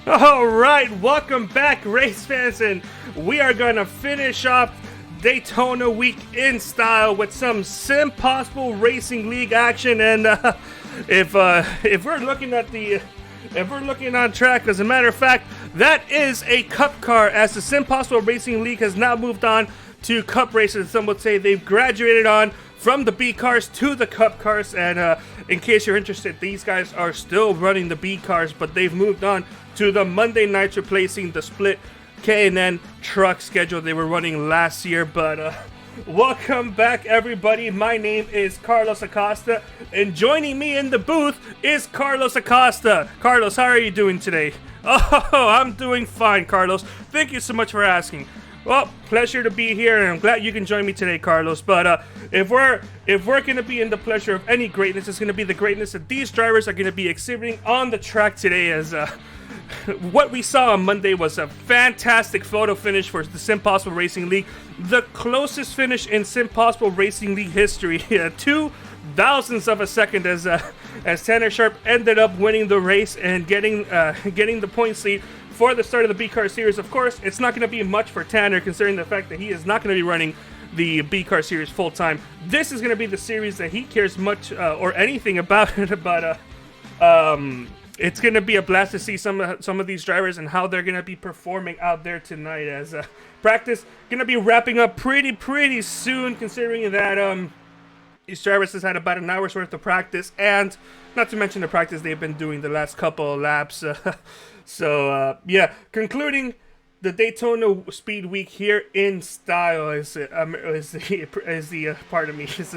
All right, welcome back, race fans, and we are going to finish off Daytona week in style with some SimPossible Racing League action. And if we're looking on track, as a matter of fact, that is a Cup car, as the SimPossible Racing League has now moved on to Cup races. Some would say they've graduated on from the B cars to the Cup cars. And in case you're interested, these guys are still running the B cars, but they've moved on to the Monday nights, replacing the split K&N truck schedule they were running last year. But Welcome back, everybody. My name is Carlos Acosta, and joining me in the booth is Carlos Acosta. Carlos, how are you doing today? Oh, I'm doing fine, Carlos. Thank you so much for asking. Well, pleasure to be here, and I'm glad you can join me today, Carlos. But if we're gonna be in the pleasure of any greatness, it's gonna be the greatness that these drivers are gonna be exhibiting on the track today. As what we saw on Monday was a fantastic photo finish for the SimPossible Racing League, the closest finish in SimPossible Racing League history. 2/1000ths of a second as Tanner Sharp ended up winning the race and getting the points lead for the start of the B-Car Series. Of course, it's not going to be much for Tanner, considering the fact that he is not going to be running the B-Car Series full-time. This is going to be the series that he cares much or anything about it, but it's going to be a blast to see some of these drivers and how they're going to be performing out there tonight, as practice going to be wrapping up pretty soon, considering that these drivers has had about an hour's worth of practice, and not to mention the practice they've been doing the last couple of laps. Yeah, concluding the Daytona Speed Week here in style is the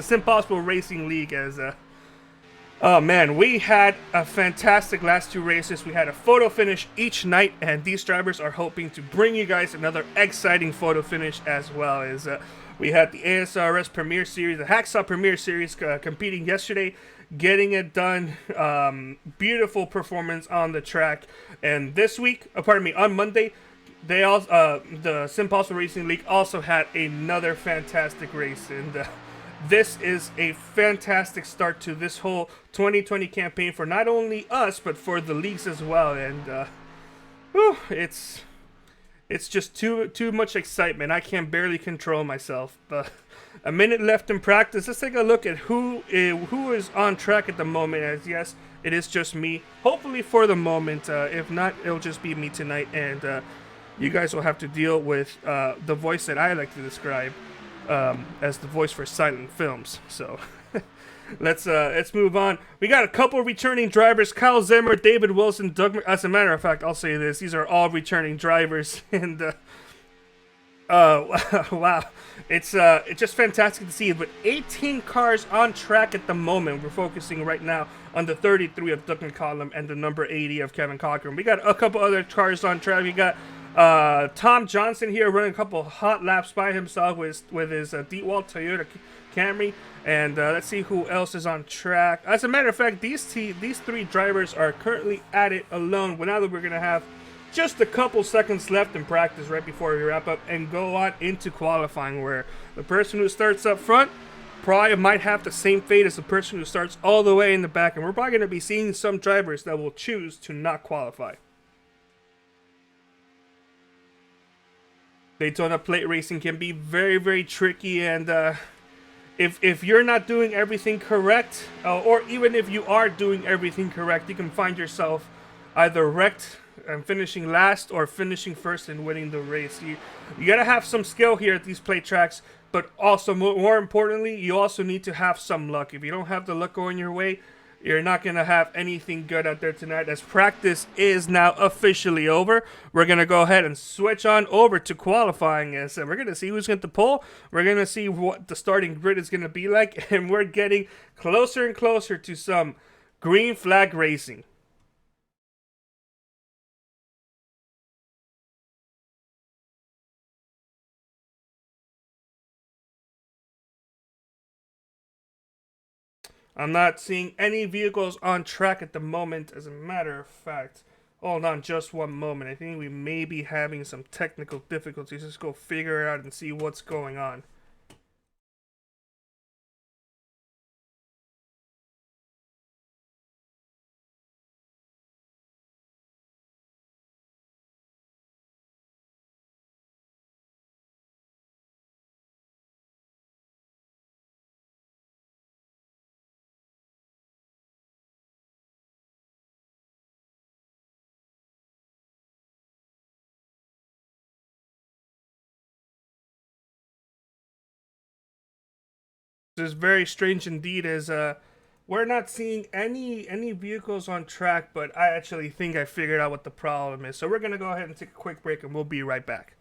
SimPossible Racing League. Oh man, we had a fantastic last two races. We had a photo finish each night, and these drivers are hoping to bring you guys another exciting photo finish as well. As we had the ASRS Premier Series, the Hacksaw Premier Series competing yesterday, getting it done. Beautiful performance on the track. And this week, on Monday, they also the SimPossible Racing League also had another fantastic race, and this is a fantastic start to this whole 2020 campaign for not only us but for the leagues as well. And it's just too much excitement. I can barely control myself. But a minute left in practice. Let's take a look at who is on track at the moment. As yes, it is just me. Hopefully for the moment. If not, it'll just be me tonight, and you guys will have to deal with the voice that I like to describe as the voice for silent films. So let's move on. We got a couple returning drivers: Kyle Zimmer, David Wilson, Doug. As a matter of fact, I'll say this: these are all returning drivers, and wow, it's just fantastic to see. But 18 cars on track at the moment. We're focusing right now on the 33 of Doug McCollum and the number 80 of Kevin Cochran. We got a couple other cars on track. We got Tom Johnson here running a couple hot laps by himself with his DeWalt Toyota Camry, and let's see who else is on track. As a matter of fact, these three drivers are currently at it alone. Well, now that we're gonna have just a couple seconds left in practice right before we wrap up and go on into qualifying, where the person who starts up front probably might have the same fate as the person who starts all the way in the back, and we're probably going to be seeing some drivers that will choose to not qualify. Daytona plate racing can be very tricky, and if you're not doing everything correct, or even if you are doing everything correct, you can find yourself either wrecked and finishing last or finishing first and winning the race. You gotta have some skill here at these plate tracks, but also more importantly, you also need to have some luck. If you don't have the luck going your way, you're not going to have anything good out there tonight, as practice is now officially over. We're going to go ahead and switch on over to qualifying, and we're going to see who's going to pull. We're going to see what the starting grid is going to be like, and we're getting closer and closer to some green flag racing. I'm not seeing any vehicles on track at the moment. As a matter of fact, hold on just one moment. I think we may be having some technical difficulties. Let's go figure it out and see what's going on. This is very strange indeed, as we're not seeing any vehicles on track, but I actually think I figured out what the problem is. So we're going to go ahead and take a quick break, and we'll be right back.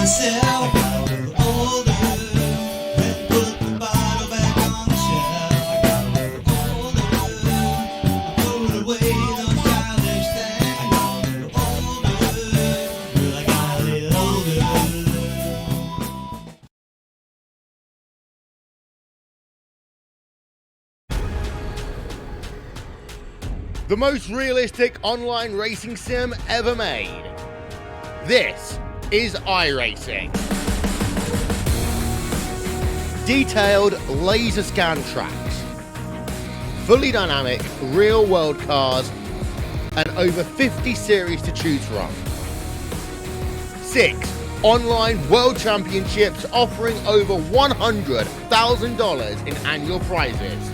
myself. I got a little older and put the bottle back on the shelf. I got a little older, I put away those childish things. I got a little older, well, I got a little older. The most realistic online racing sim ever made. This is iRacing. Detailed laser scan tracks, fully dynamic real world cars, and over 50 series to choose from. 6 online world championships offering over $100,000 in annual prizes.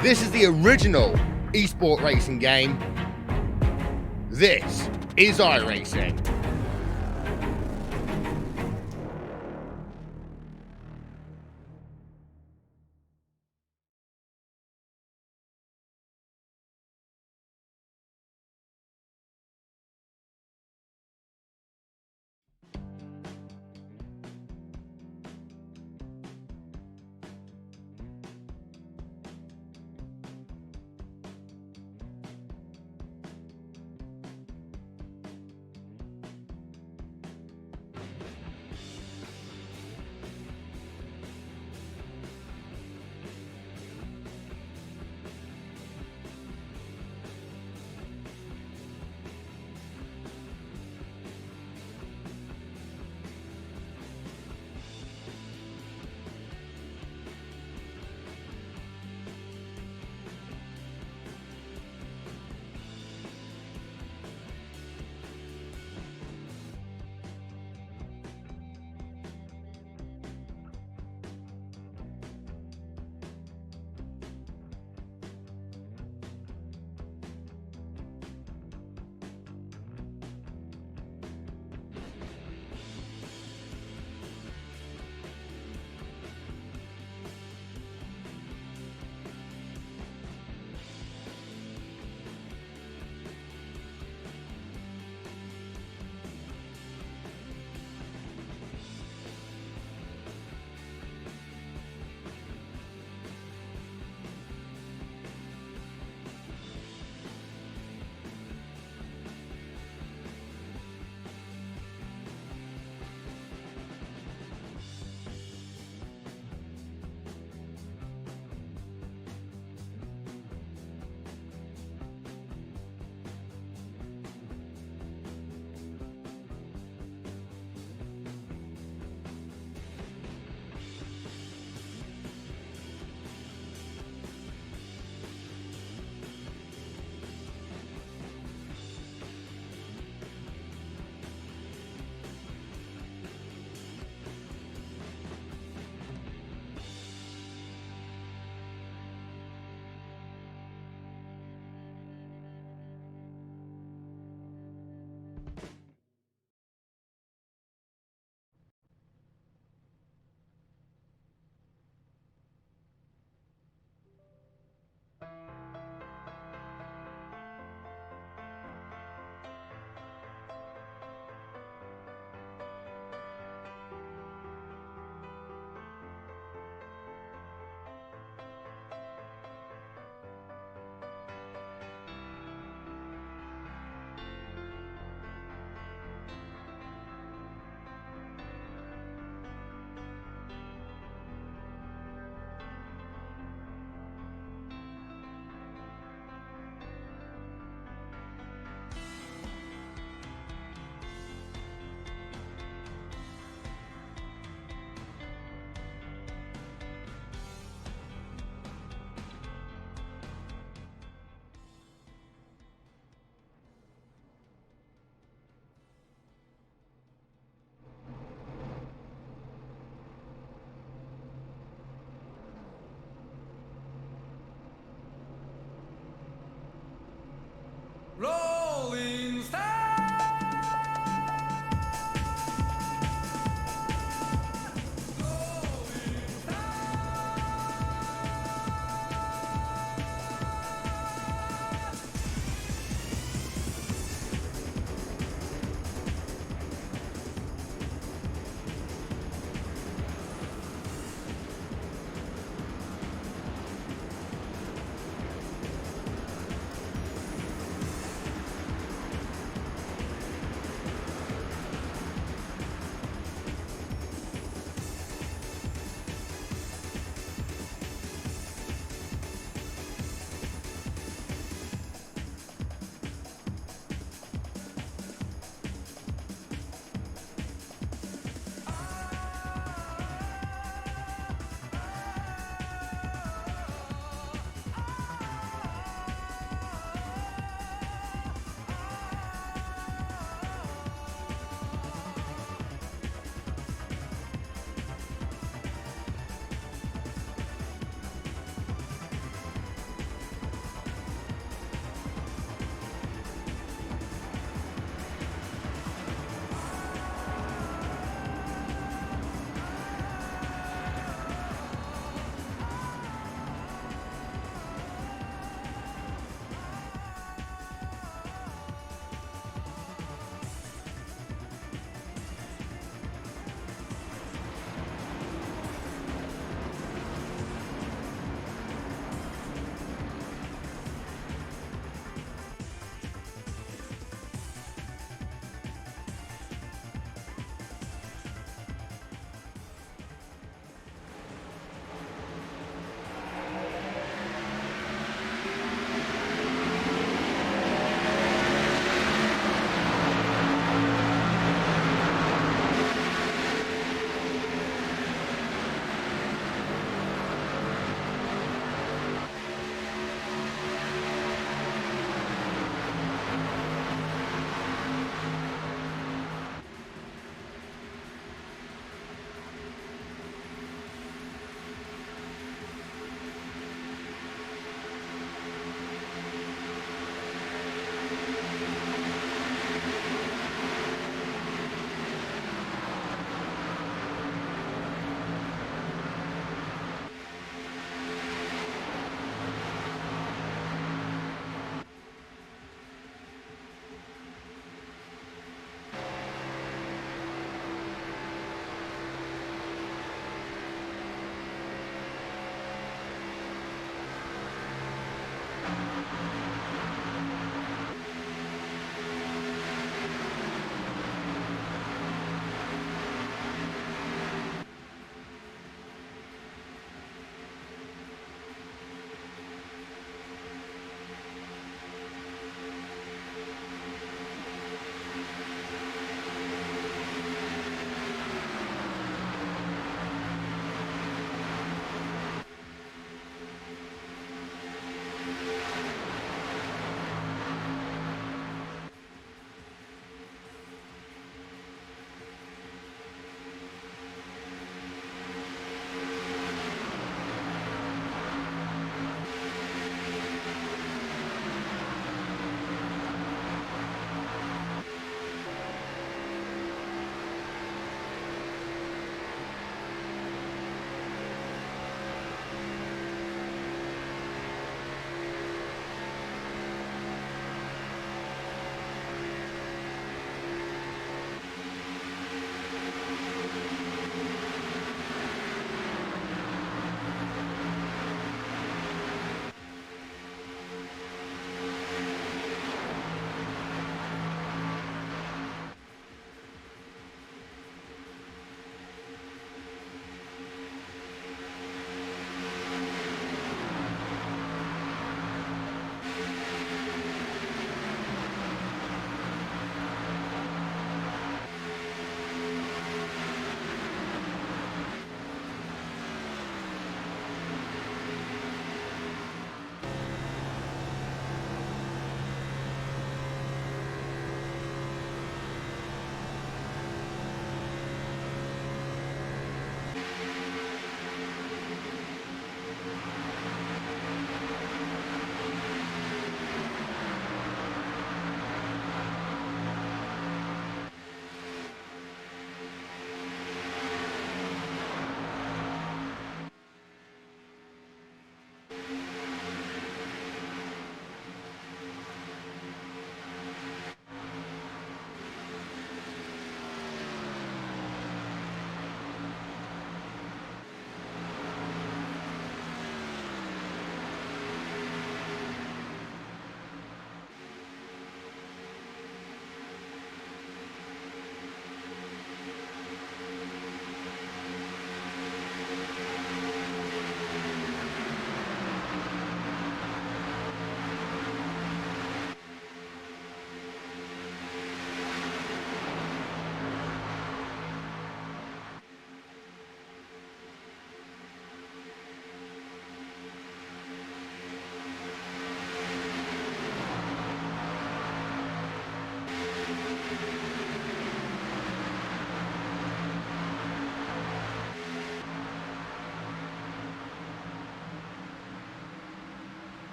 This is the original esport racing game. This is iRacing.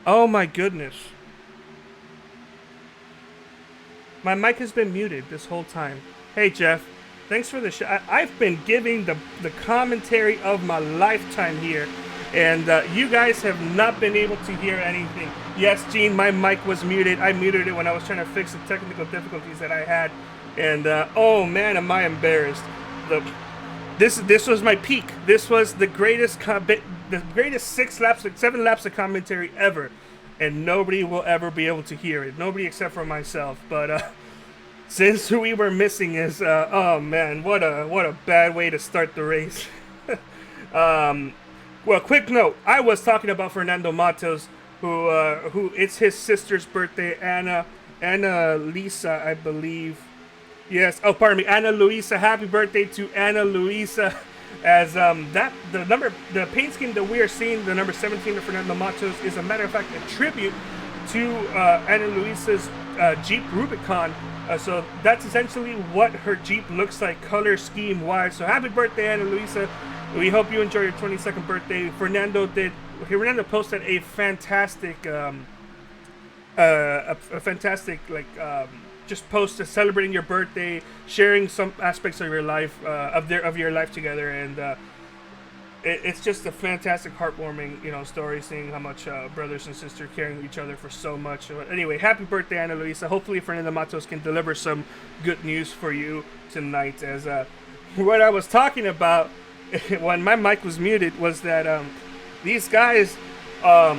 Oh my goodness. My mic has been muted this whole time. Hey Jeff, thanks for the show. I've been giving the commentary of my lifetime here, and you guys have not been able to hear anything. Yes, Gene, my mic was muted. I muted it when I was trying to fix the technical difficulties that I had, and oh man, am I embarrassed. This was my peak. This was the greatest the greatest 7 laps of commentary ever, and nobody will ever be able to hear it. Nobody except for myself. But since we were missing is oh man, what a bad way to start the race. Well, quick note. I was talking about Fernando Matos, who it's his sister's birthday, Anna Lisa, I believe. Yes. Oh, pardon me, Ana Luisa. Happy birthday to Ana Luisa. As the paint scheme that we are seeing, the number 17 of Fernando Matos, is a matter of fact a tribute to Ana Luisa's Jeep Rubicon. So that's essentially what her Jeep looks like, color scheme wise. So happy birthday, Ana Luisa. We hope you enjoy your 22nd birthday. Fernando posted a fantastic just post celebrating your birthday, sharing some aspects of your life, of your life together, and it's just a fantastic, heartwarming, story, seeing how much brothers and sisters caring each other for so much. But anyway, happy birthday, Ana Luisa. Hopefully, Fernando Matos can deliver some good news for you tonight. As what I was talking about when my mic was muted was that these guys are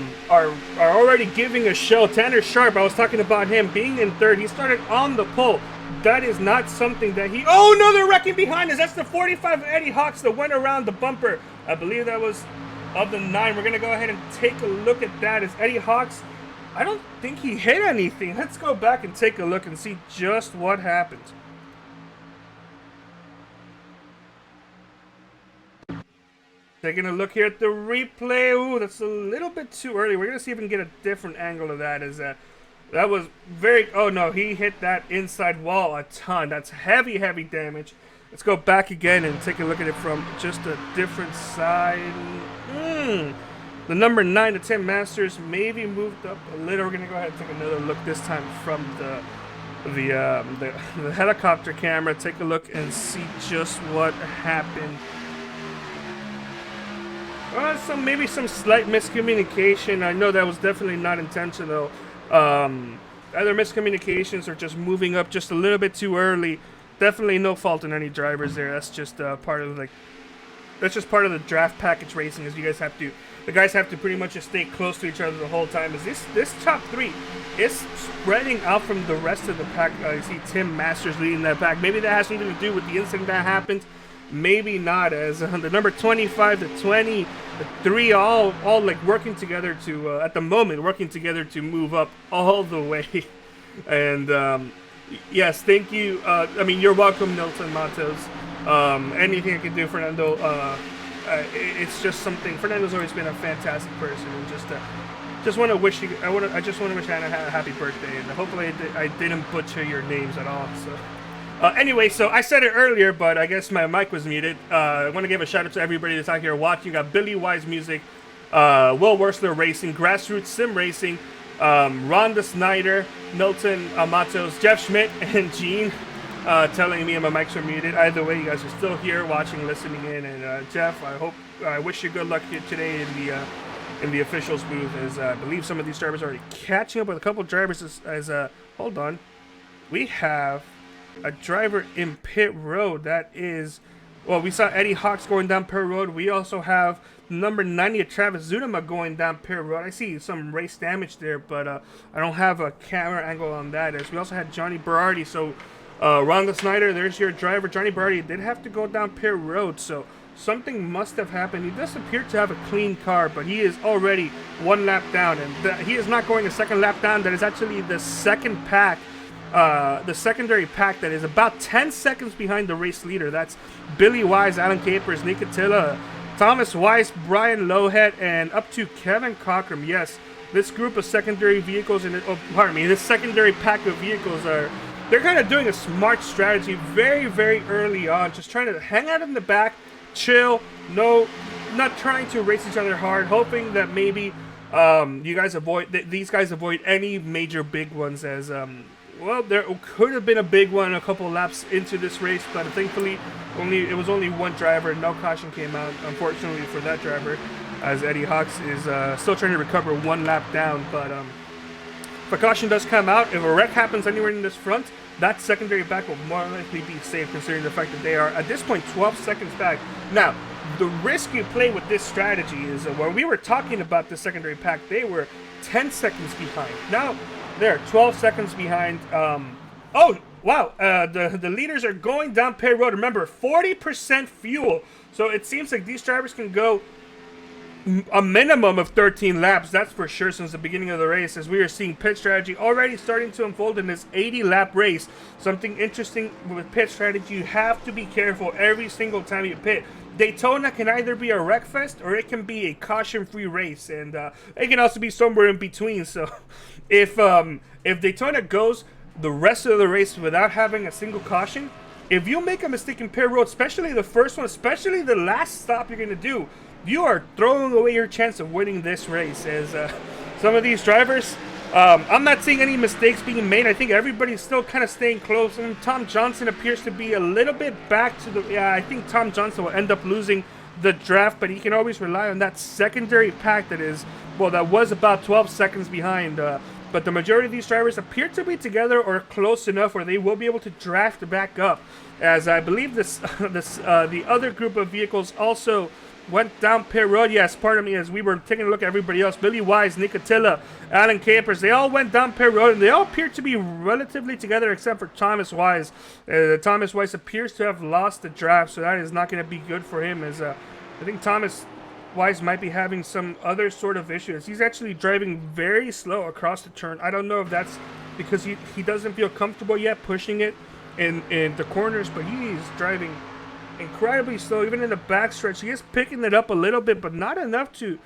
already giving a show. Tanner Sharp, I was talking about him being in third. He started on the pole. That is not something that he... Oh no, they're wrecking behind us. That's the 45 Eddie Hawks that went around the bumper. I believe that was of the 9. We're going to go ahead and take a look at that. As Eddie Hawks, I don't think he hit anything. Let's go back and take a look and see just what happened. Taking a look here at the replay. Ooh, that's a little bit too early. We're going to see if we can get a different angle of that. That was very... Oh, no, he hit that inside wall a ton. That's heavy, heavy damage. Let's go back again and take a look at it from just a different side. The number 9 to 10 Masters maybe moved up a little. We're going to go ahead and take another look this time from the helicopter camera. Take a look and see just what happened. Maybe some slight miscommunication. I know that was definitely not intentional. Either miscommunications or just moving up just a little bit too early. Definitely no fault in any drivers there. That's just part of the draft package racing. Is the guys have to pretty much just stay close to each other the whole time. As this top 3 is spreading out from the rest of the pack. You see Tim Masters leading that pack. Maybe that has something to do with the incident that happened. Maybe not, as the number 25 to 20, the 3 all like working together to at the moment working together to move up all the way. And yes, thank you. I mean, you're welcome, Nelson Matos. Anything I can do, Fernando. It's just something. Fernando's always been a fantastic person, and just want to wish you. I just want to wish Anna a happy birthday, and hopefully I didn't butcher your names at all. So. Anyway, so I said it earlier, but I guess my mic was muted. I want to give a shout out to everybody that's out here watching. Got Billy Wise Music, Will Wursler Racing, Grassroots Sim Racing, Rhonda Snyder, Milton Matos, Jeff Schmidt, and Gene telling me my mics are muted. Either way, you guys are still here watching, listening in. And Jeff, I wish you good luck here today in the officials booth. As I believe some of these drivers are already catching up with a couple drivers. Hold on, we have a driver in pit road. That is, well, we saw Eddie Hawks going down pit road. We also have number 90 of Travis Zunema going down pit road. I see some race damage there, but I don't have a camera angle on that. As we also had Johnny Berardi. So Rhonda Snyder, there's your driver. Johnny Berardi did have to go down pit road, so something must have happened. He does appear to have a clean car, but he is already 1 lap down, and he is not going a second lap down. That is actually the second pack. The secondary pack that is about 10 seconds behind the race leader. That's Billy Wise, Alan Capers, Nick Attila, Thomas Weiss, Brian Lohead, and up to Kevin Cockrum. Yes, this group of secondary vehicles, this secondary pack of vehicles they're kind of doing a smart strategy very, very early on, just trying to hang out in the back, chill, not trying to race each other hard, hoping that maybe You guys avoid these guys avoid any major big ones as well. There could have been a big one a couple laps into this race, but thankfully it was only one driver. No caution came out, unfortunately for that driver, as Eddie Hawks is still trying to recover one lap down. But if a caution does come out, if a wreck happens anywhere in this front, that secondary back will more likely be safe, considering the fact that they are at this point 12 seconds back. Now, the risk you play with this strategy is when we were talking about the secondary pack, they were 10 seconds behind. Now they're 12 seconds behind. Oh wow! The leaders are going down pit road. Remember, 40% fuel. So it seems like these drivers can go a minimum of 13 laps. That's for sure since the beginning of the race, as we are seeing pit strategy already starting to unfold in this 80-lap race. Something interesting with pit strategy: you have to be careful every single time you pit. Daytona can either be a wreck fest or it can be a caution-free race, and it can also be somewhere in between. So, if Daytona goes the rest of the race without having a single caution, if you make a mistake in pit road, especially the first one, especially the last stop you're gonna do, you are throwing away your chance of winning this race. As some of these drivers, I'm not seeing any mistakes being made. I think everybody's still kind of staying close. And Tom Johnson appears to be a little bit back to the... Yeah, I think Tom Johnson will end up losing the draft, but he can always rely on that secondary pack that is... Well, that was about 12 seconds behind. But the majority of these drivers appear to be together or close enough where they will be able to draft back up. As I believe the other group of vehicles also went down pit road. Yes, pardon me, as we were taking a look at everybody else. Billy Wise, Nick Attila, Alan Capers, they all went down pit road, and they all appear to be relatively together except for Thomas Wise. Thomas Wise appears to have lost the draft, so that is not going to be good for him, as I think Thomas Wise might be having some other sort of issues. He's actually driving very slow across the turn. I don't know if that's because he doesn't feel comfortable yet pushing it in the corners, but he's driving incredibly slow. Even in the backstretch, he is picking it up a little bit, but not enough to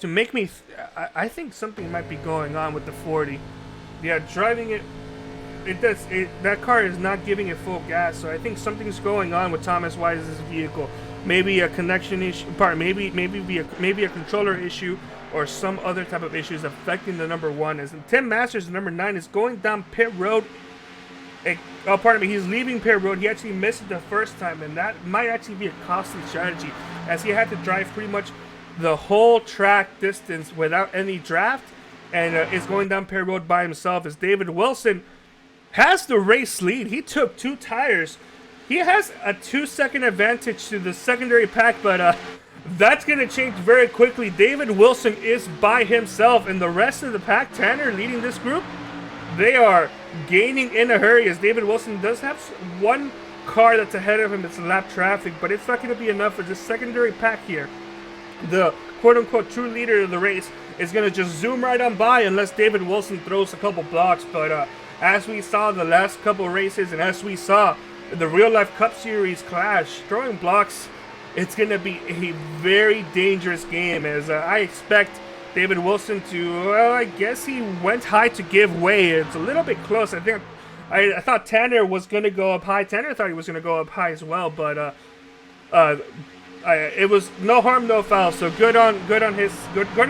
make me I think something might be going on with the 40. Yeah, driving it that car is not giving it full gas, so I think something's going on with Thomas Wise's vehicle. Maybe a connection issue, maybe a controller issue, or some other type of issues affecting the number one. As Tim Masters, the number 9, is going down pit road. He's leaving pit road. He actually missed it the first time, and that might actually be a costly strategy, as he had to drive pretty much the whole track distance without any draft, and is going down pit road by himself. As David Wilson has the race lead. He took 2 tires. He has a 2-second advantage to the secondary pack, but that's going to change very quickly. David Wilson is by himself, and the rest of the pack, Tanner leading this group, they are gaining in a hurry, as David Wilson does have one car that's ahead of him. It's lap traffic, but it's not going to be enough for this secondary pack here. The quote-unquote true leader of the race is going to just zoom right on by unless David Wilson throws a couple blocks. But as we saw the last couple races, and as we saw the real-life Cup Series clash, throwing blocks, it's going to be a very dangerous game, as I expect David Wilson to, well, I guess he went high to give way. It's a little bit close. I thought Tanner was going to go up high. Tanner thought he was going to go up high as well, but it was no harm, no foul. So good on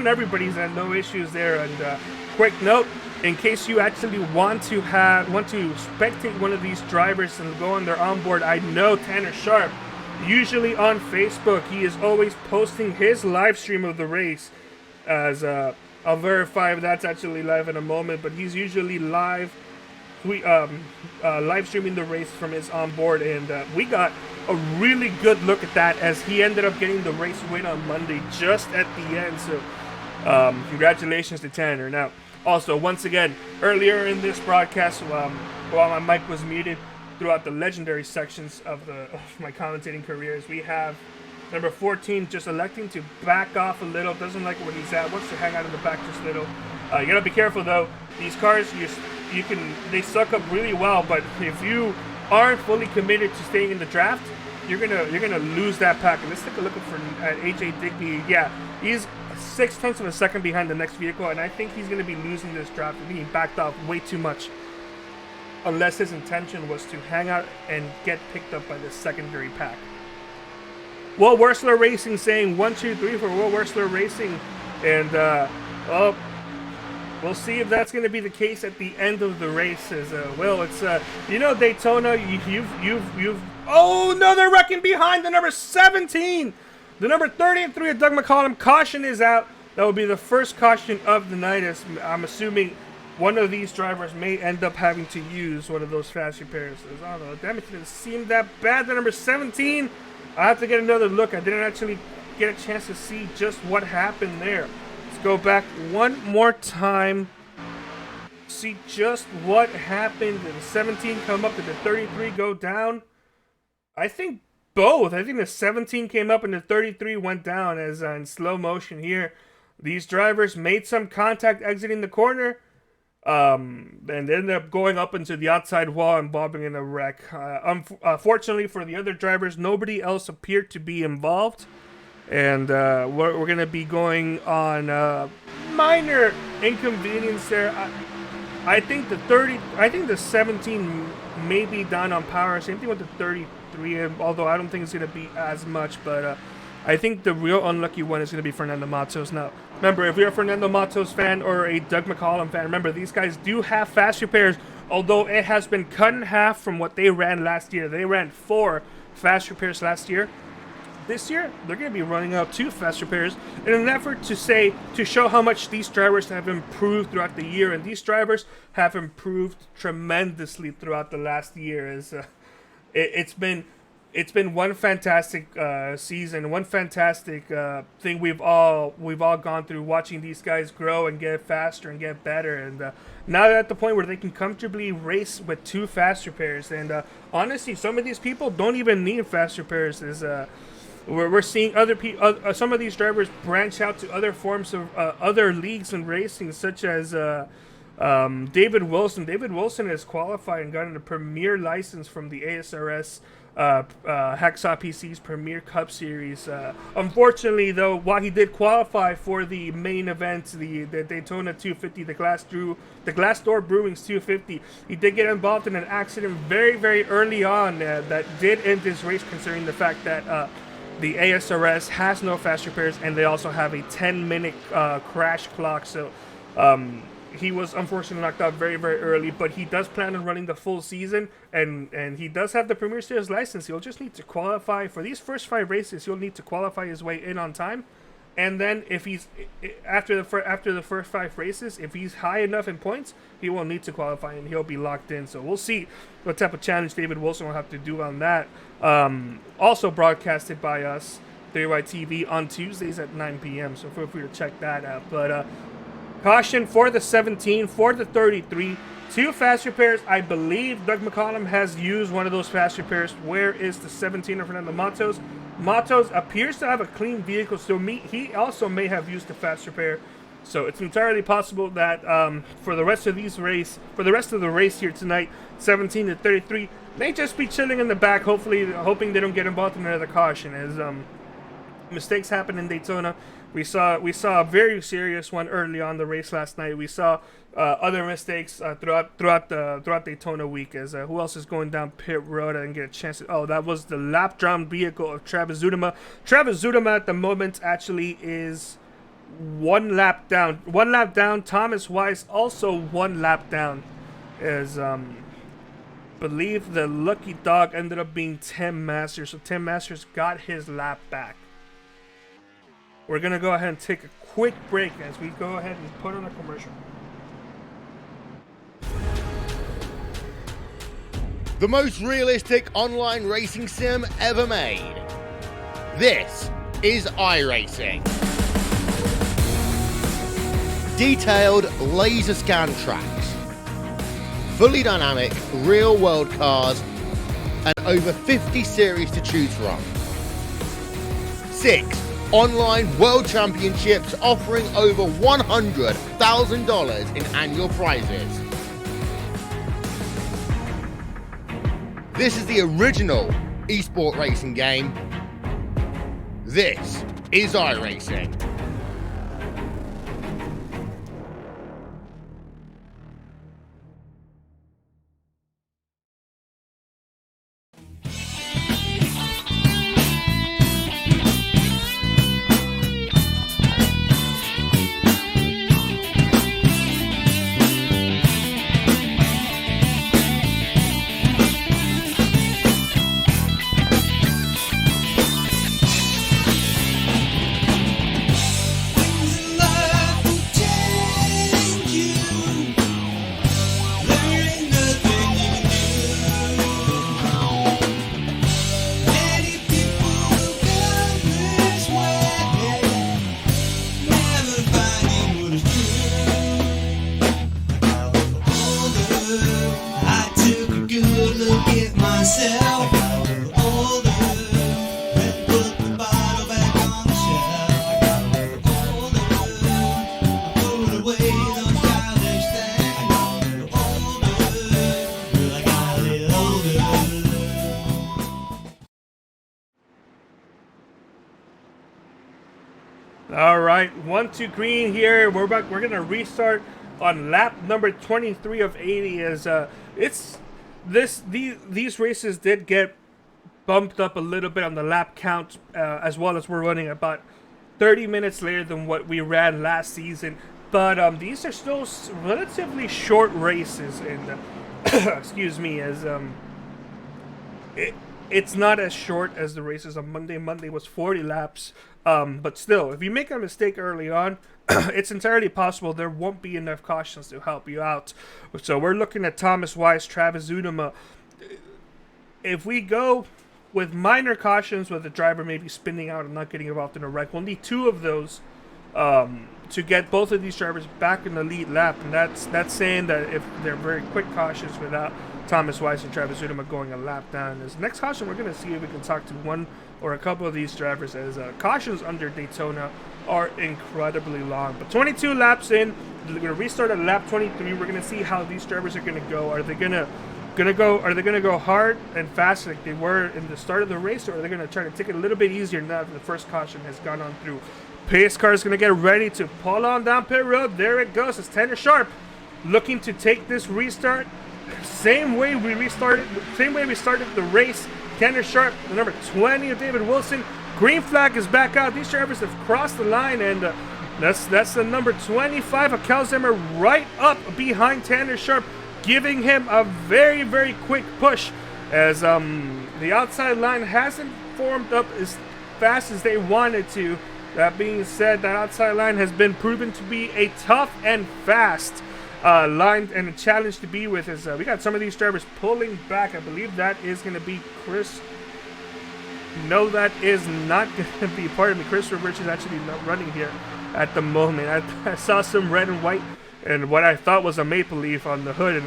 everybody's end. No issues there. And quick note, in case you actually want to spectate one of these drivers and go on their onboard, I know Tanner Sharp, usually on Facebook, he is always posting his live stream of the race. As I'll verify if that's actually live in a moment, but he's usually live streaming the race from his onboard, and we got a really good look at that, as he ended up getting the race win on Monday just at the end. So congratulations to Tanner. Now, also, once again, earlier in this broadcast, while my mic was muted throughout the legendary sections of my commentating careers, we have number 14 just electing to back off a little. Doesn't like where he's at. Wants to hang out in the back just a little. You gotta be careful though. These cars, they suck up really well, but if you aren't fully committed to staying in the draft, you're gonna lose that pack. And let's take a look at AJ Digby. Yeah, he's 0.6 of a second behind the next vehicle, and I think he's gonna be losing this draft and being backed off way too much. Unless his intention was to hang out and get picked up by the secondary pack. Will Wursler Racing saying 1, 2, 3 for Will Wursler Racing, and Well, we'll see if that's going to be the case at the end of the race. As well, it's Daytona. You've. Oh no, they're wrecking behind the number 17, the number 33 of Doug McCollum. Caution is out. That will be the first caution of the night. As I'm assuming one of these drivers may end up having to use one of those fast repairs. I don't know. Damage didn't seem that bad. The number 17. I have to get another look. I didn't actually get a chance to see just what happened there. Let's go back one more time. See just what happened. Did the 17 come up? Did the 33 go down? I think both. I think the 17 came up and the 33 went down, as in slow motion here. These drivers made some contact exiting the corner. And ended up going up into the outside wall and bobbing in a wreck. Fortunately for the other drivers, nobody else appeared to be involved. And we're going to be going on minor inconvenience there. I think the 17 may be down on power. Same thing with the 33, although I don't think it's going to be as much. But I think the real unlucky one is going to be Fernando Matos. Now, remember, if you're a Fernando Matos fan or a Doug McCollum fan, remember, these guys do have fast repairs, although it has been cut in half from what they ran last year. They ran 4 fast repairs last year. This year, they're going to be running out 2 fast repairs in an effort to show how much these drivers have improved throughout the year. And these drivers have improved tremendously throughout the last year. It's been one fantastic season, one fantastic thing we've all gone through, watching these guys grow and get faster and get better. And now they're at the point where they can comfortably race with 2 fast repairs. And honestly, some of these people don't even need fast repairs. We're seeing some of these drivers branch out to other forms of other leagues and racing, such as David Wilson. David Wilson has qualified and gotten a premier license from the ASRS Hacksaw PC's Premier Cup Series. Unfortunately, though, while he did qualify for the main event, the Daytona 250, the Glassdoor Brewing's 250, he did get involved in an accident very, very early on that did end his race, considering the fact that the ASRS has no fast repairs, and they also have a 10-minute crash clock. So he was unfortunately knocked out very, very early, but he does plan on running the full season, and he does have the Premier Series license. He'll just need to qualify for these first 5 races. He'll need to qualify his way in on time, and then if he's after the first 5 races, if he's high enough in points, he won't need to qualify and he'll be locked in. So we'll see what type of challenge David Wilson will have to do on that. Also broadcasted by us, 3Y TV, on Tuesdays at 9 p.m. So feel free to check that out. But caution for the 17, for the 33. 2 fast repairs. I believe Doug McCollum has used one of those fast repairs. Where is the 17 of Fernando Matos? Matos appears to have a clean vehicle, so he also may have used a fast repair. So it's entirely possible that for the rest of the race here tonight, 17 to 33 may just be chilling in the back, hoping they don't get involved in another caution. As mistakes happen in Daytona. We saw a very serious one early on the race last night. We saw other mistakes throughout Daytona week. As who else is going down pit road and get a chance to, that was the lap drawn vehicle of Travis Zudema. Travis Zudema at the moment actually is 1 lap down. 1 lap down. Thomas Weiss also 1 lap down. As believe the lucky dog ended up being Tim Masters. So Tim Masters got his lap back. We're going to go ahead and take a quick break as we go ahead and put on a commercial. The most realistic online racing sim ever made. This is iRacing. Detailed laser scan tracks, fully dynamic real world cars, and over 50 series to choose from. 6 online world championships offering over $100,000 in annual prizes. This is the original esport racing game. This is iRacing. All right, 1-2 green here. We're back. We're gonna restart on lap number 23 of 80. As these races did get bumped up a little bit on the lap count, as well as we're running about 30 minutes later than what we ran last season. But these are still relatively short races, and excuse me, as it's not as short as the races on Monday. Monday was 40 laps. But still, if you make a mistake early on, it's entirely possible there won't be enough cautions to help you out. So we're looking at Thomas Weiss, Travis Unema. If we go with minor cautions, with the driver maybe spinning out and not getting involved in a wreck, we'll need 2 of those to get both of these drivers back in the lead lap. And that's saying that if they're very quick cautions without Thomas Weiss and Travis Unema going a lap down. As next caution, we're going to see if we can talk to one or a couple of these drivers, as cautions under Daytona are incredibly long. But 22 laps in, we're going to restart at lap 23. We're going to see how these drivers are going to go. Are they going to go hard and fast like they were in the start of the race, or are they going to try to take it a little bit easier now that the first caution has gone on through? Pace car is going to get ready to pull on down pit road. There it goes. It's Tanner Sharp looking to take this restart. Same way we started the race. Tanner Sharp, the number 20 of David Wilson. Green flag is back out. These drivers have crossed the line, and that's the number 25 of Cal Zimmer right up behind Tanner Sharp, giving him a very, very quick push, as the outside line hasn't formed up as fast as they wanted to. That being said, that outside line has been proven to be a tough and fast line and a challenge to be with. Is we got some of these drivers pulling back. I believe that is going to be Chris. No, that is not going to be part of me. Christopher Rich is actually not running here at the moment. I saw some red and white and what I thought was a maple leaf on the hood,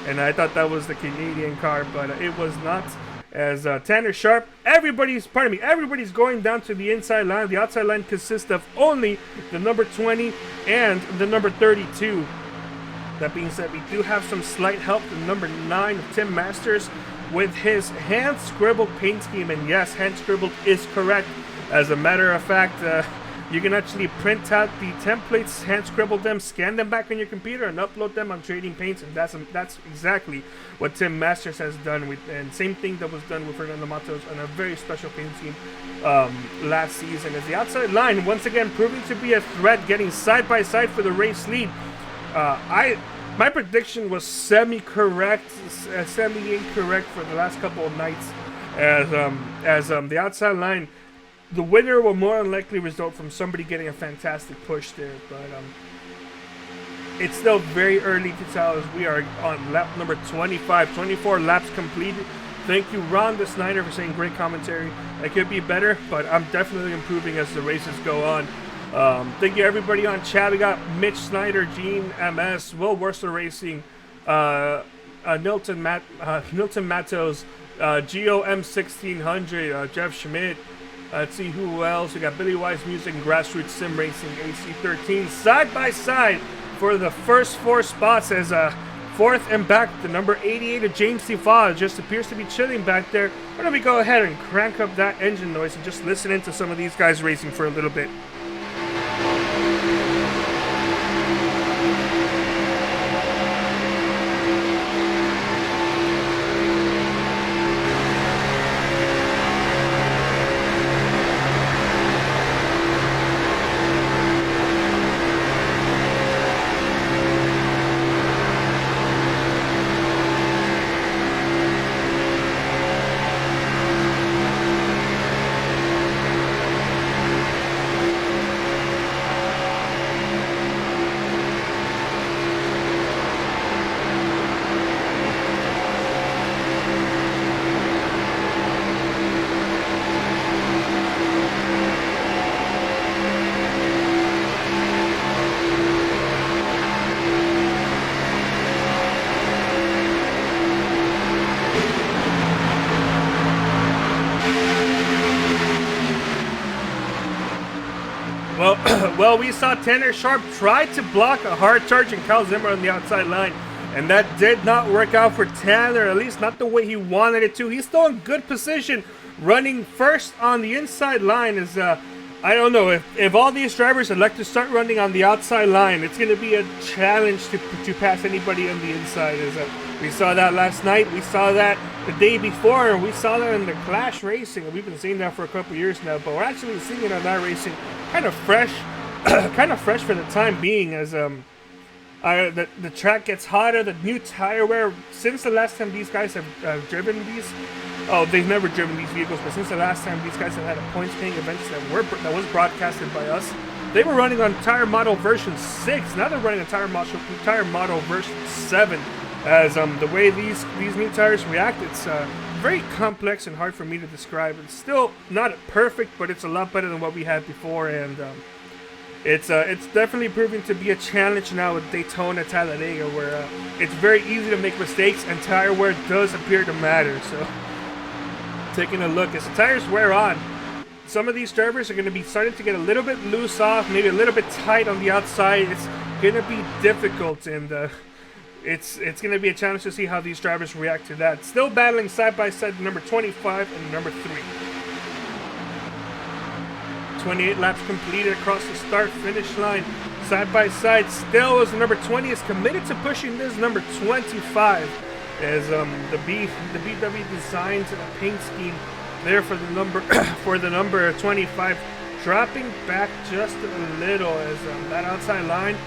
and I thought that was the Canadian car, but it was not. As Tanner Sharp, everybody's going down to the inside line. The outside line consists of only the number 20 and the number 32. That being said, we do have some slight help from number 9, Tim Masters, with his hand-scribbled paint scheme. And yes, hand-scribbled is correct. As a matter of fact, you can actually print out the templates, hand-scribble them, scan them back on your computer, and upload them on Trading Paints. And that's exactly what Tim Masters has done with, and same thing that was done with Fernando Matos on a very special paint scheme last season. As the outside line once again proving to be a threat, getting side by side for the race lead. My prediction was semi-incorrect for the last couple of nights, as the outside line, the winner will more than likely result from somebody getting a fantastic push there, but it's still very early to tell, as we are on lap number 24 laps completed. Thank you, Rhonda Snyder, for saying great commentary. I could be better, but I'm definitely improving as the races go on. Thank you everybody on chat. We got Mitch Snyder, Gene MS, Will Worcester Racing, Nilton Matos, GOM 1600, Jeff Schmidt. Let's see who else. We got Billy Wise Music and Grassroots Sim Racing, AC13, side by side for the first 4 spots, as fourth and back, the number 88 of James Tifa just appears to be chilling back there. Why don't we go ahead and crank up that engine noise and just listen into some of these guys racing for a little bit. Well, we saw Tanner Sharp try to block a hard-charging Cal Zimmer on the outside line, and that did not work out for Tanner, at least not the way he wanted it to. He's still in good position, running first on the inside line, as I don't know if all these drivers elect to start running on the outside line, it's going to be a challenge to pass anybody on the inside. We saw that last night. We saw that the day before. We saw that in the Clash Racing. We've been seeing that for a couple years now, but we're actually seeing it on that racing, kind of fresh, kind of fresh for the time being. As the track gets hotter, the new tire wear. Since the last time these guys have driven these. Oh, they've never driven these vehicles, but since the last time these guys have had a points-paying event that was broadcasted by us, they were running on tire model version 6. Now they're running a tire model version 7. As the way these new tires react, it's very complex and hard for me to describe. It's still not perfect, but it's a lot better than what we had before, and it's definitely proving to be a challenge now with Daytona, Talladega, where it's very easy to make mistakes, and tire wear does appear to matter. So. Taking a look as the tires wear on, some of these drivers are going to be starting to get a little bit loose off, maybe a little bit tight on the outside. It's going to be difficult, and it's going to be a challenge to see how these drivers react to that. Still battling side by side, number 25 and number 3. 28 laps completed across the start-finish line, side by side. Still, as the number 20 is committed to pushing this number 25. As the BW designed a paint scheme there for the number 25, dropping back just a little, as that outside line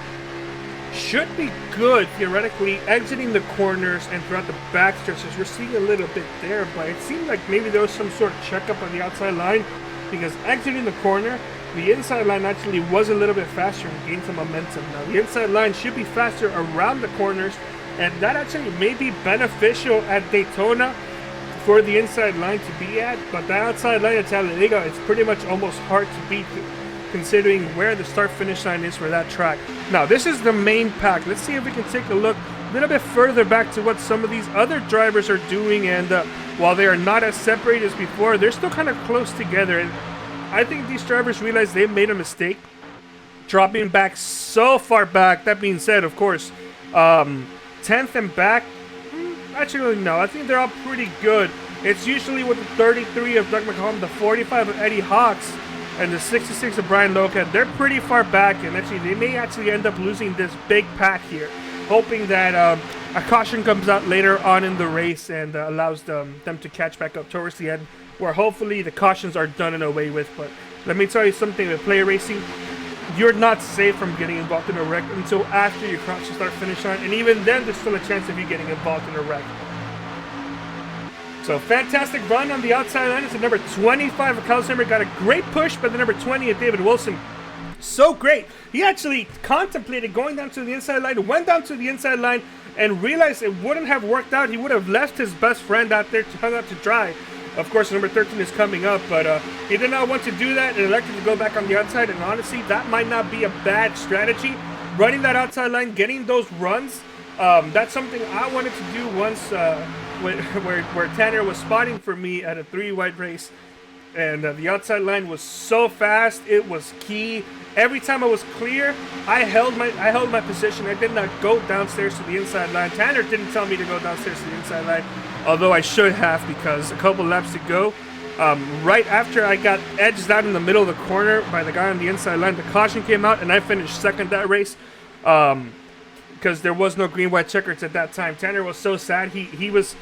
should be good theoretically, exiting the corners and throughout the back stretches. We're seeing a little bit there, but it seemed like maybe there was some sort of checkup on the outside line, because exiting the corner, the inside line actually was a little bit faster and gained some momentum. Now the inside line should be faster around the corners, and that actually may be beneficial at Daytona for the inside line to be at, but the outside line at Talladega, it's pretty much almost hard to beat considering where the start-finish line is for that track. Now, this is the main pack. Let's see if we can take a look a little bit further back to what some of these other drivers are doing, and while they are not as separated as before, they're still kind of close together, and I think these drivers realize they made a mistake dropping back so far back. That being said, of course, 10th and back, actually no, I think they're all pretty good. It's usually with the 33 of Doug McCollum, the 45 of Eddie Hawks, and the 66 of Brian Loca. They're pretty far back, and actually they may actually end up losing this big pack here, hoping that a caution comes out later on in the race and allows them to catch back up towards the end, where hopefully the cautions are done and away with. But let me tell you something with play racing, you're not safe from getting involved in a wreck until after you cross the start-finish line, and even then, there's still a chance of you getting involved in a wreck. So, fantastic run on the outside line. It's the number 25 of Kyle Zimmer. Got a great push by the number 20 of David Wilson. So great. He actually contemplated going down to the inside line, went down to the inside line, and realized it wouldn't have worked out. He would have left his best friend out there hung out to dry. Of course, number 13 is coming up, but he did not want to do that and elected to go back on the outside, and honestly, that might not be a bad strategy. Running that outside line, getting those runs, that's something I wanted to do once where Tanner was spotting for me at a 3-wide race, and the outside line was so fast, it was key. Every time I was clear, I held my position. I did not go downstairs to the inside line. Tanner didn't tell me to go downstairs to the inside line, although I should have, because a couple laps to go, right after I got edged out in the middle of the corner by the guy on the inside line, the caution came out, and I finished second that race, because there was no green-white checkers at that time. Tanner was so sad. He was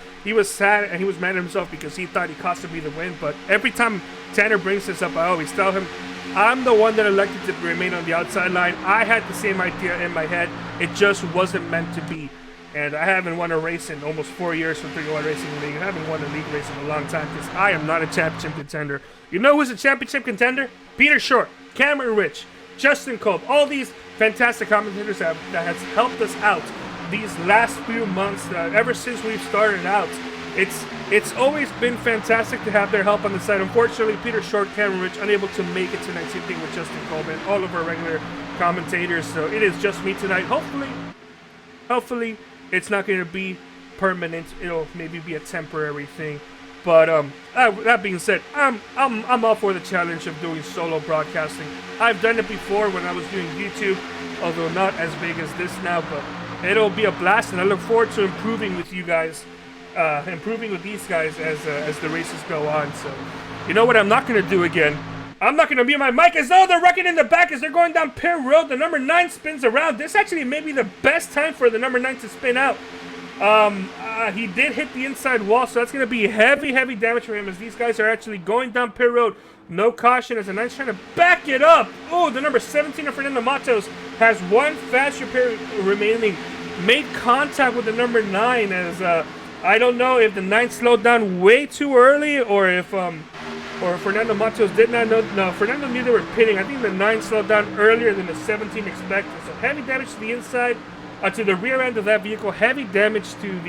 sad, and he was mad at himself because he thought he costed me the win. But every time Tanner brings this up, I always tell him, I'm the one that elected to remain on the outside line. I had the same idea in my head. It just wasn't meant to be. And I haven't won a race in almost 4 years for 3-1 Racing League. I haven't won a league race in a long time because I am not a championship contender. You know who's a championship contender? Peter Short, Cameron Rich, Justin Kolb, all these fantastic commentators that has helped us out these last few months, ever since we've started out. It's always been fantastic to have their help on the side. Unfortunately, Peter Short, Cameron Rich, unable to make it tonight. Same thing with Justin Coleman, all of our regular commentators. So it is just me tonight. Hopefully, it's not going to be permanent. It'll maybe be a temporary thing. But that being said, I'm all for the challenge of doing solo broadcasting. I've done it before when I was doing YouTube, although not as big as this now. But it'll be a blast, and I look forward to improving with you guys. Improving with these guys as the races go on. So, you know what I'm not going to do again? I'm not going to mute my mic as though they're wrecking in the back as they're going down pit road. The number 9 spins around. This actually may be the best time for the number 9 to spin out. He did hit the inside wall, so that's going to be heavy damage for him as these guys are actually going down pit road. No caution as the 9's trying to back it up. Oh, the number 17 of Fernando Matos has one fast repair remaining. Made contact with the number 9 as I don't know if the 9 slowed down way too early or if Fernando Matos did not know. No, Fernando knew they were pitting. I think the 9 slowed down earlier than the 17 expected. So heavy damage to the inside, to the rear end of that vehicle. Heavy damage to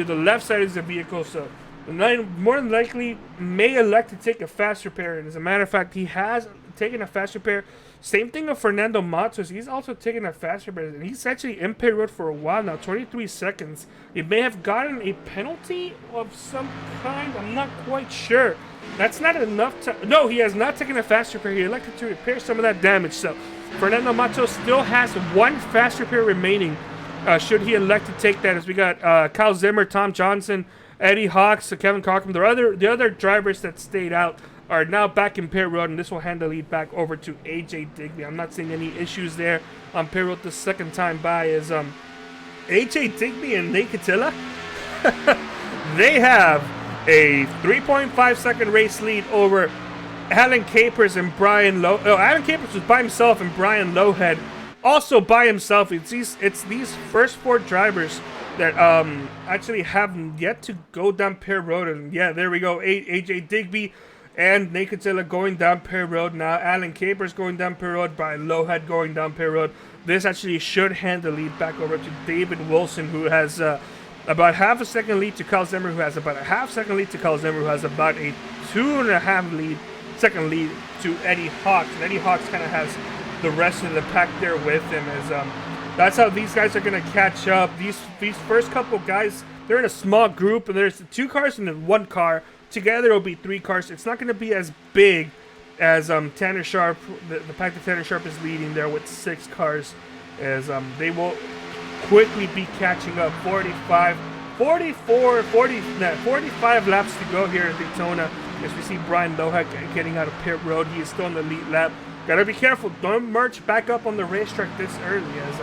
the left side of the vehicle. So the 9 more than likely may elect to take a fast repair. And as a matter of fact, he has taken a fast repair. Same thing of Fernando Matos. He's also taken a fast repair. And he's actually in pit road for a while now. 23 seconds. He may have gotten a penalty of some kind. I'm not quite sure. That's not enough to... No, he has not taken a fast repair. He elected to repair some of that damage. So Fernando Matos still has one fast repair remaining. Should he elect to take that, as we got Kyle Zimmer, Tom Johnson, Eddie Hawks, Kevin Cochran, the other drivers that stayed out are now back in pit road, and this will hand the lead back over to AJ Digby. I'm not seeing any issues there on pit road the second time by as AJ Digby and Nate Catilla. They have a 3.5 second race lead over Alan Capers and Brian Low. Oh, Alan Capers was by himself and Brian Lowhead also by himself. It's these first 4 drivers that actually have yet to go down pit road. And yeah, there we go. AJ Digby and Nate Catilla going down pit road now. Alan Capers going down pit road. Brian Lowhead going down pit road. This actually should hand the lead back over to David Wilson, who has about half a second lead to Kyle Zimmer, who has about a half second lead to Kyle Zimmer, who has about a 2.5 second lead to Eddie Hawks. And Eddie Hawks kind of has the rest of the pack there with him. As that's how these guys are going to catch up. These first couple guys, they're in a small group, and there's 2 cars and then 1 car. Together it'll be 3 cars. It's not going to be as big as Tanner Sharp, the pack that Tanner Sharp is leading there with 6 cars, as they will quickly be catching up. 45 laps to go here at Daytona as we see Brian Lowhead getting out of pit road. He is still in the lead lap. Gotta be careful. Don't merge back up on the racetrack this early, as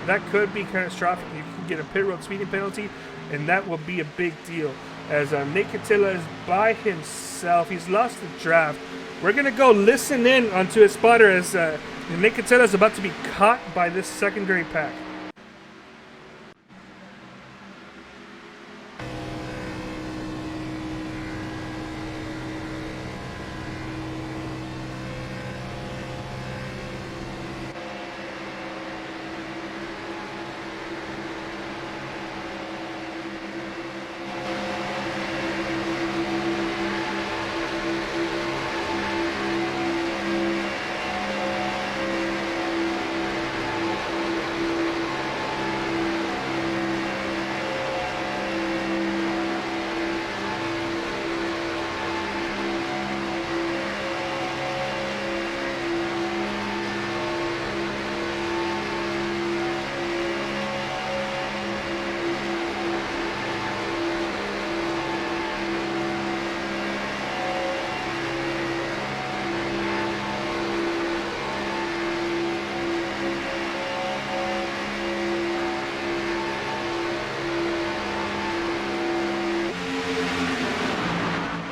that could be catastrophic. You can get a pit road speeding penalty, and that will be a big deal. As Nate Catilla is by himself. He's lost the draft. We're going to go listen in onto his spotter as Nate Catilla is about to be caught by this secondary pack.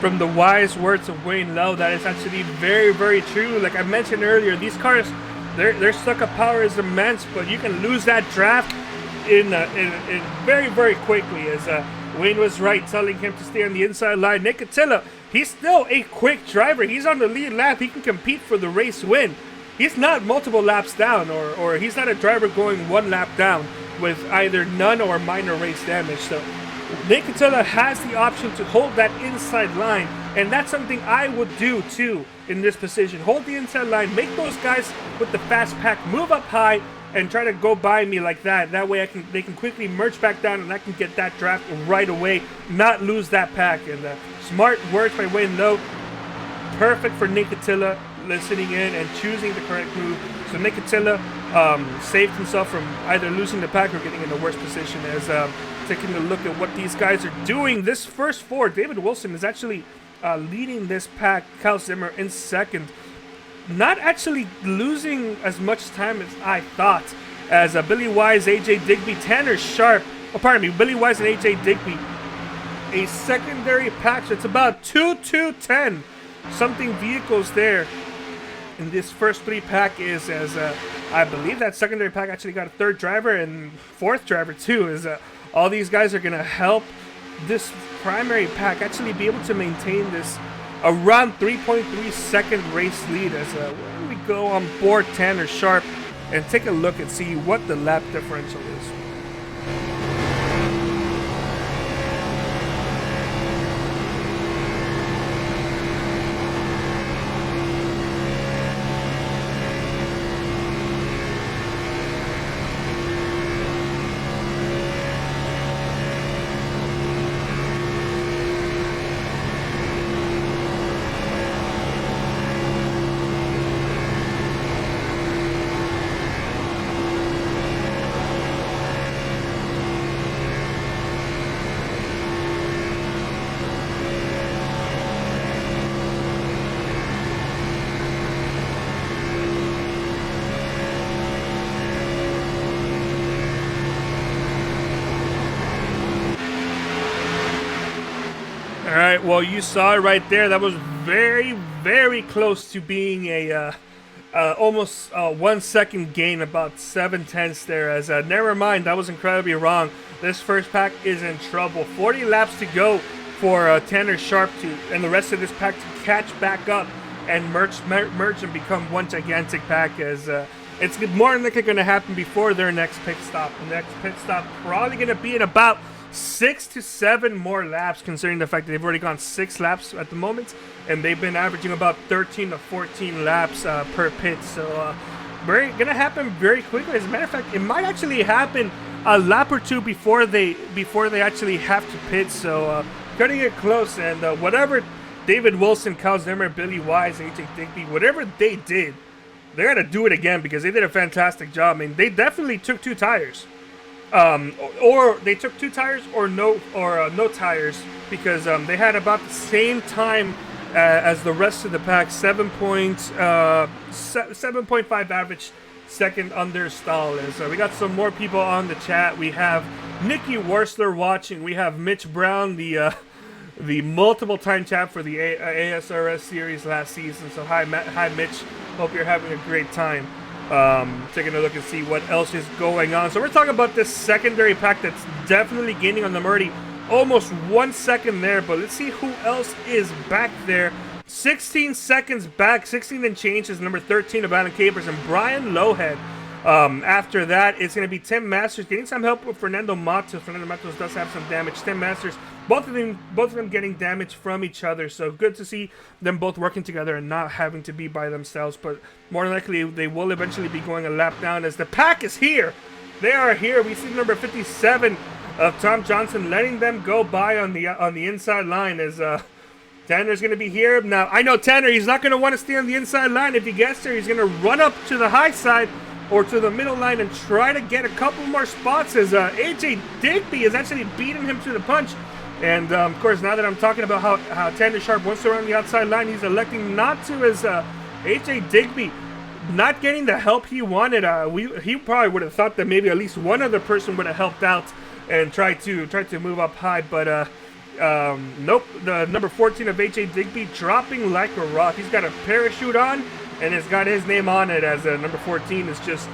From the wise words of Wayne Lowe, that is actually very, very true. Like I mentioned earlier, these cars, their suck-up power is immense, but you can lose that draft in very, very quickly. As Wayne was right, telling him to stay on the inside line. Nate Catilla, he's still a quick driver. He's on the lead lap. He can compete for the race win. He's not multiple laps down, or he's not a driver going 1 lap down with either none or minor race damage. So Nate Catilla has the option to hold that inside line, and that's something I would do too in this position. Hold the inside line, make those guys with the fast pack move up high and try to go by me like that. That way they can quickly merge back down, and I can get that draft right away, not lose that pack. And smart words by Wayne Lowe. Perfect for Nate Catilla, listening in and choosing the correct move. So Nate Catilla saved himself from either losing the pack or getting in the worst position. As taking a look at what these guys are doing, this first 4, David Wilson is actually leading this pack. Kyle Zimmer in second, not actually losing as much time as I thought, as Billy Wise, AJ Digby, Tanner Sharp, Billy Wise and AJ Digby, a secondary pack. So it's about 2-2-10 something vehicles there. And this first 3 pack is, as I believe that secondary pack actually got a 3rd driver and 4th driver too, is all these guys are going to help this primary pack actually be able to maintain this around 3.3 second race lead, as we go on board Tanner Sharp and take a look and see what the lap differential is. All right, well, you saw it right there. That was very, very close to being a almost 1 second gain, about 7/10 there. As never mind, that was incredibly wrong. This first pack is in trouble. 40 laps to go for Tanner Sharp and the rest of this pack to catch back up and merge and become one gigantic pack. As it's more than likely going to happen before their next pit stop. The next pit stop probably going to be in about 6 to 7 more laps, considering the fact that they've already gone 6 laps at the moment, and they've been averaging about 13 to 14 laps per pit. So gonna happen very quickly. As a matter of fact, it might actually happen a lap or two before they actually have to pit. So cutting it close, and whatever David Wilson, Kyle Zimmer, Billy Wise, AJ Digby, whatever they did, they got to do it again, because they did a fantastic job. I mean, they definitely took 2 tires. Or they took 2 tires or no tires, because they had about the same time as the rest of the pack, 7.5 average second under stall. As we got some more people on the chat. We have Nikki Worsler watching. We have Mitch Brown, the multiple time champ for the ASRS series last season. So hi Mitch, hope you're having a great time. Taking a look and see what else is going on. So we're talking about this secondary pack that's definitely gaining on them already. Almost 1 second there, but let's see who else is back there. 16 seconds back, 16 and change is number 13 of Alan Capers and Brian Lowhead. After that, it's going to be Tim Masters getting some help with Fernando Matos. Fernando Matos does have some damage. Tim Masters, both of them getting damage from each other. So good to see them both working together and not having to be by themselves. But more than likely, they will eventually be going a lap down, as the pack is here. They are here. We see number 57 of Tom Johnson letting them go by on the inside line, as Tanner's going to be here. Now, I know Tanner, he's not going to want to stay on the inside line. If he gets there, he's going to run up to the high side or to the middle line and try to get a couple more spots, as AJ Digby is actually beating him to the punch. And of course, now that I'm talking about how Tanner Sharp wants to run the outside line, he's electing not to, as AJ Digby not getting the help he wanted. He probably would have thought that maybe at least one other person would have helped out and tried to move up high, but nope. The number 14 of AJ Digby dropping like a rock. He's got a parachute on, and it's got his name on it, as number 14 is just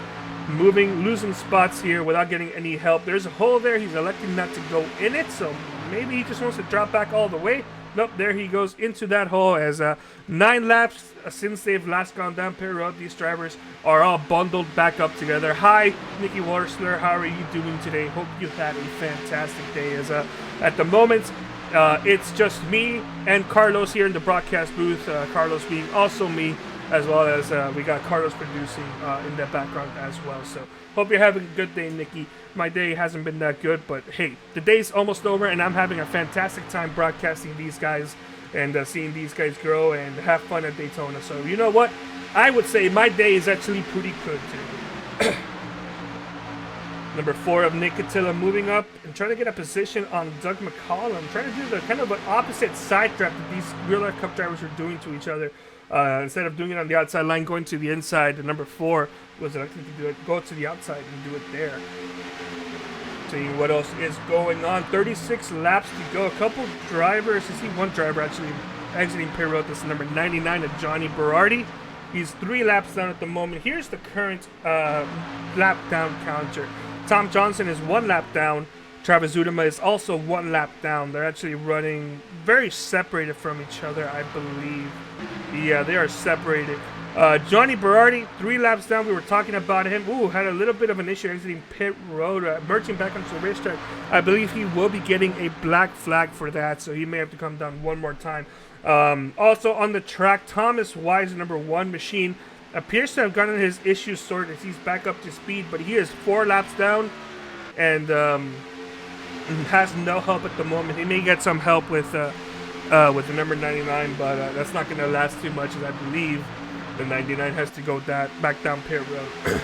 losing spots here without getting any help. There's a hole there. He's electing not to go in it, so maybe he just wants to drop back all the way. Nope, there he goes into that hole, as 9 laps since they've last gone down pit road. These drivers are all bundled back up together. Hi, Nikki Worsler. How are you doing today? Hope you had a fantastic day. As at the moment, it's just me and Carlos here in the broadcast booth. Carlos being also me, as well as we got Carlos producing in the background as well. So hope you're having a good day, Nikki. My day hasn't been that good, but hey, the day's almost over, and I'm having a fantastic time broadcasting these guys and seeing these guys grow and have fun at Daytona. So you know what? I would say my day is actually pretty good today. Number 4 of Nick Catilla moving up and trying to get a position on Doug McCollum, trying to do the kind of an opposite side trap that these Real Life Cup drivers are doing to each other. Instead of doing it on the outside line, going to the inside, the number 4 was elected to do it, go to the outside and do it there. Seeing what else is going on. 36 laps to go. A couple drivers. You see one driver actually exiting pit road. This is number 99 of Johnny Berardi. He's 3 laps down at the moment. Here's the current lap down counter. Tom Johnson is 1 lap down. Travis Udema is also 1 lap down. They're actually running very separated from each other, I believe. Yeah, they are separated. Johnny Berardi, 3 laps down. We were talking about him. Ooh, had a little bit of an issue exiting pit road, merging back onto the racetrack. I believe he will be getting a black flag for that, so he may have to come down one more time. Also on the track, Thomas Wise, number 1 machine, appears to have gotten his issues sorted. He's back up to speed, but he is 4 laps down and has no help at the moment. He may get some help with the number 99, but that's not going to last too much, as I believe the 99 has to go back down pit road.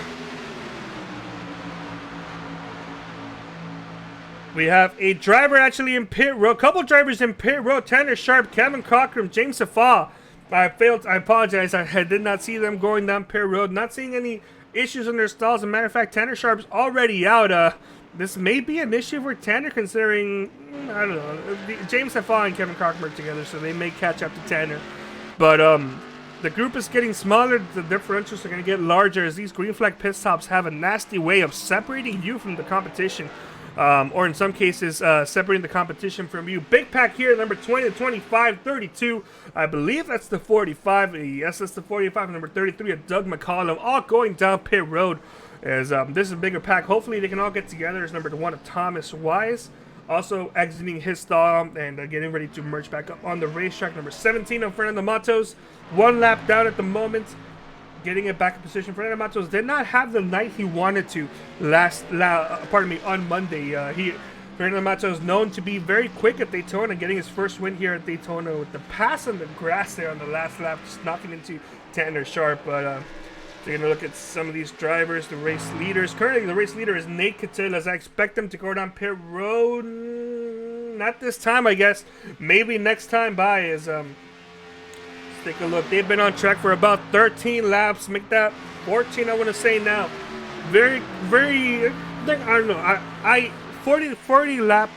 We have a driver actually in pit road. A couple drivers in pit road. Tanner Sharp, Kevin Cochran, James Safa. I apologize. I did not see them going down pit road. Not seeing any issues in their stalls. As a matter of fact, Tanner Sharp's already out. This may be an issue for Tanner, considering, I don't know, James Safa and Kevin Cochran work together, so they may catch up to Tanner. But the group is getting smaller. The differentials are going to get larger, as these green flag pit stops have a nasty way of separating you from the competition. Or in some cases, separating the competition from you. Big pack here, number 20 to 25, 32. I believe that's the 45. Yes, that's the 45. Number 33 of Doug McCollum, all going down pit road. As this is a bigger pack. Hopefully they can all get together. As number 1 of Thomas Wise, also exiting his stall and getting ready to merge back up on the racetrack. Number 17 of Fernando Matos, 1 lap down at the moment, getting it back in position. Fernando Matos did not have the night he wanted to on Monday. Fernando Matos is known to be very quick at Daytona, getting his first win here at Daytona with the pass on the grass there on the last lap, just knocking into Tanner Sharp. But taking a look at some of these drivers, the race leaders. Currently, the race leader is Nate Catilla, as I expect him to go down pit road. Not this time, I guess. Maybe next time by. Let's take a look. They've been on track for about 13 laps. Make that 14, I want to say now. Very, very, I don't know. 40 lap,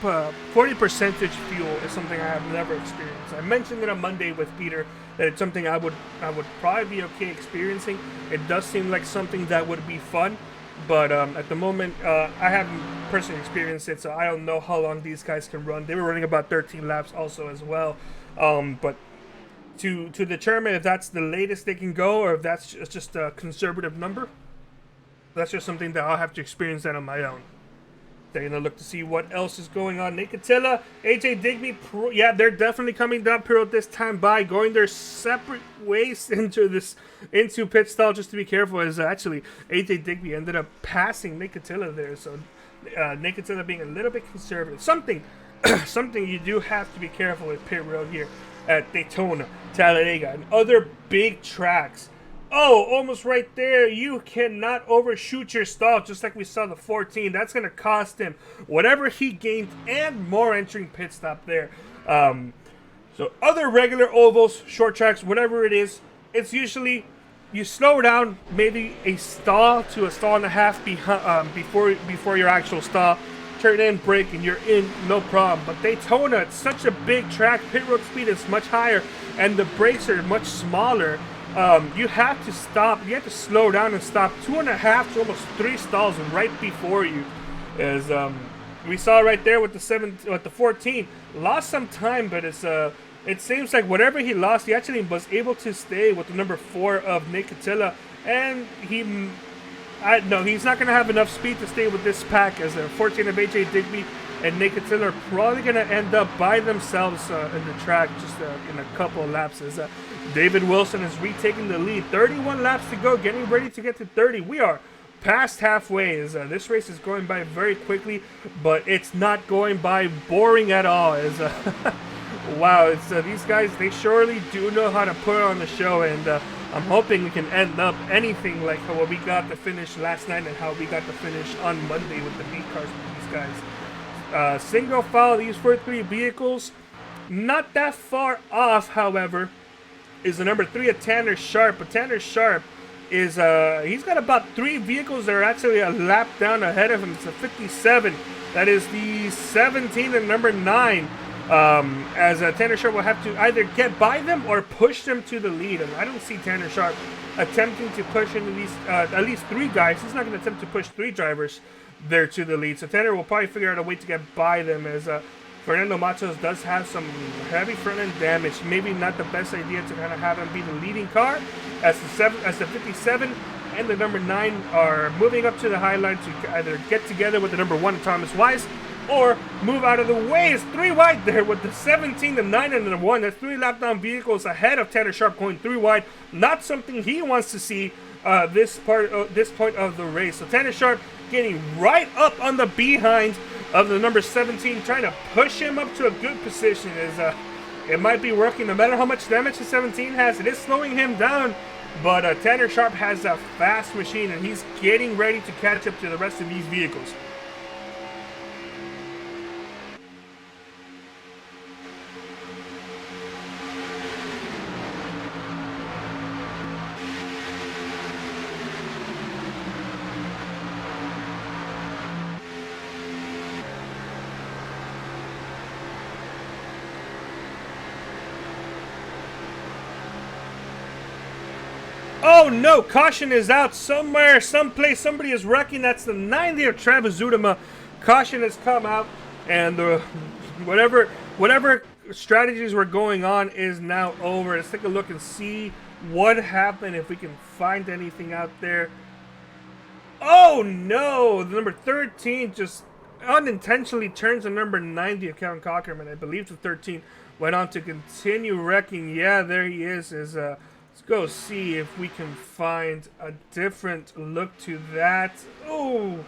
40 percentage fuel is something I have never experienced. I mentioned it on Monday with Peter that it's something I would probably be okay experiencing. It does seem like something that would be fun, but at the moment I haven't personally experienced it, so I don't know how long these guys can run. They were running about 13 laps also as well, but to determine if that's the latest they can go or if that's just a conservative number, that's just something that I'll have to experience that on my own. Taking a look to see what else is going on. Nick Catilla, AJ Digby, yeah, they're definitely coming down pit road this time by, going their separate ways into pit stall. Just to be careful, as actually AJ Digby ended up passing Nick Catilla there. So Nick Catilla being a little bit conservative. Something you do have to be careful with pit road here at Daytona, Talladega, and other big tracks. Oh, almost right there. You cannot overshoot your stall, just like we saw the 14. That's going to cost him whatever he gained and more entering pit stop there. So other regular ovals, short tracks, whatever it is, it's usually you slow down maybe a stall to a stall and a half before your actual stall. Turn in, brake, and you're in, no problem. But Daytona, it's such a big track. Pit road speed is much higher, and the brakes are much smaller. You have to stop. You have to slow down and stop 2.5 to almost 3 stalls right before you. As we saw right there with the 14, lost some time, but it seems like whatever he lost, he actually was able to stay with the number 4 of Nick Catilla, and he's not going to have enough speed to stay with this pack, as the 14 of AJ Digby and Nick Catilla are probably going to end up by themselves in the track just in a couple of laps. As David Wilson is retaking the lead. 31 laps to go, getting ready to get to 30. We are past halfway. As this race is going by very quickly, but it's not going by boring at all. Wow, it's these guys, they surely do know how to put on the show, and I'm hoping we can end up anything like how we got to finish last night and how we got to finish on Monday with the beat cars with these guys. Single file, these 43 vehicles, not that far off, however, is the number 3 of Tanner Sharp. But Tanner Sharp is, he's got about 3 vehicles that are actually a lap down ahead of him. It's a 57. That is the 17 and number 9. As Tanner Sharp will have to either get by them or push them to the lead. And I don't see Tanner Sharp attempting to push into these, at least 3 guys. He's not going to attempt to push 3 drivers there to the lead. So Tanner will probably figure out a way to get by them, as Fernando Matos does have some heavy front end damage. Maybe not the best idea to kind of have him be the leading car, as the 57 and the number 9 are moving up to the high line to either get together with the number 1, Thomas Wise, or move out of the way. It's 3 wide there with the 17, the 9, and the 1. That's 3 lap down vehicles ahead of Tanner Sharp going 3 wide. Not something he wants to see this point of the race. So Tanner Sharp getting right up on the behind of the number 17, trying to push him up to a good position. It might be working no matter how much damage the 17 has. It is slowing him down, but Tanner Sharp has a fast machine, and he's getting ready to catch up to the rest of these vehicles. Oh no, caution is out somewhere, someplace. Somebody is wrecking. That's the 90 of Travis Zudema. Caution has come out, and whatever strategies were going on is now over. Let's take a look and see what happened, if we can find anything out there. Oh no, the number 13 just unintentionally turns the number 90 of Kevin Cockerman. I believe the 13 went on to continue wrecking. Yeah, there he is. Let's go see if we can find a different look to that. Oh,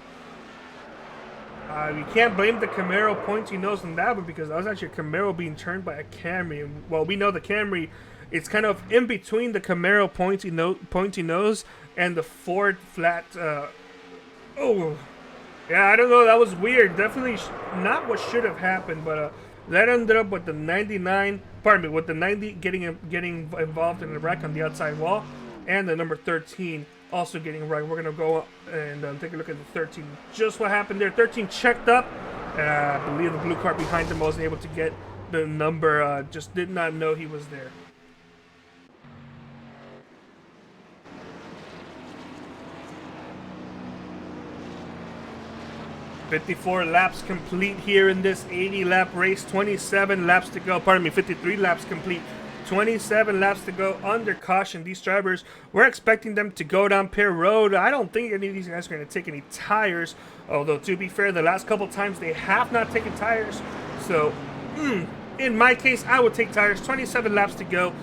you can't blame the Camaro pointy nose on that one, because that was actually a Camaro being turned by a Camry. And, well, we know the Camry, it's kind of in between the Camaro pointy nose and the Ford flat. Oh, yeah, I don't know. That was weird. Definitely not what should have happened, but that ended up with the 99. Pardon me, with the 90 getting involved in the wreck on the outside wall, and the number 13 also getting right. We're gonna go and take a look at the 13. Just what happened there. 13 checked up. I believe the blue car behind him wasn't able to get the number. Just did not know he was there. "54 laps complete here in this 80-lap race. 27 laps to go. Pardon me, 53 laps complete. 27 laps to go under caution. These drivers, we're expecting them to go down pit road. I don't think any of these guys are going to take any tires. Although, to be fair, the last couple times they have not taken tires. So, in my case, I would take tires. 27 laps to go.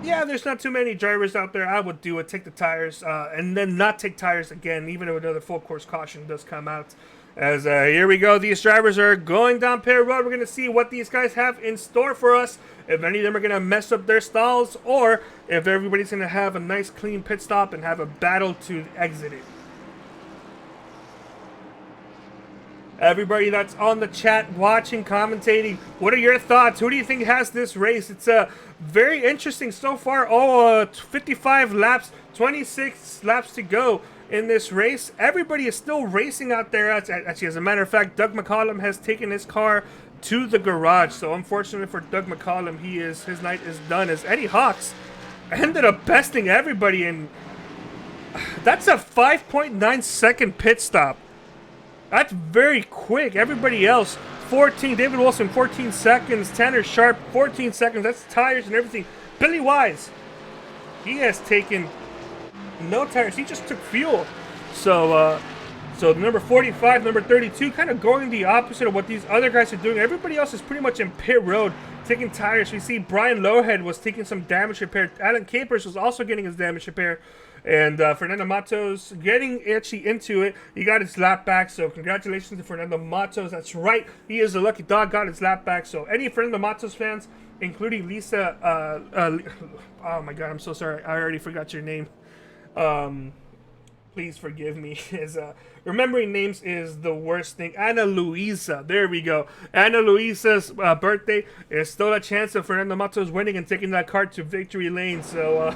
Yeah, there's not too many drivers out there. I would do it, take the tires, and then not take tires again, even if another full course caution does come out. As here we go, these drivers are going down pit road. We're going to see what these guys have in store for us. If any of them are going to mess up their stalls, or if everybody's going to have a nice clean pit stop and have a battle to exit it. Everybody that's on the chat, watching, commentating, what are your thoughts? Who do you think has this race? It's very interesting so far. 55 laps, 26 laps to go in this race. Everybody is still racing out there. Actually, as a matter of fact, Doug McCollum has taken his car to the garage. So unfortunately for Doug McCollum, his night is done, as Eddie Hawks ended up besting everybody, and that's a 5.9 second pit stop. That's very quick. Everybody else, 14. David Wilson, 14 seconds. Tanner Sharp, 14 seconds. That's tires and everything. Billy Wise, he has taken no tires. He just took fuel. So the number 45, number 32, kind of going the opposite of what these other guys are doing. Everybody else is pretty much in pit road, taking tires. We see Brian Lowhead was taking some damage repair. Alan Capers was also getting his damage repair. And Fernando Matos getting actually into it. He got his lap back, so congratulations to Fernando Matos. That's right, he is a lucky dog, got his lap back. So any Fernando Matos fans, including Lisa, oh my god, I'm so sorry, I already forgot your name. Please forgive me. Is remembering names is the worst thing. Ana Luisa, there we go. Ana Luisa's birthday is still a chance of Fernando Matos winning and taking that car to victory lane. So,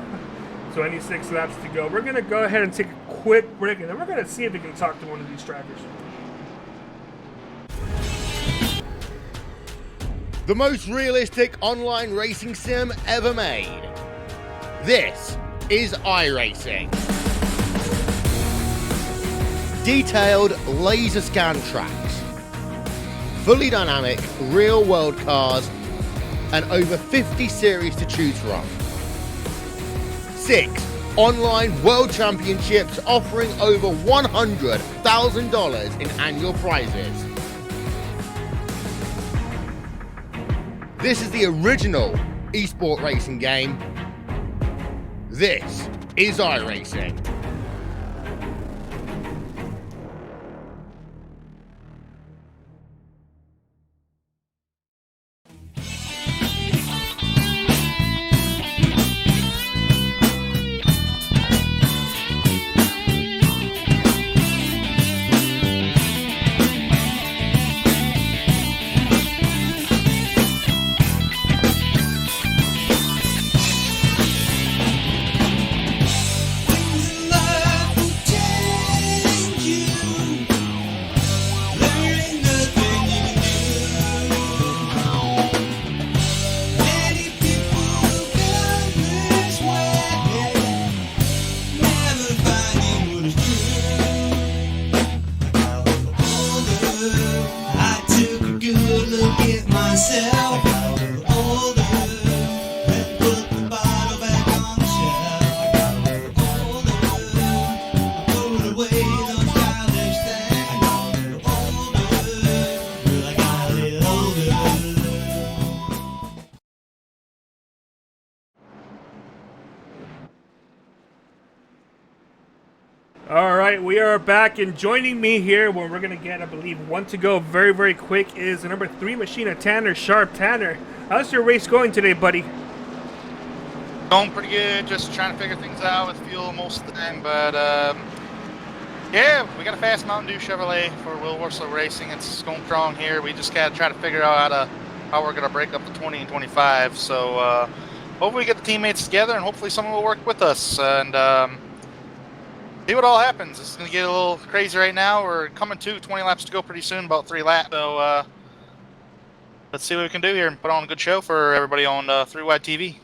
so any 6 laps to go. We're gonna go ahead and take a quick break, and then we're gonna see if we can talk to one of these drivers. The most realistic online racing sim ever made. This is iRacing. Detailed laser scan tracks, fully dynamic real world cars, and over 50 series to choose from. 6 online world championships offering over $100,000 in annual prizes. This is the original esport racing game. This is iRacing. Life will change you. There ain't nothing you can do. Many people will go this way, never finding what is true. I got a little older. I took a good look at myself. I got a little older and put the bottle back on the shelf. I got a little older. I put away those childish things. I got a little older. Well, I got a little older. All right, we are back, and joining me here, when we're gonna get, I believe, one to go very, very quick, is the number 3 machine of Tanner Sharp. Tanner, how's your race going today, buddy? Going pretty good, just trying to figure things out with fuel most of the time, but yeah, we got a fast Mountain Dew Chevrolet for Will Warsaw Racing. It's going strong here. We just gotta try to figure out how we're gonna break up the 20 and 25. So hopefully we get the teammates together, and hopefully someone will work with us and see what all happens. It's gonna get a little crazy right now. We're coming to 20 laps to go pretty soon, about 3 laps. So let's see what we can do here and put on a good show for everybody on 3-Wide TV.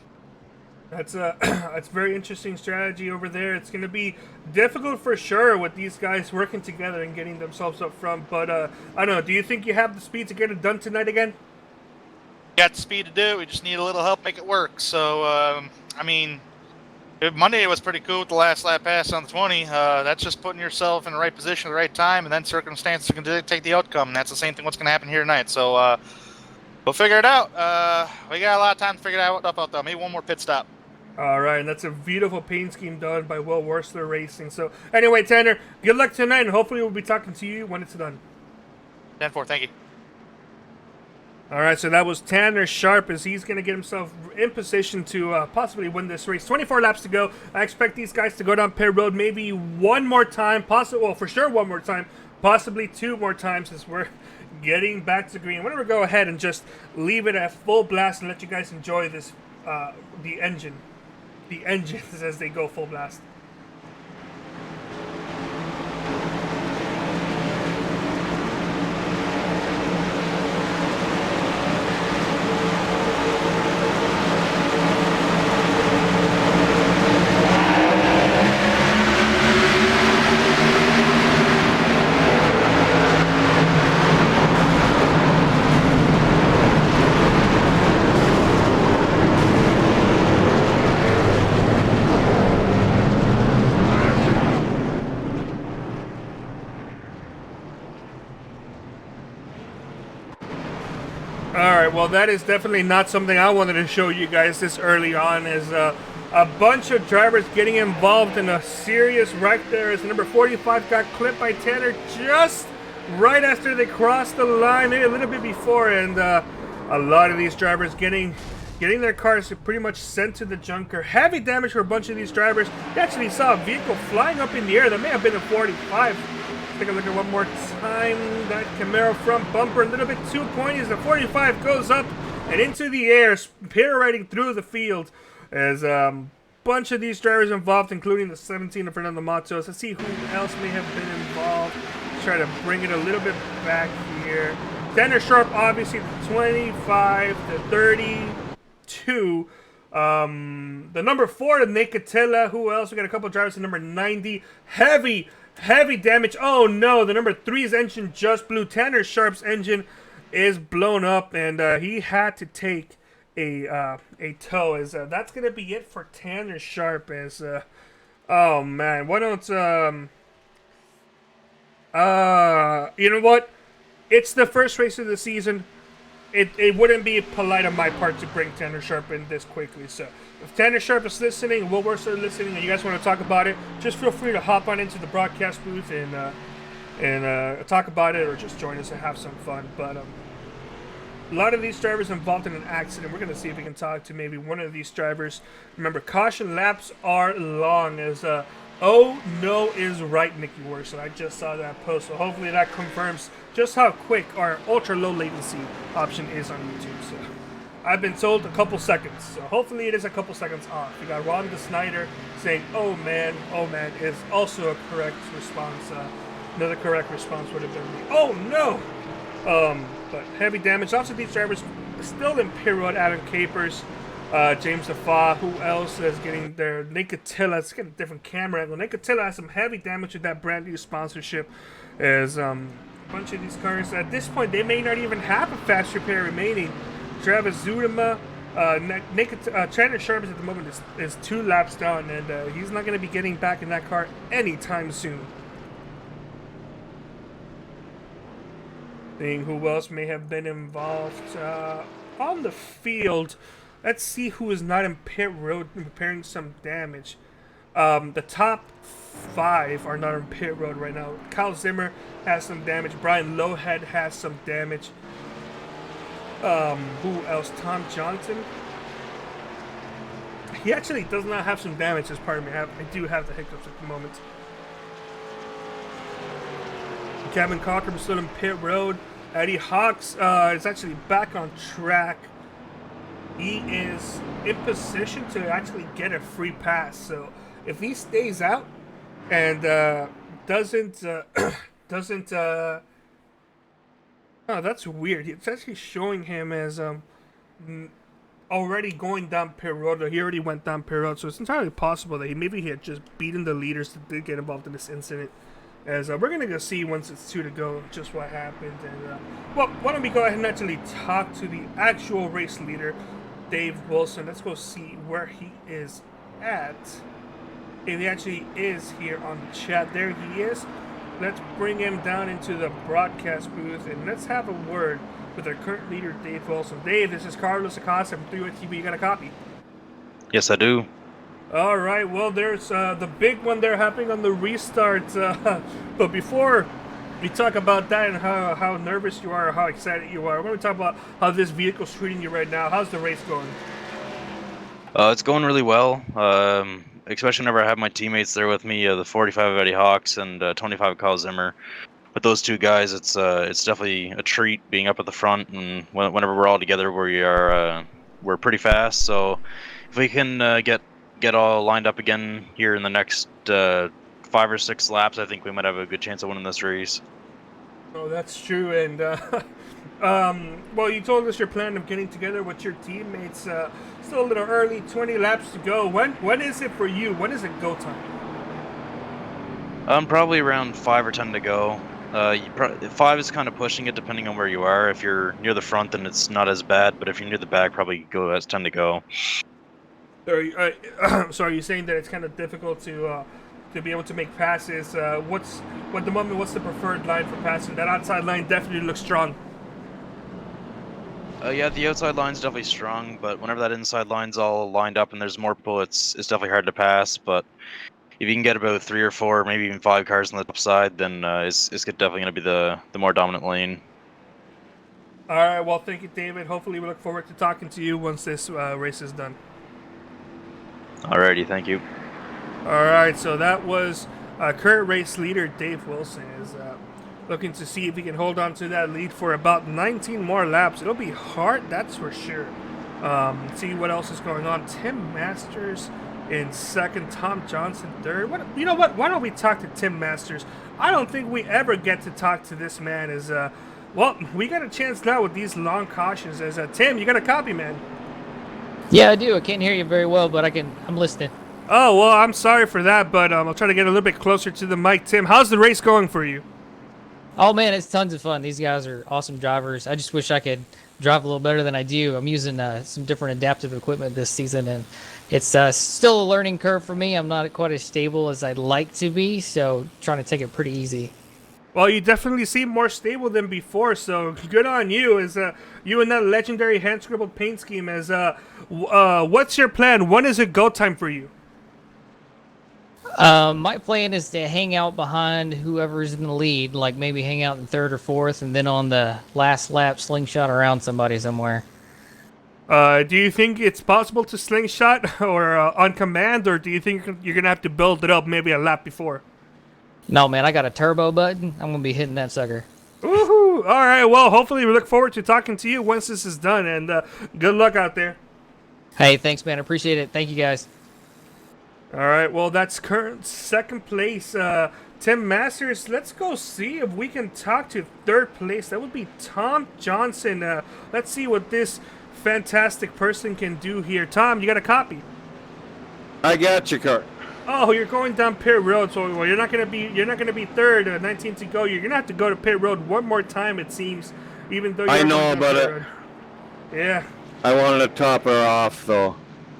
That's a that's very interesting strategy over there. It's going to be difficult for sure with these guys working together and getting themselves up front. But I don't know. Do you think you have the speed to get it done tonight again? Got the speed to do it. We just need a little help make it work. So I mean, Monday was pretty cool with the last lap pass on the 20. That's just putting yourself in the right position at the right time, and then circumstances can dictate the outcome. And that's the same thing what's going to happen here tonight. So we'll figure it out. We got a lot of time to figure it out though. Maybe one more pit stop. All right, and that's a beautiful paint scheme done by Will Worcester Racing. So anyway, Tanner, good luck tonight, and hopefully we'll be talking to you when it's done. 10-4, thank you. All right, so that was Tanner Sharp as he's going to get himself in position to possibly win this race. 24 laps to go. I expect these guys to go down pit road maybe one more time, well, for sure one more time, possibly 2 more times as we're getting back to green. I'm going to go ahead and just leave it at full blast and let you guys enjoy this, the engines as they go full blast. Alright, well that is definitely not something I wanted to show you guys this early on, as A bunch of drivers getting involved in a serious wreck there as the number 45 got clipped by Tanner just right after they crossed the line, maybe a little bit before, and a lot of these drivers getting their cars pretty much sent to the junker. Heavy damage for a bunch of these drivers. You actually saw a vehicle flying up in the air. That may have been a 45. Take a look at one more time. That Camaro front bumper, a little bit too pointy as the 45 goes up and into the air, pirouetting through the field. As a bunch of these drivers involved, including the 17 of Fernando Matos. Let's see who else may have been involved. Try to bring it a little bit back here. Tanner Sharp, obviously, the 25, the 32. The number 4, the Nicotella. Who else? We got a couple of drivers. The number 90. Heavy damage. Oh no, the number 3's engine just blew. Tanner Sharp's engine is blown up, and he had to take a tow. As that's gonna be it for Tanner Sharp. As oh man, why don't you know what? It's the first race of the season. It wouldn't be polite on my part to bring Tanner Sharp in this quickly. So if Tanner Sharp is listening, Will Worcester is listening, and you guys want to talk about it, just feel free to hop on into the broadcast booth and talk about it, or just join us and have some fun. But a lot of these drivers involved in an accident. We're going to see if we can talk to maybe one of these drivers. Remember, caution laps are long. As oh no is right, Nicky Worson. I just saw that post, so hopefully that confirms just how quick our ultra low latency option is on YouTube. So I've been told a couple seconds, so hopefully it is a couple seconds off. We got Ron the Snyder saying oh man is also a correct response. Another correct response would have been oh no. But heavy damage. Lots of these drivers still in pit road. Adam Capers, James Defa. Who else is getting their Nicotilla? Let's get a different camera angle. Nicotilla has some heavy damage with that brand new sponsorship. As a bunch of these cars at this point, they may not even have a fast repair remaining. Travis Zudema, Tanner Sharp at the moment is 2 laps down, and he's not going to be getting back in that car anytime soon. Seeing who else may have been involved on the field. Let's see who is not in pit road repairing some damage. The top 5 are not in pit road right now. Kyle Zimmer has some damage. Brian Lowhead has some damage. Who else? Tom Johnson. He actually does not have some damage as part of me. I do have the hiccups at the moment. Kevin Cochran still in pit road. Eddie Hawks is actually back on track. He is in position to actually get a free pass. So if he stays out and doesn't oh, that's weird. It's actually showing him as already going down pit road. He already went down pit road, so it's entirely possible that maybe he had just beaten the leaders that did get involved in this incident. As we're going to go see once it's 2 to go just what happened. And well, why don't we go ahead and actually talk to the actual race leader, Dave Wilson. Let's go see where he is at. If he actually is here on the chat. There he is. Let's bring him down into the broadcast booth and let's have a word with our current leader, Dave Wilson. Dave, this is Carlos Acosta from 3 TV. You got a copy? Yes, I do. All right, well, there's the big one there happening on the restart. But before we talk about that and how nervous you are, or how excited you are, we're going to talk about how this vehicle's treating you right now. How's the race going? It's going really well. Especially whenever I have my teammates there with me, the 45 of Eddie Hawks and 25 of Kyle Zimmer. With those 2 guys, it's definitely a treat being up at the front, and whenever we're all together, we're pretty fast. So if we can get all lined up again here in the next 5 or 6 laps, I think we might have a good chance of winning this race. Oh, that's true. And well, you told us your plan of getting together with your teammates. Still a little early, 20 laps to go. When is it for you? When is it go time? Probably around 5 or 10 to go. 5 is kind of pushing it depending on where you are. If you're near the front, then it's not as bad. But if you're near the back, probably go as 10 to go. So are you saying that it's kind of difficult to be able to make passes? What's the preferred line for passing? That outside line definitely looks strong. Yeah, the outside line's definitely strong, but whenever that inside line's all lined up and there's more people, it's definitely hard to pass. But if you can get about 3 or 4, maybe even 5 cars on the top side, then it's definitely going to be the more dominant lane. All right, well, thank you, David. Hopefully, we look forward to talking to you once this race is done. Alrighty, thank you. All right, so that was current race leader Dave Wilson is looking to see if he can hold on to that lead for about 19 more laps. It'll be hard, that's for sure. See what else is going on. Tim Masters in second, Tom Johnson third. You know what? Why don't we talk to Tim Masters? I don't think we ever get to talk to this man. Well, we got a chance now with these long cautions. Tim, you got a copy, man? Yeah, I do. I can't hear you very well, but I'm listening. Oh, well, I'm sorry for that, but I'll try to get a little bit closer to the mic. Tim, how's the race going for you? Oh man, it's tons of fun. These guys are awesome drivers. I just wish I could drive a little better than I do. I'm using some different adaptive equipment this season, and it's still a learning curve for me. I'm not quite as stable as I'd like to be, so trying to take it pretty easy. Well, you definitely seem more stable than before, so good on you. You and that legendary hand-scribbled paint scheme. What's your plan? When is it go time for you? My plan is to hang out behind whoever's in the lead, like maybe hang out in third or fourth, and then on the last lap slingshot around somebody somewhere. Do you think it's possible to slingshot or on command, or do you think you're going to have to build it up maybe a lap before? No, man, I got a turbo button. I'm going to be hitting that sucker. Woohoo! All right, well, hopefully we look forward to talking to you once this is done, and good luck out there. Hey, thanks, man. Appreciate it. Thank you, guys. All right, well, that's current second place, Tim Masters. Let's go see if we can talk to third place. That would be Tom Johnson. Let's see what this fantastic person can do here. Tom, you got a copy? I got you, Kurt. Oh, you're going down pit road, so well, you're not gonna be third. 19 to go. You're gonna have to go to pit road one more time, it seems. Even though you're I know going down about pit it. road. Yeah, I wanted to top her off, though.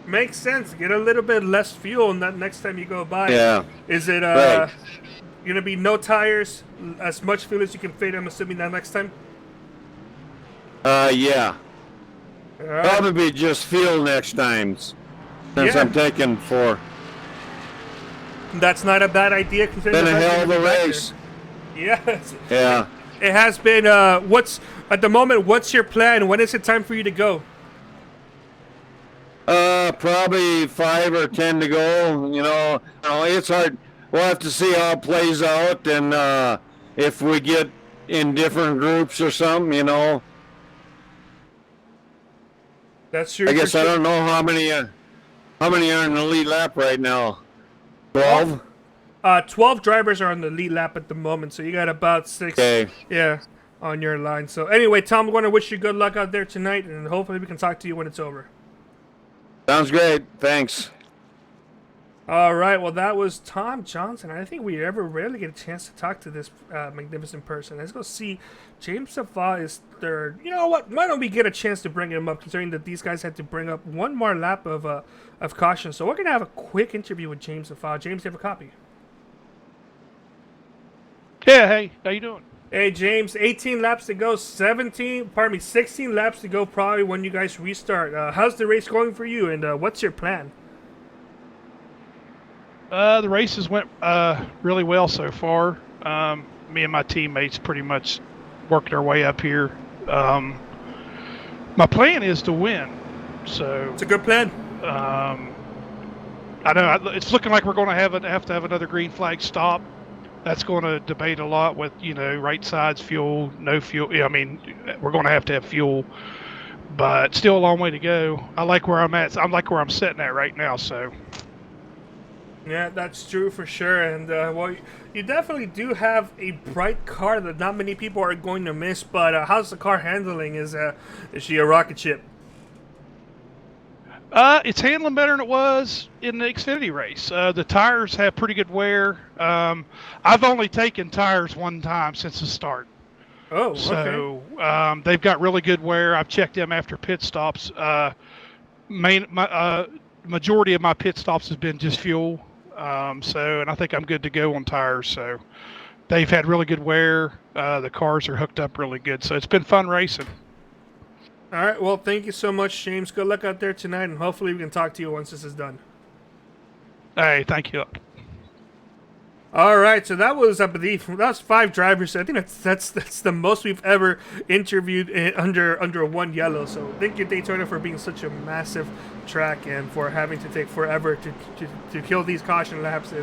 makes sense. Get a little bit less fuel, and that next time you go by. Yeah. Is it Right. gonna be no tires, as much fuel as you can fit? I'm assuming that next time. Yeah. All right. Probably just fuel next time, since Yeah. I'm taking 4. That's not a bad idea. Considering Been a the fact hell of that a you're back race. there. Yes. Yeah. It has been. What's at the moment? What's your plan? When is it time for you to go? Probably 5 or 10 to go. It's hard. We'll have to see how it plays out, and if we get in different groups or something, That's true. I guess for I sure. don't know how many are in the lead lap right now. 12? 12 drivers are on the lead lap at the moment, so you got about 6. Okay. Yeah, on your line. So anyway, Tom, I want to wish you good luck out there tonight, and hopefully we can talk to you when it's over. Sounds great. Thanks. All right, well, that was Tom Johnson. I think we rarely get a chance to talk to this magnificent person. Let's go see. James Safa is third. You know what? Why don't we get a chance to bring him up, considering that these guys had to bring up one more lap of caution. So we're going to have a quick interview with James Safa. James, do you have a copy? Yeah, hey, how you doing? Hey, James, 18 laps to go, 16 laps to go probably when you guys restart. How's the race going for you, and what's your plan? The races went really well so far. Me and my teammates pretty much worked our way up here. My plan is to win, so It's a good plan. I know it's looking like we're going to have to have another green flag stop. That's going to debate a lot with right sides fuel, no fuel. Yeah, I mean, we're going to have fuel, but still a long way to go. I like where I'm at. I like where I'm sitting at right now. So. Yeah, that's true for sure. And, well, you definitely do have a bright car that not many people are going to miss. But how's the car handling? Is she a rocket ship? It's handling better than it was in the Xfinity race. The tires have pretty good wear. I've only taken tires one time since the start. Oh, okay. So they've got really good wear. I've checked them after pit stops. Majority of my pit stops has been just fuel. And I think I'm good to go on tires. So they've had really good wear. The cars are hooked up really good. So it's been fun racing. All right. Well, thank you so much, James. Good luck out there tonight, and hopefully we can talk to you once this is done. Hey, thank you. All right, so that was, I believe, that was 5 drivers. I think that's the most we've ever interviewed under one yellow. So thank you, Daytona, for being such a massive track and for having to take forever to kill these caution laps.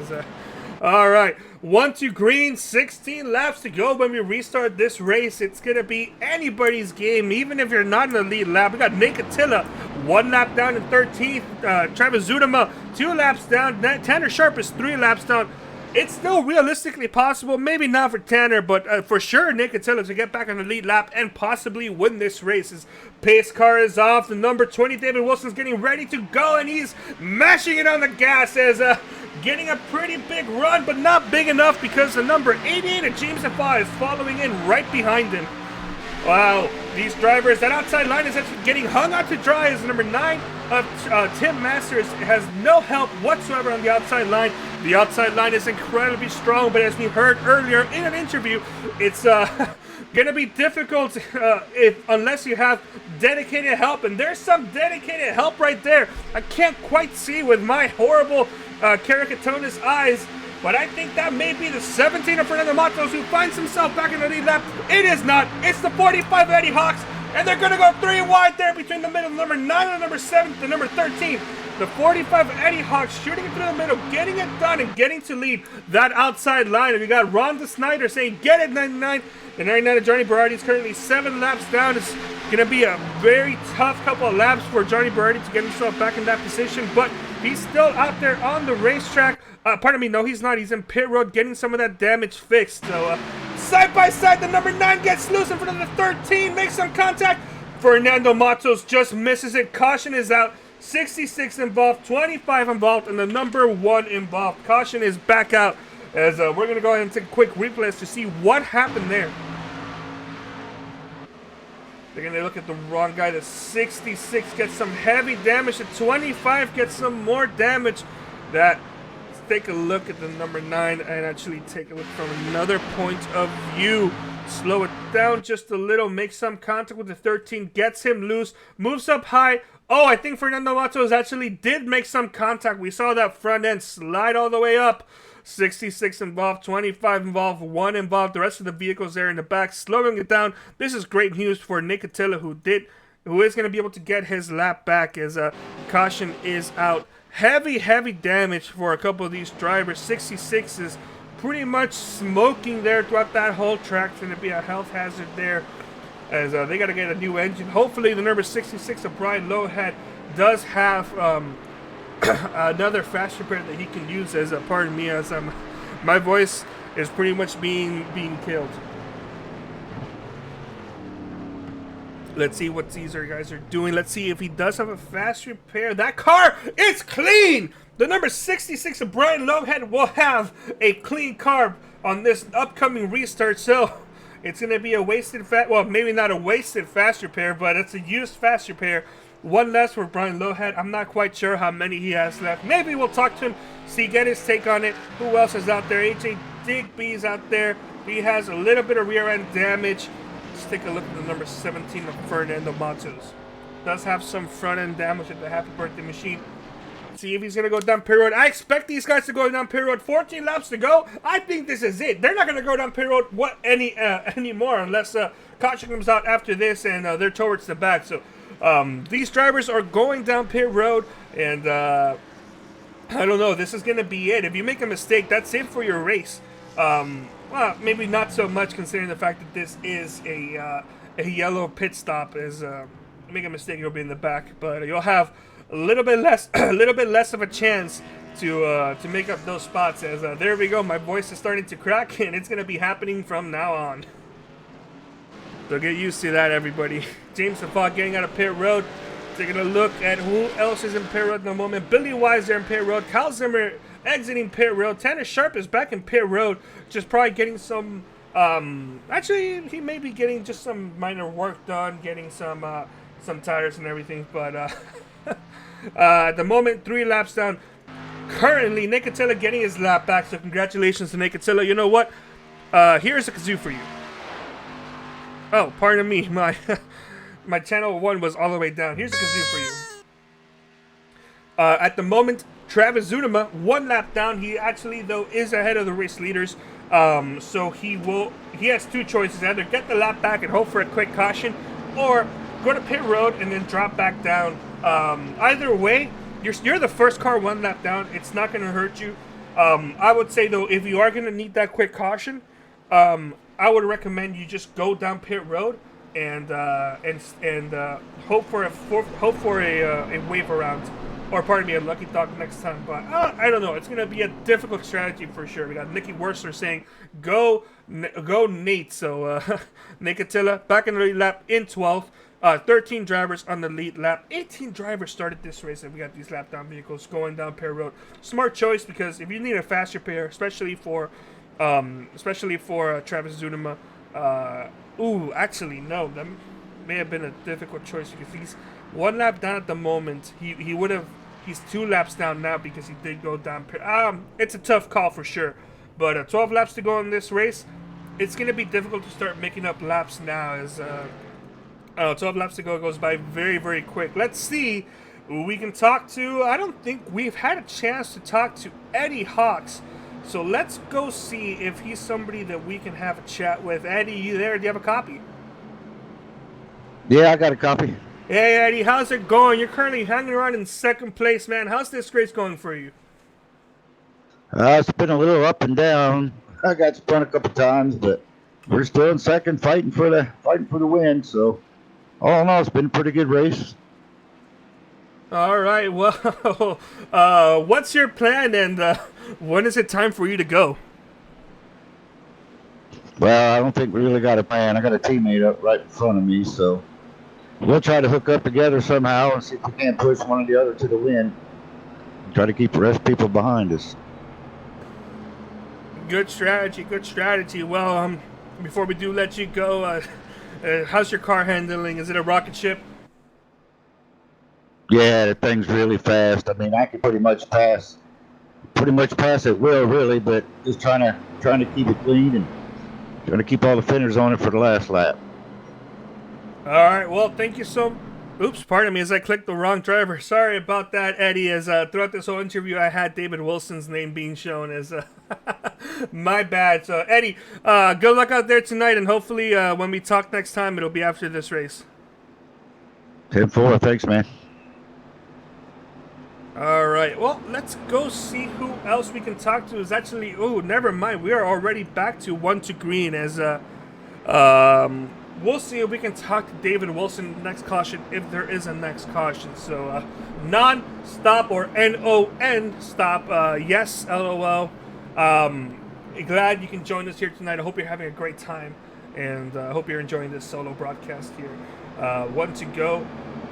All right, 1 to green, 16 laps to go when we restart this race. It's gonna be anybody's game, even if you're not in the lead lap. We got Nick Attila 1 lap down in 13th. Travis Zudema 2 laps down. Tanner Sharp is 3 laps down. It's still realistically possible, maybe not for Tanner, but for sure Nick Attila to get back on the lead lap and possibly win this race. His pace car is off. The number 20, David Wilson's getting ready to go, and he's mashing it on the gas as getting a pretty big run, but not big enough because the number 88 of James Defoe is following in right behind him. Wow, these drivers, that outside line is actually getting hung out to dry as the number 9 of Tim Masters has no help whatsoever on the outside line. The outside line is incredibly strong, but as we heard earlier in an interview, it's gonna be difficult unless you have dedicated help, and there's some dedicated help right there. I can't quite see with my horrible Caricatonis eyes, but I think that may be the 17 of Fernando Matos who finds himself back in the lead lap. It is not. It's the 45 Eddie Hawks, and they're going to go 3 wide there between the middle, number 9 and the number 7, the number 13. The 45 Eddie Hawks shooting it through the middle, getting it done, and getting to lead that outside line. And we got Rhonda Snyder saying, get it, 99. The 99 of Johnny Berardi is currently 7 laps down. It's going to be a very tough couple of laps for Johnny Berardi to get himself back in that position, but he's still out there on the racetrack. Pardon me, no, he's not. He's in pit road getting some of that damage fixed. So, side by side, the number 9 gets loose in front of the 13, makes some contact. Fernando Matos just misses it. Caution is out. 66 involved, 25 involved, and the number 1 involved. Caution is back out as we're going to go ahead and take a quick replay to see what happened there. They're going to look at the wrong guy. The 66 gets some heavy damage. The 25 gets some more damage. Let's take a look at the number 9 and actually take a look from another point of view. Slow it down just a little. Make some contact with the 13. Gets him loose. Moves up high. Oh, I think Fernando Matos actually did make some contact. We saw that front end slide all the way up. 66 involved, 25 involved, 1 involved. The rest of the vehicles there in the back, slowing it down. This is great news for Nick Attila, who is going to be able to get his lap back as caution is out. Heavy damage for a couple of these drivers. 66 is pretty much smoking there throughout that whole track. It's going to be a health hazard there as they got to get a new engine. Hopefully the number 66 of Brian Lowehead does have another fast repair that he can use as pardon me, as my voice is pretty much being killed. Let's see what these guys are doing. Let's see if he does have a fast repair. That car is clean. The number 66 of Brian Lowehead will have a clean car on this upcoming restart. So it's going to be a wasted well, maybe not a wasted fast repair, but it's a used fast repair. 1 less for Brian Lowehead. I'm not quite sure how many he has left. Maybe we'll talk to him, get his take on it. Who else is out there? AJ Digby's out there. He has a little bit of rear end damage. Let's take a look at the number 17 of Fernando Matos. Does have some front end damage at the Happy Birthday machine. See if he's going to go down pit road. I expect these guys to go down pit road. 14 laps to go. I think this is it. They're not going to go down pit road anymore unless caution comes out after this and they're towards the back. So these drivers are going down pit road, and I don't know. This is going to be it. If you make a mistake, that's it for your race. Well, maybe not so much considering the fact that this is a yellow pit stop. Is make a mistake, you'll be in the back, but you'll have a little bit less of a chance to make up those spots. As there we go. My voice is starting to crack, and it's going to be happening from now on. So get used to that, everybody. James Defoe getting out of pit road. Taking a look at who else is in pit road in the moment. Billy Wise there in pit road. Kyle Zimmer exiting pit road. Tanner Sharp is back in pit road. Just probably getting some... actually, he may be getting just some minor work done. Getting some tires and everything. But at the moment, 3 laps down. Currently, Nick Attila getting his lap back. So congratulations to Nick Attila. You know what? Here's a kazoo for you. Oh, pardon me, my my channel 1 was all the way down. Here's a kazoo for you. At the moment, Travis Zunema, 1 lap down. He actually, though, is ahead of the race leaders. So he has 2 choices: either get the lap back and hope for a quick caution, or go to pit road and then drop back down. Either way, you're the first car 1 lap down. It's not going to hurt you. I would say, though, if you are going to need that quick caution, I would recommend you just go down pit road and hope for a wave around, or pardon me, a lucky dog next time. But I don't know. It's going to be a difficult strategy for sure. We got Nicky Wursler saying go Nate. So Nate Attila back in the lead lap in 12th. 13 drivers on the lead lap. 18 drivers started this race, and we got these lap down vehicles going down pair road. Smart choice, because if you need a faster pair, especially for Travis Zunema. Actually no, that may have been a difficult choice, because he's 1 lap down at the moment. He's 2 laps down now because he did go down. It's a tough call for sure, but 12 laps to go in this race. It's gonna be difficult to start making up laps now, as 12 laps to go goes by very, very quick. Let's see who we can talk to. I don't think we've had a chance to talk to Eddie Hawks, so let's go see if he's somebody that we can have a chat with. Eddie, you there? Do you have a copy? Yeah, I got a copy. Hey, Eddie, how's it going? You're currently hanging around in 2nd place, man. How's this race going for you? It's been a little up and down. I got spun a couple times, but we're still in 2nd, fighting for the win. So, all in all, it's been a pretty good race. All right. Well, what's your plan, and when is it time for you to go? Well, I don't think we really got a plan. I got a teammate up right in front of me, so we'll try to hook up together somehow and see if we can't push one or the other to the win. Try to keep the rest of people behind us. Good strategy. Good strategy. Well, before we do let you go, how's your car handling? Is it a rocket ship? Yeah, the thing's really fast. I mean, I can pretty much pass at will, really, but just trying to keep it clean and trying to keep all the fenders on it for the last lap. All right. Well, thank you so. Oops, pardon me, as I clicked the wrong driver. Sorry about that, Eddie. As throughout this whole interview, I had David Wilson's name being shown as my bad. So, Eddie, good luck out there tonight, and hopefully, when we talk next time, it'll be after this race. 10-4, thanks, man. All right. Well, let's go see who else we can talk to. Is actually, never mind. We are already back to 1 to green. As we'll see if we can talk to David Wilson next caution, if there is a next caution. So, non-stop, or N-O-N stop. Yes, LOL. Glad you can join us here tonight. I hope you're having a great time, and I hope you're enjoying this solo broadcast here. 1 to go.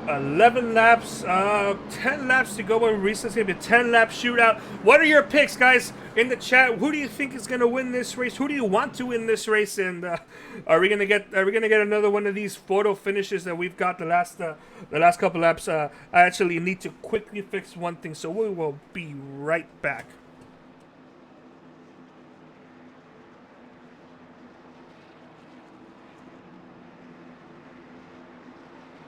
11 laps, 10 laps to go in race. It's going to be a 10-lap shootout. What are your picks, guys, in the chat? Who do you think is going to win this race? Who do you want to win this race? And are we going to get another one of these photo finishes that we've got the last couple laps? I actually need to quickly fix one thing, so we will be right back.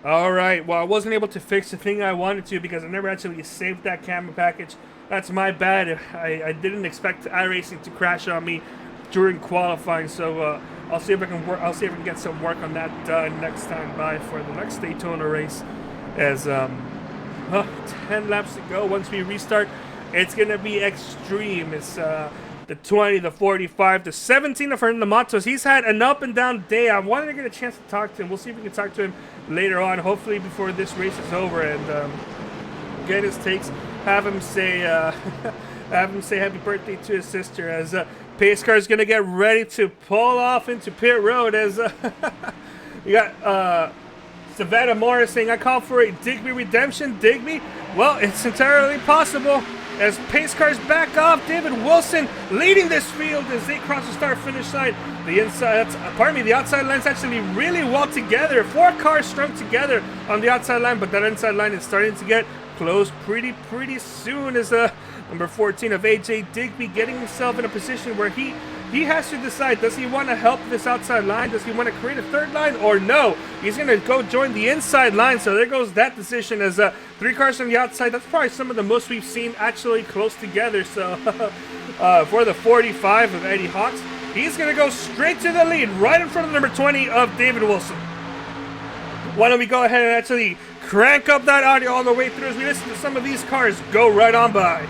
Alright, well, I wasn't able to fix the thing I wanted to because I never actually saved that camera package. That's my bad. I didn't expect iRacing to crash on me during qualifying, so I'll see if I can get some work on that done next time by for the next Daytona race. As 10 laps to go. Once we restart, it's gonna be extreme. It's the 20, the 45, the 17 of Fernando Matos. He's had an up and down day. I wanted to get a chance to talk to him. We'll see if we can talk to him later on, hopefully before this race is over, and get his takes. Have him say happy birthday to his sister, as pace car is gonna get ready to pull off into pit road. As you got Savannah Morris saying, I call for a Digby redemption. Digby? Well, it's entirely possible. As pace cars back off, David Wilson leading this field as they cross the start-finish line. The outside line's actually really well together. 4 cars strung together on the outside line, but that inside line is starting to get close pretty soon. As number 14 of AJ Digby getting himself in a position where he he has to decide, does he want to help this outside line? Does he want to create a third line or no? He's going to go join the inside line. So there goes that decision as 3 cars on the outside. That's probably some of the most we've seen actually close together. So for the 45 of Eddie Hawks, he's going to go straight to the lead right in front of number 20 of David Wilson. Why don't we go ahead and actually crank up that audio all the way through as we listen to some of these cars go right on by.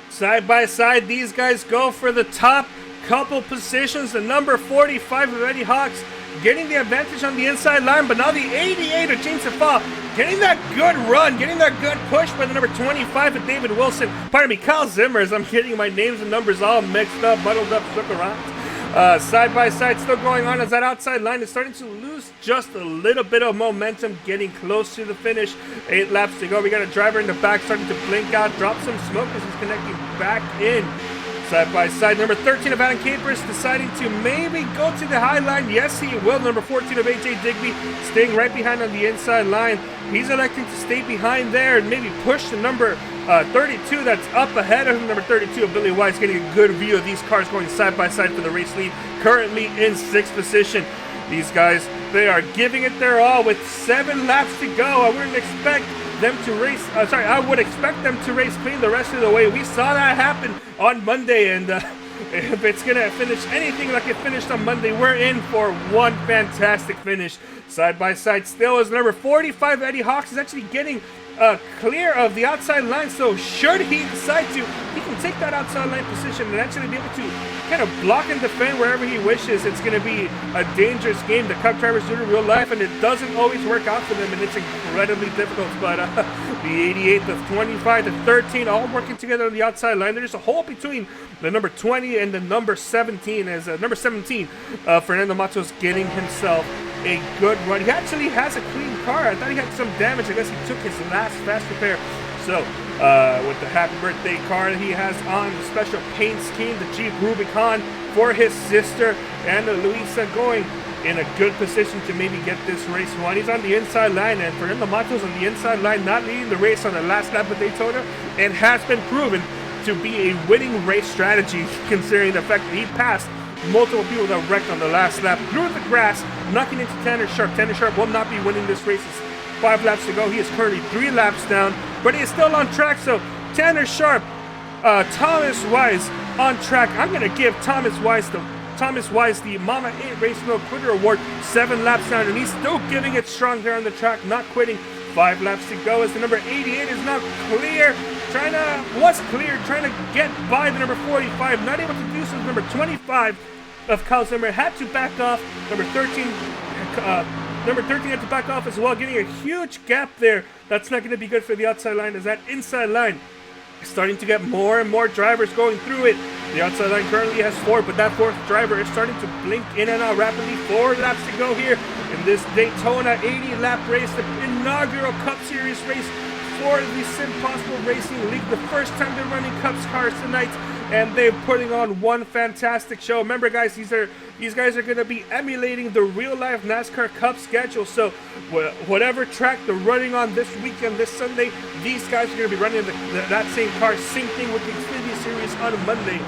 Side by side, these guys go for the top couple positions. The number 45 of Eddie Hawks getting the advantage on the inside line, but now the 88 of James Safa getting that good run, getting that good push by the number 25 of David Wilson. Pardon me, Kyle Zimmer, as I'm getting my names and numbers all mixed up, muddled up, shook around. Side by side still going on as that outside line is starting to lose just a little bit of momentum, getting close to the finish. 8 laps to go. We got a driver in the back starting to blink out, drop some smoke as he's connecting back in. Side by side, number 13 of Adam Capers deciding to maybe go to the high line. Yes, he will. Number 14 of AJ Digby staying right behind on the inside line. He's electing to stay behind there and maybe push the number 32 that's up ahead of him. Number 32 of Billy Weiss getting a good view of these cars going side by side for the race lead. Currently in 6th position. These guys, they are giving it their all with 7 laps to go. I wouldn't expect them to race, I would expect them to race clean the rest of the way. We saw that happen on Monday, and if it's going to finish anything like it finished on Monday, we're in for one fantastic finish. Side by side still is number 45, Eddie Hawks, is actually getting clear of the outside line, so should he decide to, he can take that outside line position and actually be able to kind of block and defend wherever he wishes. It's going to be a dangerous game. The Cup drivers do it in real life, and it doesn't always work out for them, and it's incredibly difficult. But the 88th of 25 to 13 all working together on the outside line. There's a hole between the number 20 and the number 17, as number 17, Fernando Matos getting himself a good run. He actually has a clean car. I thought he had some damage. I guess he took his last fast repair. So with the happy birthday car he has on, the special paint scheme, the Jeep Rubicon for his sister, and Luisa going in a good position to maybe get this race won. He's on the inside line, and Fernando Matos on the inside line, not leading the race on the last lap of Daytona, and has been proven to be a winning race strategy, considering the fact that he passed multiple people that wrecked on the last lap through the grass, knocking into Tanner Sharp. Tanner Sharp will not be winning this race. It's 5 laps to go. He is currently 3 laps down, but he is still on track. So Tanner Sharp, Thomas Wise on track. I'm going to give Thomas Wise the Mama 8 Race No Quitter Award. 7 laps down, and he's still giving it strong there on the track, not quitting. 5 laps to go as the number 88 is now clear. Trying to get by the number 45. Not able to do so. Number 25 of Kyle Zimmer had to back off. Number 13 had to back off as well, getting a huge gap there. That's not going to be good for the outside line, as that inside line is starting to get more and more drivers going through it. The outside line currently has 4, but that 4th driver is starting to blink in and out rapidly. 4 laps to go here in this Daytona 80-lap race, the inaugural Cup Series race for the SimPossible Racing League. The first time they're running Cups cars tonight, and they're putting on one fantastic show. Remember, guys, these guys are going to be emulating the real-life NASCAR Cup schedule. So whatever track they're running on this weekend, this Sunday, these guys are going to be running that same car. Same thing with the Xfinity Series on Monday.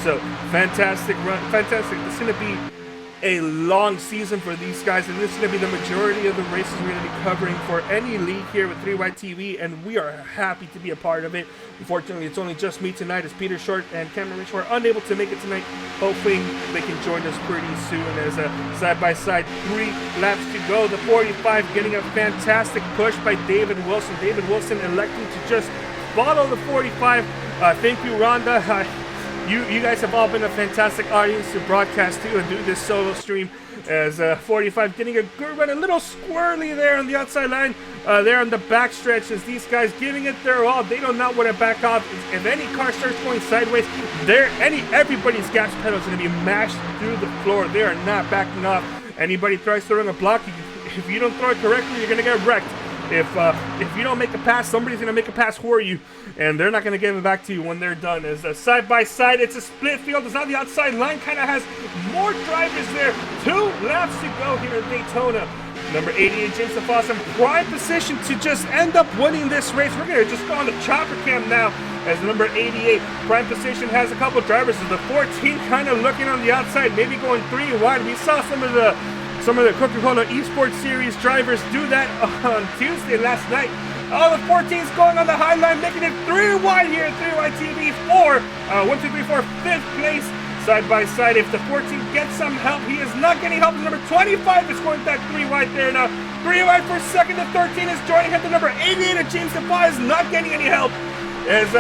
So fantastic run, fantastic. It's going to be a long season for these guys, and this is going to be the majority of the races we're going to be covering for any league here with 3Y TV, and we are happy to be a part of it. Unfortunately, it's only just me tonight, as Peter Short and Cameron Rich were unable to make it tonight. Hopefully, they can join us pretty soon as a side-by-side 3 laps to go. The 45 getting a fantastic push by David Wilson. David Wilson electing to just follow the 45. Thank you, Rhonda. You guys have all been a fantastic audience to broadcast to and do this solo stream, as 45 getting a good run, a little squirrely there on the outside line, there on the back stretch, as these guys giving it their all. They do not want to back off. If any car starts going sideways, everybody's gas pedal is going to be mashed through the floor. They are not backing off. Anybody tries throwing a block, if you don't throw it correctly, you're going to get wrecked. If you don't make a pass, somebody's going to make a pass for you, and they're not going to give it back to you when they're done. As a side-by-side, it's a split field. It's on the outside line, kind of has more drivers there. 2 laps to go here at Daytona. Number 88, James DeFoss, in prime position to just end up winning this race. We're going to just go on the chopper cam now, as the number 88 prime position has a couple drivers. So the 14 kind of looking on the outside, maybe going 3 wide. We saw some of the Coca-Cola Esports Series drivers do that on Tuesday last night. Oh, the 14's going on the high line, making it 3 wide here at 3Y TV. 1, 2, 3, 4, 5th place. Side by side, if the 14 gets some help, he is not getting help. The number 25 is going back 3 wide there now. 3 wide for second. The 13 is joining him. The number 88 of James DeFi is not getting any help. As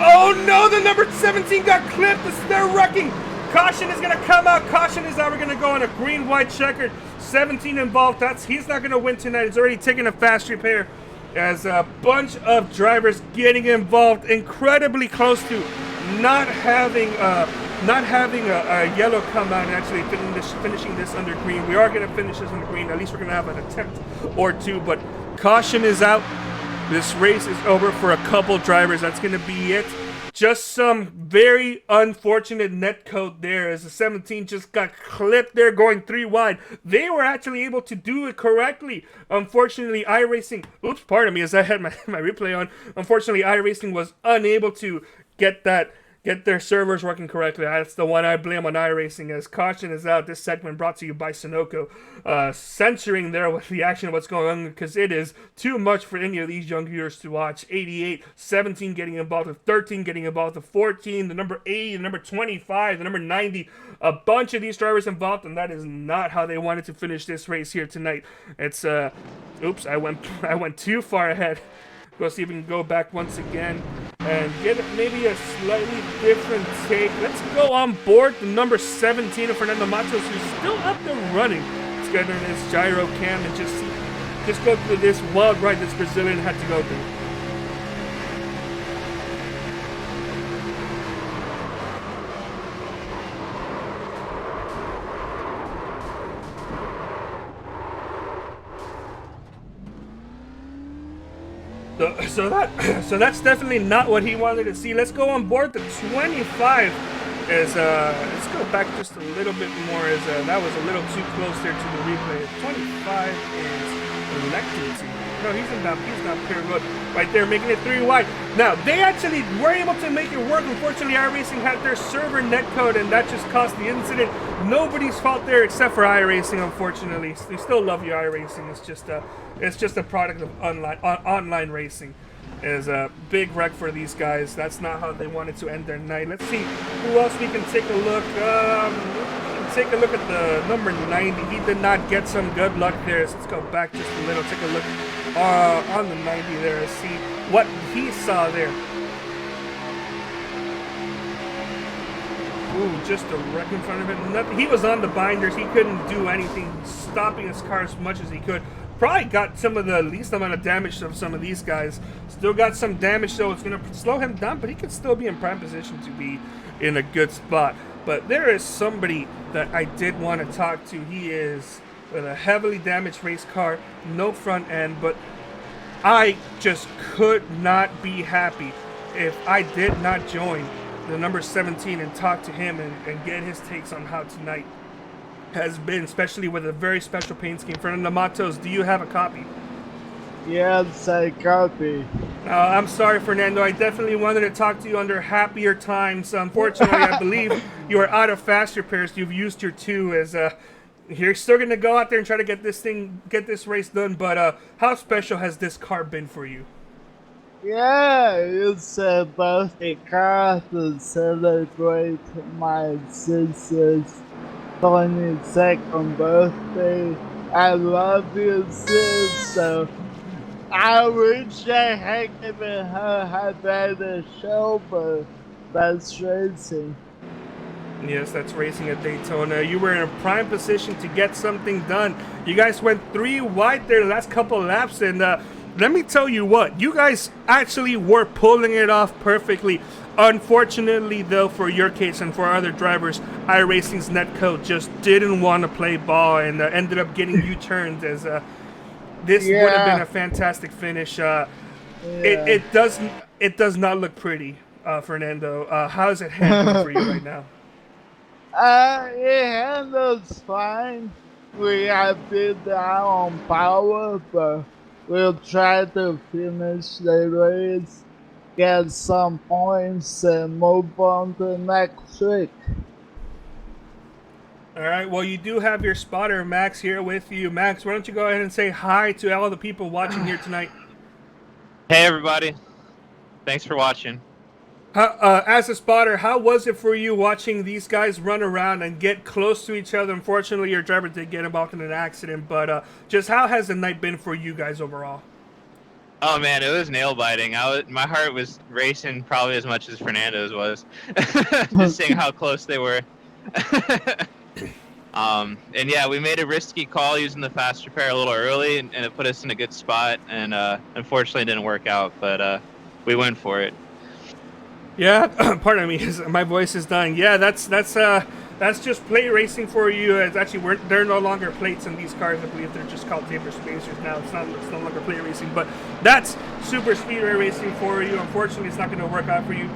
oh no, the number 17 got clipped. They're wrecking. Caution is going to come out. Caution is out. We're going to go on a green-white checkered. 17 involved. He's not going to win tonight. He's already taken a fast repair. As a bunch of drivers getting involved, incredibly close to not having a yellow come out and actually finishing this under green. We are going to finish this under green. At least we're going to have an attempt or two. But caution is out. This race is over for a couple drivers. That's going to be it. Just some very unfortunate net code there, as the 17 just got clipped there going 3 wide. They were actually able to do it correctly. Unfortunately, iRacing, oops, pardon me, as I had my replay on. Unfortunately, iRacing was unable to get their servers working correctly. That's the one I blame on iRacing, as caution is out. This segment brought to you by Sunoco. Censoring there with the action of what's going on, because it is too much for any of these young viewers to watch. 88, 17 getting involved, with 13 getting involved, with 14, the number 80, the number 25, the number 90. A bunch of these drivers involved, and that is not how they wanted to finish this race here tonight. It's, oops, I went too far ahead. Go see if we can go back once again and get maybe a slightly different take. Let's go on board the number 17 of Fernando Matos, who's still up and running. Let's get in this gyro cam and just go through this wild ride this Brazilian had to go through. So that's definitely not what he wanted to see. Let's go on board the 25. Let's go back just a little bit more, as that was a little too close there to the replay. 25 is elected to. No, he's not pure good. Right there, making it 3 wide. Now, they actually were able to make it work. Unfortunately, iRacing had their server netcode, and that just caused the incident. Nobody's fault there except for iRacing, unfortunately. We still love you, iRacing. It's just a product of online racing. Is a big wreck for these guys. That's not how they wanted to end their night. Let's see who else we can take a look. Take a look at the number 90. He did not get some good luck there. So let's go back just a little. Take a look on the 90 there and see what he saw there. Ooh, just a wreck in front of him. Nothing. He was on the binders. He couldn't do anything, stopping his car as much as he could. Probably got some of the least amount of damage of some of these guys. Still got some damage, so it's going to slow him down, but he could still be in prime position to be in a good spot. But there is somebody that I did want to talk to. He is with a heavily damaged race car, no front end, but I just could not be happy if I did not join the number 17 and talk to him and get his takes on how tonight has been, especially with a very special paint scheme. Fernando Matos, do you have a copy? Yes, I copy. I'm sorry, Fernando. I definitely wanted to talk to you under happier times. Unfortunately, I believe you are out of fast repairs. You've used your 2 as you're still going to go out there and try to get this race done. But how special has this car been for you? Yeah, it's a birthday car to celebrate my sister's 22nd birthday. I love you, sis, so I wish I had given her a better show, but that's racing. Yes, that's racing at Daytona. You were in a prime position to get something done. You guys went 3 wide there the last couple of laps, and let me tell you what, you guys actually were pulling it off perfectly. Unfortunately, though, for your case and for other drivers, iRacing's netcode just didn't want to play ball and ended up getting U-turned as this would have been a fantastic finish. It does not look pretty, Fernando. How's it handling for you right now? It handles fine. We have been down on power, but we'll try to finish the race, get some points, and move on to next week. All right, well, you do have your spotter, Max, here with you. Max, why don't you go ahead and say hi to all the people watching here tonight? Hey, everybody. Thanks for watching. As a spotter, how was it for you watching these guys run around and get close to each other? Unfortunately, your driver did get involved in an accident, but just how has the night been for you guys overall? Oh, man, it was nail-biting. My heart was racing probably as much as Fernando's was. Just seeing how close they were. And yeah, we made a risky call using the fast repair a little early, and it put us in a good spot, and unfortunately it didn't work out, but we went for it. Yeah, pardon me, my voice is dying. Yeah, that's just plate racing for you. It's actually they're no longer plates in these cars. I believe they're just called taper spacers now. It's no longer plate racing, but that's super speedway racing for you. Unfortunately, it's not going to work out for you.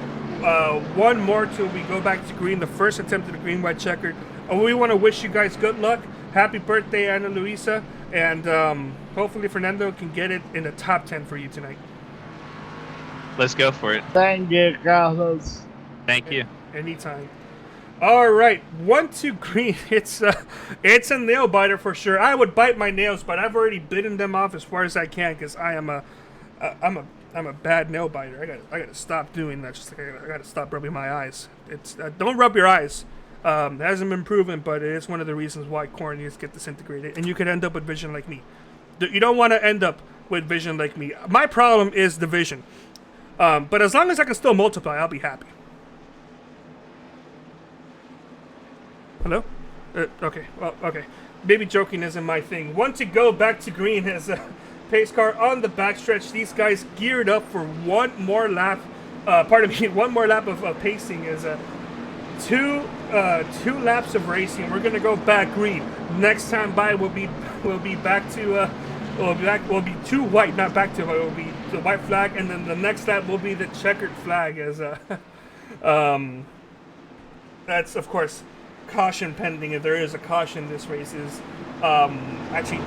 One more till we go back to green. The first attempt at the green white checkered. We want to wish you guys good luck. Happy birthday, Ana Luisa, and hopefully Fernando can get it in the top 10 for you tonight. Let's go for it. Thank you, Carlos. Thank you. Anytime. All right, 1-2 green. It's a nail biter for sure. I would bite my nails, but I've already bitten them off as far as I can because I'm a bad nail biter. I gotta stop doing that. Just like I gotta stop rubbing my eyes. It's don't rub your eyes. It hasn't been proven, but it is one of the reasons why corneas get disintegrated, and you could end up with vision like me. You don't want to end up with vision like me. My problem is the vision. But as long as I can still multiply, I'll be happy. Hello? Okay. Well, okay. Maybe joking isn't my thing. 1 to go, back to green as a pace car on the backstretch. These guys geared up for one more lap. One more lap of pacing is two laps of racing. We're gonna go back green. Next time by we'll be back to we'll be two white, not back to white. We'll be the white flag, and then the next lap will be the checkered flag. As that's of course caution pending. If there is a caution, this race is actually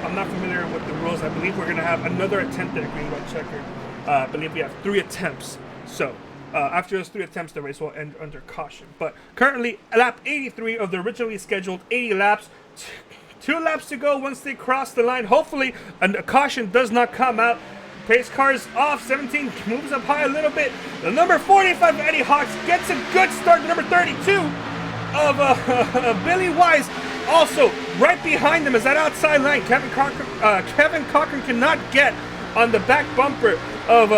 I'm not familiar with the rules. I believe we're gonna have another attempt at a green white checkered. I believe we have 3 attempts. So after those 3 attempts, the race will end under caution. But currently, lap 83 of the originally scheduled 80 laps. 2 laps to go once they cross the line. Hopefully, a caution does not come out. Pace car's off. 17 moves up high a little bit. The number 45 Eddie Hawks gets a good start. The number 32 of Billy Wise also right behind them is that outside line. Kevin Cochran cannot get on the back bumper of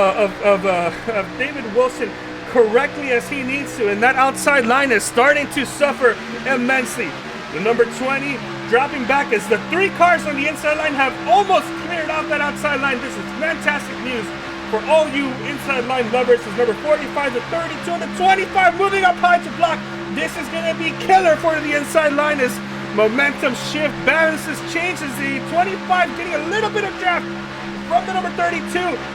David Wilson correctly as he needs to, and that outside line is starting to suffer immensely. The number 20 dropping back as the 3 cars on the inside line have almost cleared out that outside line. This is fantastic news for all you inside line lovers. It's number 45, the 32, and the 25 moving up high to block. This is going to be killer for the inside line as momentum shift, balances, changes. The 25 getting a little bit of draft from the number 32,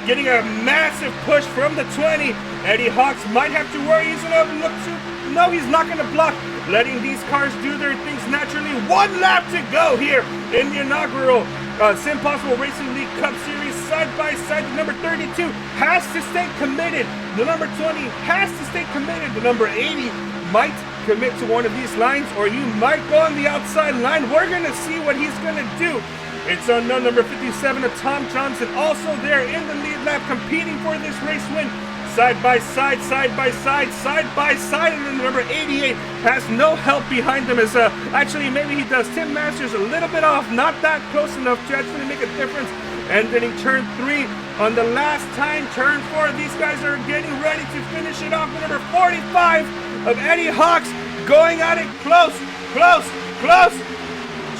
getting a massive push from the 20. Eddie Hawks might have to worry. He's going to look to... No, he's not going to block. Letting these cars do their things naturally. 1 lap to go here in the inaugural SimPossible Racing League Cup Series side by side. The number 32 has to stay committed. The number 20 has to stay committed. The number 80 might commit to one of these lines, or you might go on the outside line. We're going to see what he's going to do. It's unknown. Number 57 of Tom Johnson also there in the lead lap, competing for this race win. Side by side, side by side, side by side, and then number 88 has no help behind him. As actually maybe he does. Tim Masters a little bit off, not that close enough to actually make a difference. Entering turn 3 on the last time, turn 4. These guys are getting ready to finish it off with number 45 of Eddie Hawks going at it close, close, close.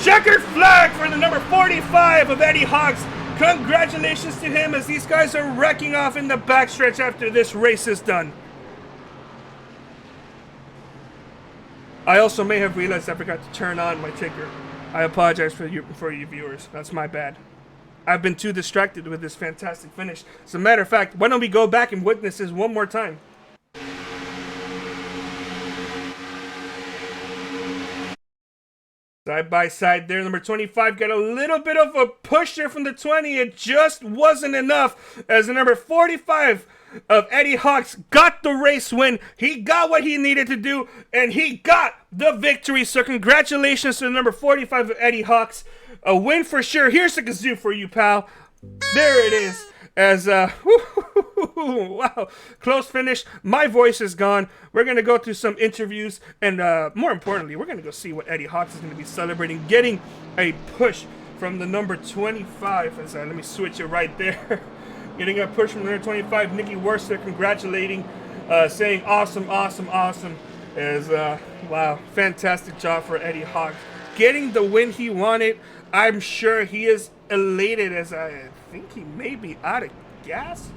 Checkered flag for the number 45 of Eddie Hawks. Congratulations to him as these guys are wrecking off in the backstretch after this race is done. I also may have realized I forgot to turn on my ticker. I apologize for you viewers. That's my bad. I've been too distracted with this fantastic finish. As a matter of fact, why don't we go back and witness this one more time? Side by side there, number 25 got a little bit of a push there from the 20. It just wasn't enough as the number 45 of Eddie Hawks got the race win. He got what he needed to do, and he got the victory. So congratulations to the number 45 of Eddie Hawks. A win for sure. Here's the kazoo for you, pal. There it is. As, wow, close finish. My voice is gone. We're going to go through some interviews, and more importantly, we're going to go see what Eddie Hawks is going to be celebrating, getting a push from the number 25. As, let me switch it right there. Getting a push from the number 25, Nikki Worster, congratulating, saying awesome, awesome, awesome. As, wow, fantastic job for Eddie Hawks. Getting the win he wanted. I'm sure he is elated, as I think he may be out of gas.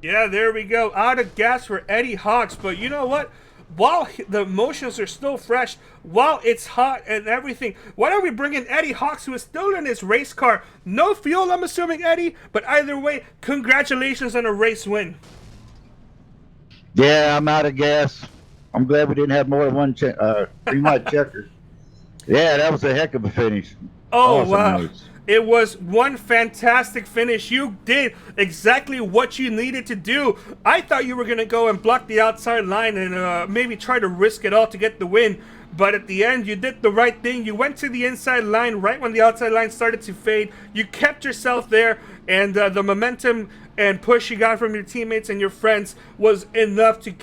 Yeah, there we go. Out of gas for Eddie Hawks. But you know what? While the emotions are still fresh, while it's hot and everything, why don't we bring in Eddie Hawks, who is still in his race car? No fuel, I'm assuming, Eddie. But either way, congratulations on a race win. Yeah, I'm out of gas. I'm glad we didn't have more than one three-mile checker. Yeah, that was a heck of a finish. Oh, awesome wow. race. It was one fantastic finish. You did exactly what you needed to do. I thought you were going to go and block the outside line and maybe try to risk it all to get the win. But at the end, you did the right thing. You went to the inside line right when the outside line started to fade. You kept yourself there, and the momentum and push you got from your teammates and your friends was enough to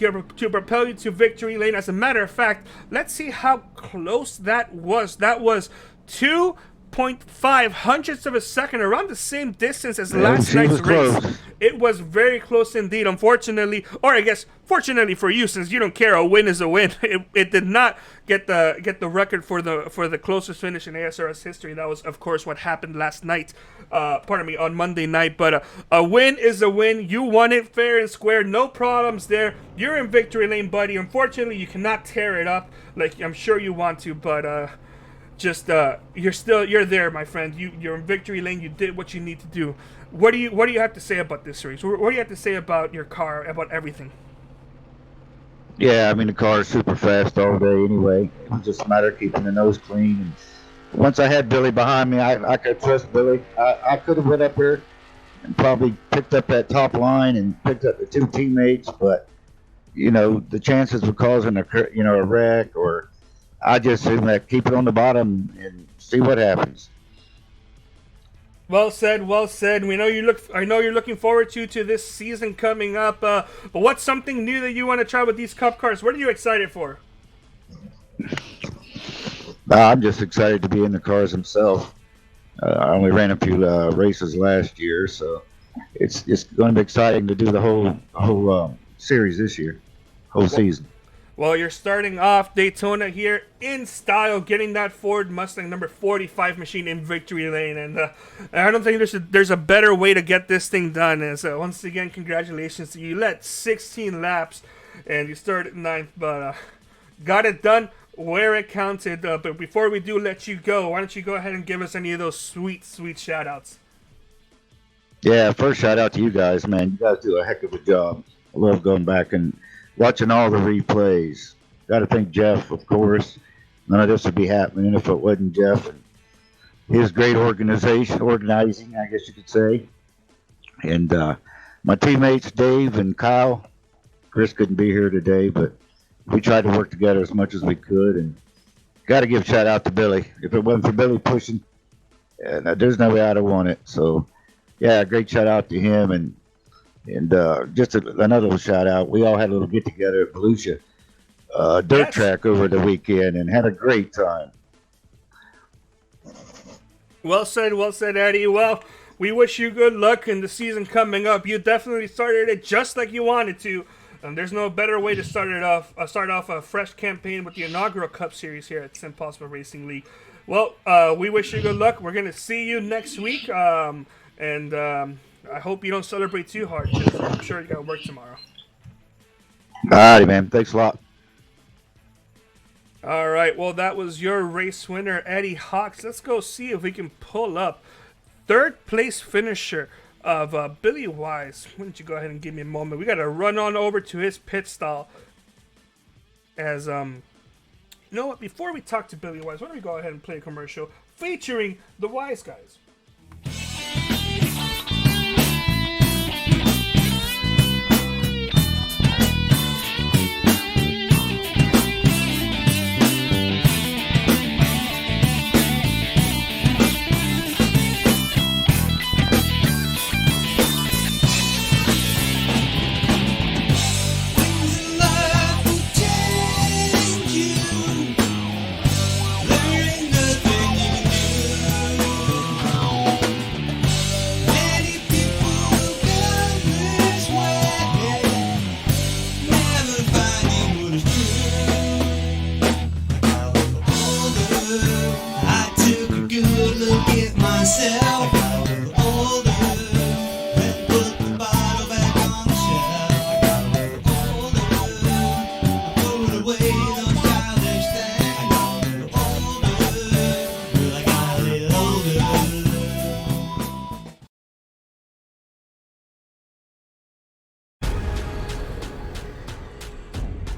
propel you to victory lane. As a matter of fact, let's see how close that was. That was 2.5 hundredths of a second, around the same distance as last night's race. Close. It was very close indeed. Unfortunately, or I guess fortunately for you, since you don't care, a win is a win. It did not get the record for the closest finish in ASRS history. That was, of course, what happened last night. On Monday night. But a win is a win. You won it fair and square. No problems there. You're in victory lane, buddy. Unfortunately, you cannot tear it up like I'm sure you want to. But you're there, my friend. You're in victory lane. You did what you need to do. What do you have to say about this race? What do you have to say about your car, about everything? Yeah, I mean, the car is super fast all day anyway. It was just a matter of keeping the nose clean. And once I had Billy behind me, I could trust Billy. I could have went up here and probably picked up that top line and picked up the two teammates, but, you know, the chances of causing a wreck, or I just assume that keep it on the bottom and see what happens. Well said, well said. I know you're looking forward to this season coming up. But what's something new that you want to try with these Cup cars? What are you excited for? I'm just excited to be in the cars themselves. I only ran a few races last year, so it's going to be exciting to do the whole series this year, whole season. Well, you're starting off Daytona here in style, getting that Ford Mustang number 45 machine in victory lane, and I don't think there's a better way to get this thing done. And so once again, congratulations to you. You led 16 laps, and you started 9th, but got it done where it counted. But before we do let you go, why don't you go ahead and give us any of those sweet, sweet shout-outs? Yeah, first shout out to you guys, man. You guys do a heck of a job. I love going back and watching all the replays. Got to thank Jeff, of course. None of this would be happening if it wasn't Jeff. And his great organizing, I guess you could say. And my teammates, Dave and Kyle. Chris couldn't be here today, but we tried to work together as much as we could. And got to give a shout out to Billy. If it wasn't for Billy pushing, there's no way I'd have won it. So, yeah, great shout out to him. And just another little shout out. We all had a little get together at Volusia dirt track over the weekend and had a great time. Well said, Eddie. Well, we wish you good luck in the season coming up. You definitely started it just like you wanted to. There's no better way to start off a fresh campaign with the inaugural Cup Series here at SimPossible Racing League. Well, we wish you good luck. We're gonna see you next week, and I hope you don't celebrate too hard, because I'm sure you got work tomorrow. Alrighty, man. Thanks a lot. All right. Well, that was your race winner, Eddie Hawks. Let's go see if we can pull up third place finisher of Billy Wise. Why don't you go ahead and give me a moment? We got to run on over to his pit stall. As you know what? Before we talk to Billy Wise, why don't we go ahead and play a commercial featuring the Wise Guys?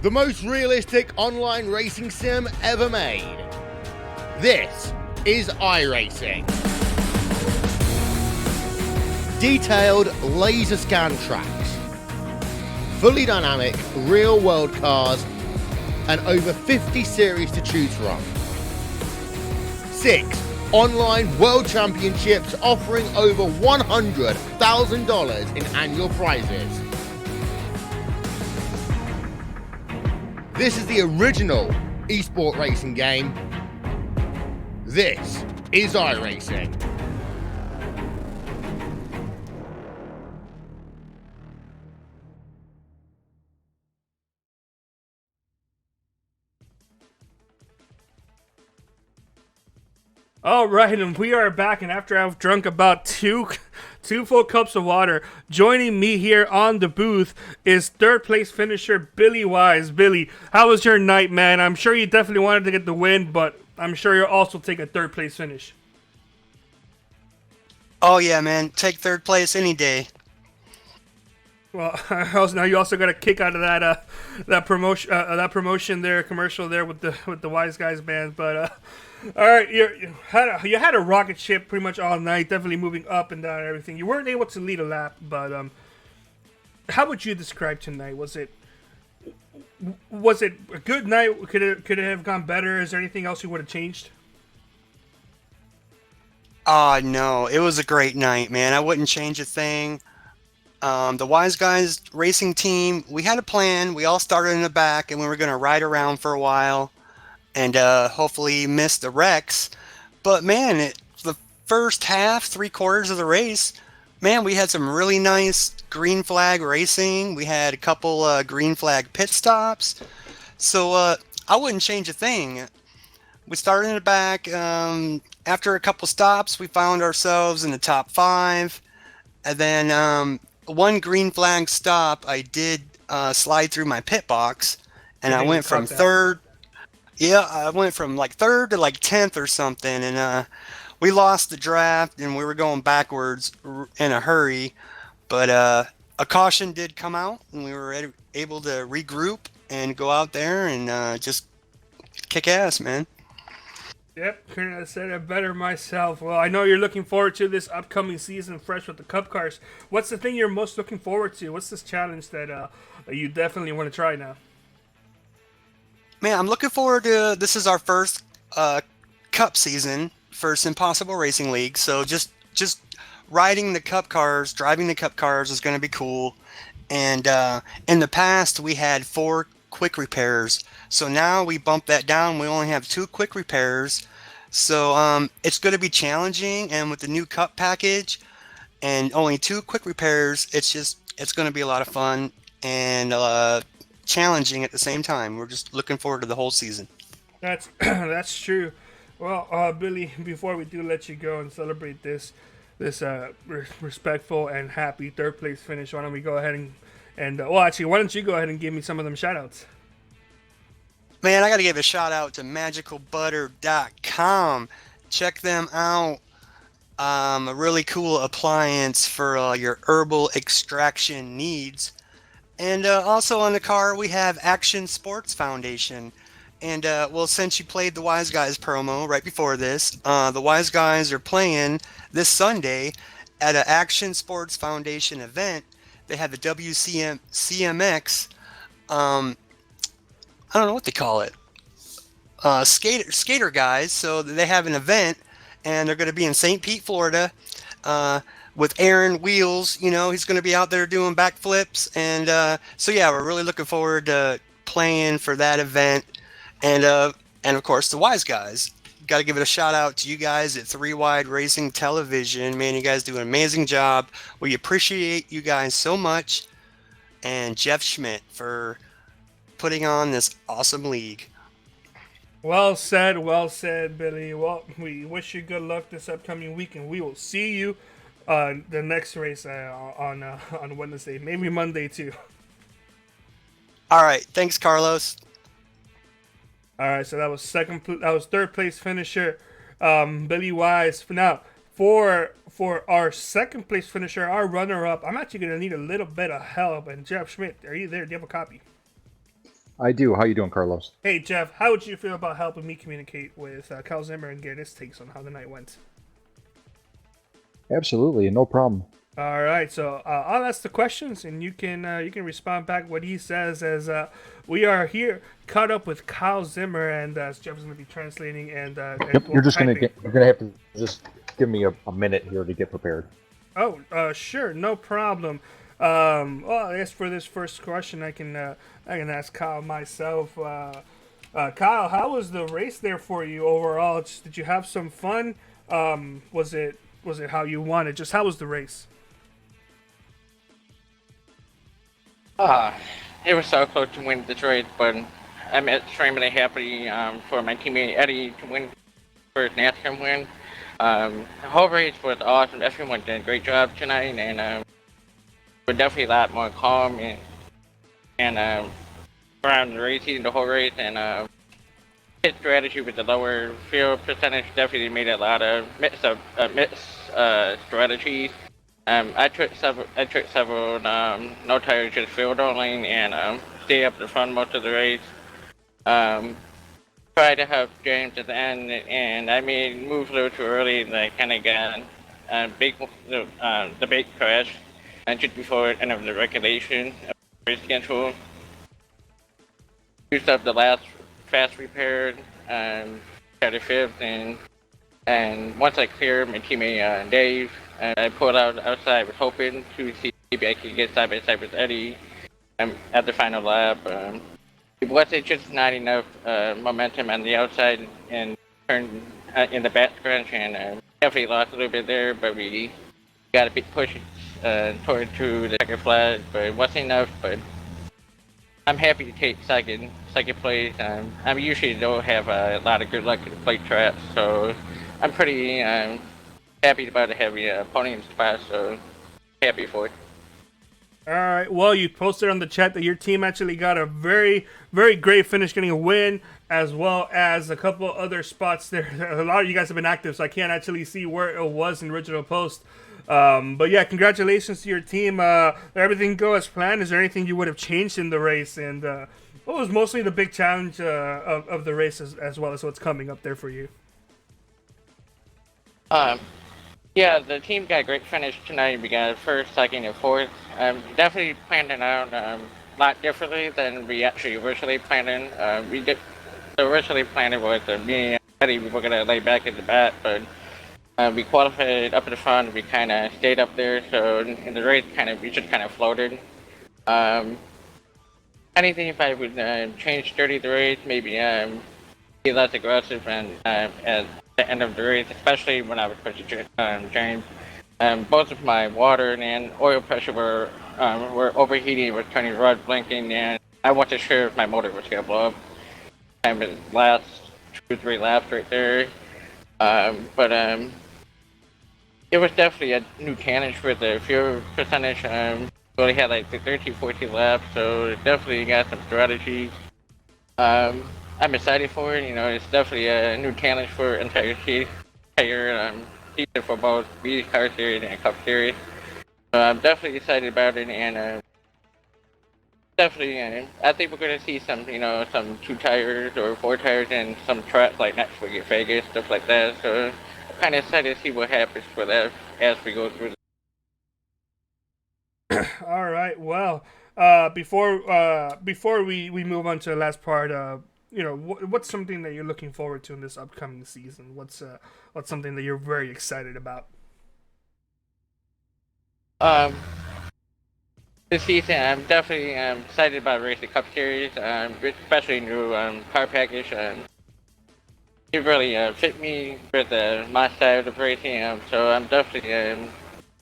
The most realistic online racing sim ever made. This is iRacing. Detailed laser scan tracks, fully dynamic real world cars, and over 50 series to choose from. 6 online world championships offering over $100,000 in annual prizes. This is the original esport racing game. This is iRacing. All right, and we are back, and after I've drunk about two full cups of water, joining me here on the booth is third place finisher Billy Wise. Billy, how was your night, man? I'm sure you definitely wanted to get the win, but I'm sure you'll also take a third place finish. Oh yeah, man, take third place any day. Well, now you also got a kick out of that promotion there, commercial there with the Wise Guys band, but. All right, you had a rocket ship pretty much all night, definitely moving up and down and everything. You weren't able to lead a lap, but how would you describe tonight? Was it a good night? Could it have gone better? Is there anything else you would have changed? No, it was a great night, man. I wouldn't change a thing. The Wise Guys racing team, we had a plan. We all started in the back, and we were going to ride around for a while and hopefully miss the wrecks. But man, the first half, 3/4 of the race, man, we had some really nice green flag racing. We had a couple green flag pit stops. So I wouldn't change a thing. We started in the back. After a couple stops, we found ourselves in the top 5. And then one green flag stop, I did slide through my pit box. And I went from third. Yeah, I went from like 3rd to like 10th or something, and we lost the draft, and we were going backwards in a hurry. But a caution did come out, and we were able to regroup and go out there and just kick ass, man. Yep, couldn't have said it better myself. Well, I know you're looking forward to this upcoming season, fresh with the Cup cars. What's the thing you're most looking forward to? What's this challenge that you definitely want to try now? Man, I'm looking forward to this. Is our first Cup season for SimPossible Racing League, so just riding the Cup cars, driving the Cup cars is going to be cool. And in the past, we had 4 quick repairs. So now we bumped that down. We only have 2 quick repairs. So it's going to be challenging. And with the new Cup package and only 2 quick repairs, it's going to be a lot of fun and challenging at the same time. We're just looking forward to the whole season. That's that's true. Well, Billy, before we do let you go and celebrate this respectful and happy third place finish, why don't we go ahead and well, actually, why don't you go ahead and give me some of them shout outs? Man, I got to give a shout out to magicalbutter.com. Check them out. A really cool appliance for your herbal extraction needs. And also on the car, we have Action Sports Foundation. And well, since you played the Wise Guys promo right before this, the Wise Guys are playing this Sunday at an Action Sports Foundation event. They have the CMX. I don't know what they call it. Skater guys. So they have an event, and they're going to be in St. Pete, Florida, with Aaron Wheels. You know, he's going to be out there doing backflips, and so yeah, we're really looking forward to playing for that event, and of course the Wise Guys. Got to give it a shout out to you guys at 3 Wide Racing Television. Man, you guys do an amazing job. We appreciate you guys so much, and Jeff Schmidt for putting on this awesome league. Well said, Billy. Well, we wish you good luck this upcoming week, and we will see you the next race on Wednesday, maybe Monday too. All right, thanks, Carlos. All right, so that was third place finisher, Billy Wise. Now, for our second place finisher, our runner up, I'm actually gonna need a little bit of help. And Jeff Schmidt, are you there? Do you have a copy? I do. How you doing, Carlos? Hey Jeff, how would you feel about helping me communicate with Kyle Zimmer and get his takes on how the night went? Absolutely, no problem. All right, so I'll ask the questions, and you can respond back what he says as we are here caught up with Kyle Zimmer, and as Jeff's going to be translating and Yep, you're gonna have to just give me a minute here to get prepared. Oh, sure, no problem. Well, I guess for this first question, I can ask Kyle myself. Kyle, how was the race there for you overall? Did you have some fun? Was it how you wanted? Just how was the race? It was so close to win Detroit, but I'm extremely happy for my teammate Eddie to win for his NASCAR win. The whole race was awesome. Everyone did a great job tonight, and we're definitely a lot more calm and around the racing the whole race, and his strategy with the lower field percentage definitely made a lot of mixed strategies. I took several no tires, just field only, and stay up the front most of the race. Tried to help James at the end, and I made moves a little too early, and I kind of got the big crash just before the end of the regulation race schedule. Used up the last fast repair, got a fifth, and once I cleared my teammate Dave, I pulled outside. I was hoping to see maybe I could get side by side with Eddie at the final lap. It wasn't just not enough momentum on the outside and turned in the back stretch, and definitely lost a little bit there, but we got a big push toward to the second flag, but it wasn't enough. But I'm happy to take second place. I usually don't have a lot of good luck at the plate track, so I'm pretty happy about having a podium spot, so happy for it. All right. Well, you posted on the chat that your team actually got a very, very great finish, getting a win, as well as a couple other spots there. A lot of you guys have been active, so I can't actually see where it was in the original post. But yeah, congratulations to your team. Did everything go as planned? Is there anything you would have changed in the race? And what was mostly the big challenge of the race as well as what's coming up there for you? Um, yeah, the team got a great finish tonight. We got first, second, and fourth. Definitely planned it out a lot differently than we actually originally planned in. We did originally planned it was me and Eddie. We were gonna lay back at the bat, but we qualified up in the front. We kind of stayed up there, so in the race, we just kind of floated. Um, Anything if I would change 30 the race, maybe be less aggressive and at the end of the race, especially when I was pushing James. Both of my water and oil pressure were overheating, was turning red, blinking, and I wasn't sure if my motor was gonna blow up. The last 2-3 laps right there. But it was definitely a new challenge for the fuel percentage. We only had like the 13, 14 laps, so it definitely got some strategy. I'm excited for it. You know, it's definitely a new challenge for entire season for both B Car Series and Cup Series. So I'm definitely excited about it, and definitely, I think we're going to see some, some 2 tires or 4 tires and some tracks like next week at Vegas, stuff like that. So I'm kind of excited to see what happens for that as we go through. All right. Well, before we move on to the last part, what's something that you're looking forward to in this upcoming season? What's something that you're very excited about? This season, I'm definitely excited about racing Cup Series, especially new car package. It really fit me with my style of racing, so I'm definitely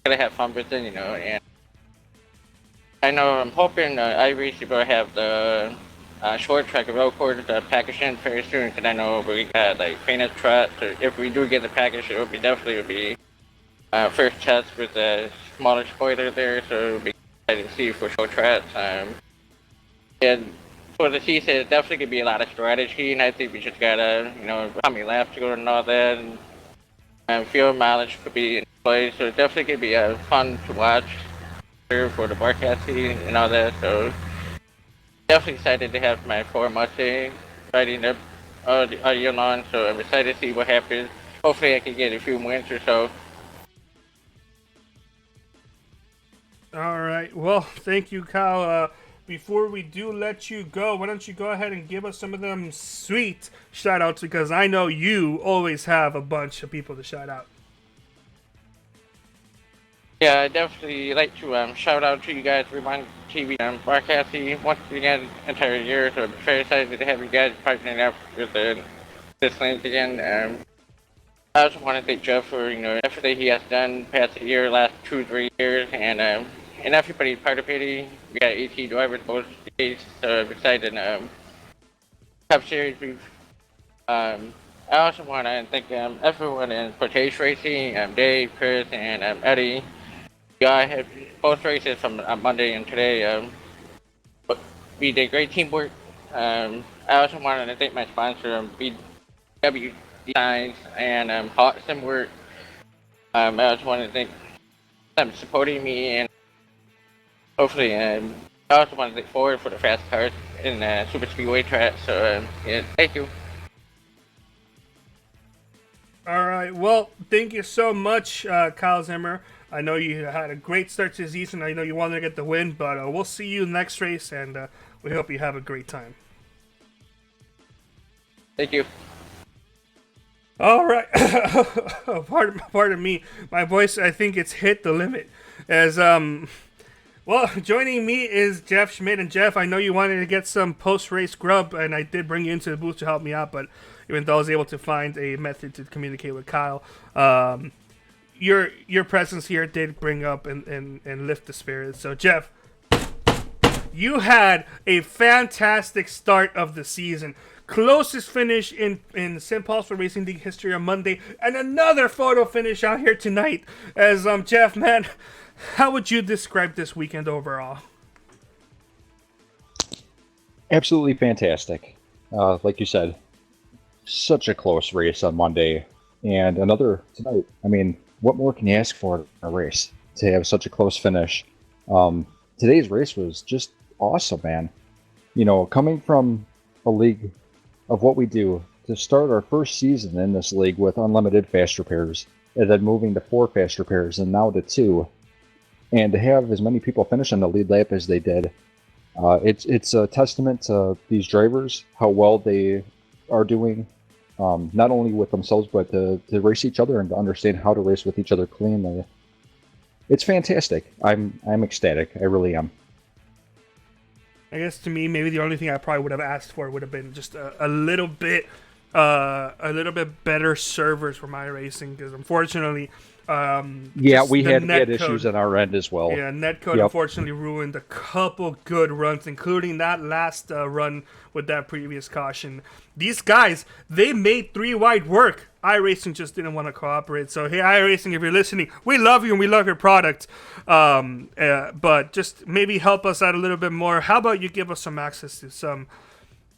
gonna have fun with it, and I know I'm hoping iRacing will have the short track road course package in very soon, because I know we got like famous tracks. So if we do get the package, it will be first test with a smaller spoiler there, so it'll be exciting to see for short tracks. And for the season, it's definitely gonna be a lot of strategy, and I think we just gotta, how many laps to go and all that, and fuel mileage could be in play. So it's definitely gonna be fun to watch for the broadcasting and all that. So definitely excited to have my Ford Mustang riding up all year long. So I'm excited to see what happens. Hopefully I can get a few wins or so. All right. Well, thank you, Kyle. Before we do let you go, why don't you go ahead and give us some of them sweet shout outs, because I know you always have a bunch of people to shout out. Yeah, I definitely like to shout out to you guys, Rewind TV broadcasting once again entire year. So I'm very excited to have you guys partnering up with this link again. I also want to thank Jeff for everything he has done past year, last 2-3 years, and everybody participating. We got 18 drivers both days, so I'm excited. Cup Series, I also want to thank everyone in Portage Racing, Dave, Chris, and Eddie. I had both races from Monday and today. We did great teamwork. I also wanted to thank my sponsor, BW Designs and Hot SimWork. I also want to thank them supporting me, and hopefully, I also want to thank Ford for the fast cars in Super Speedway track. So, yeah, thank you. All right. Well, thank you so much, Kyle Zimmer. I know you had a great start to the season. I know you wanted to get the win, but we'll see you next race, and we hope you have a great time. Thank you. All right. Pardon me. My voice, I think it's hit the limit. As well, joining me is Jeff Schmidt. And Jeff, I know you wanted to get some post-race grub, and I did bring you into the booth to help me out, but even though I was able to find a method to communicate with Kyle, your presence here did bring up and lift the spirits. So, Jeff, you had a fantastic start of the season. Closest finish in SimPossible Racing League history on Monday, and another photo finish out here tonight. As Jeff, man, how would you describe this weekend overall? Absolutely fantastic. Like you said, such a close race on Monday, and another tonight. I mean, what more can you ask for in a race to have such a close finish? Today's race was just awesome, man. You know, coming from a league of what we do, to start our first season in this league with unlimited fast repairs, and then moving to 4 faster pairs, and now to 2. And to have as many people finish on the lead lap as they did, it's a testament to these drivers, how well they are doing, not only with themselves, but to race each other and to understand how to race with each other cleanly. It's fantastic. I'm ecstatic. I really am. I guess to me, maybe the only thing I probably would have asked for would have been just a little bit better servers for my racing, because unfortunately, we had issues on our end as well. Yeah, netcode unfortunately ruined a couple good runs, including that last run with that previous caution. These guys, they made 3 wide work. iRacing just didn't want to cooperate. So hey, iRacing, if you're listening, we love you and we love your product. But just maybe help us out a little bit more. How about you give us some access to some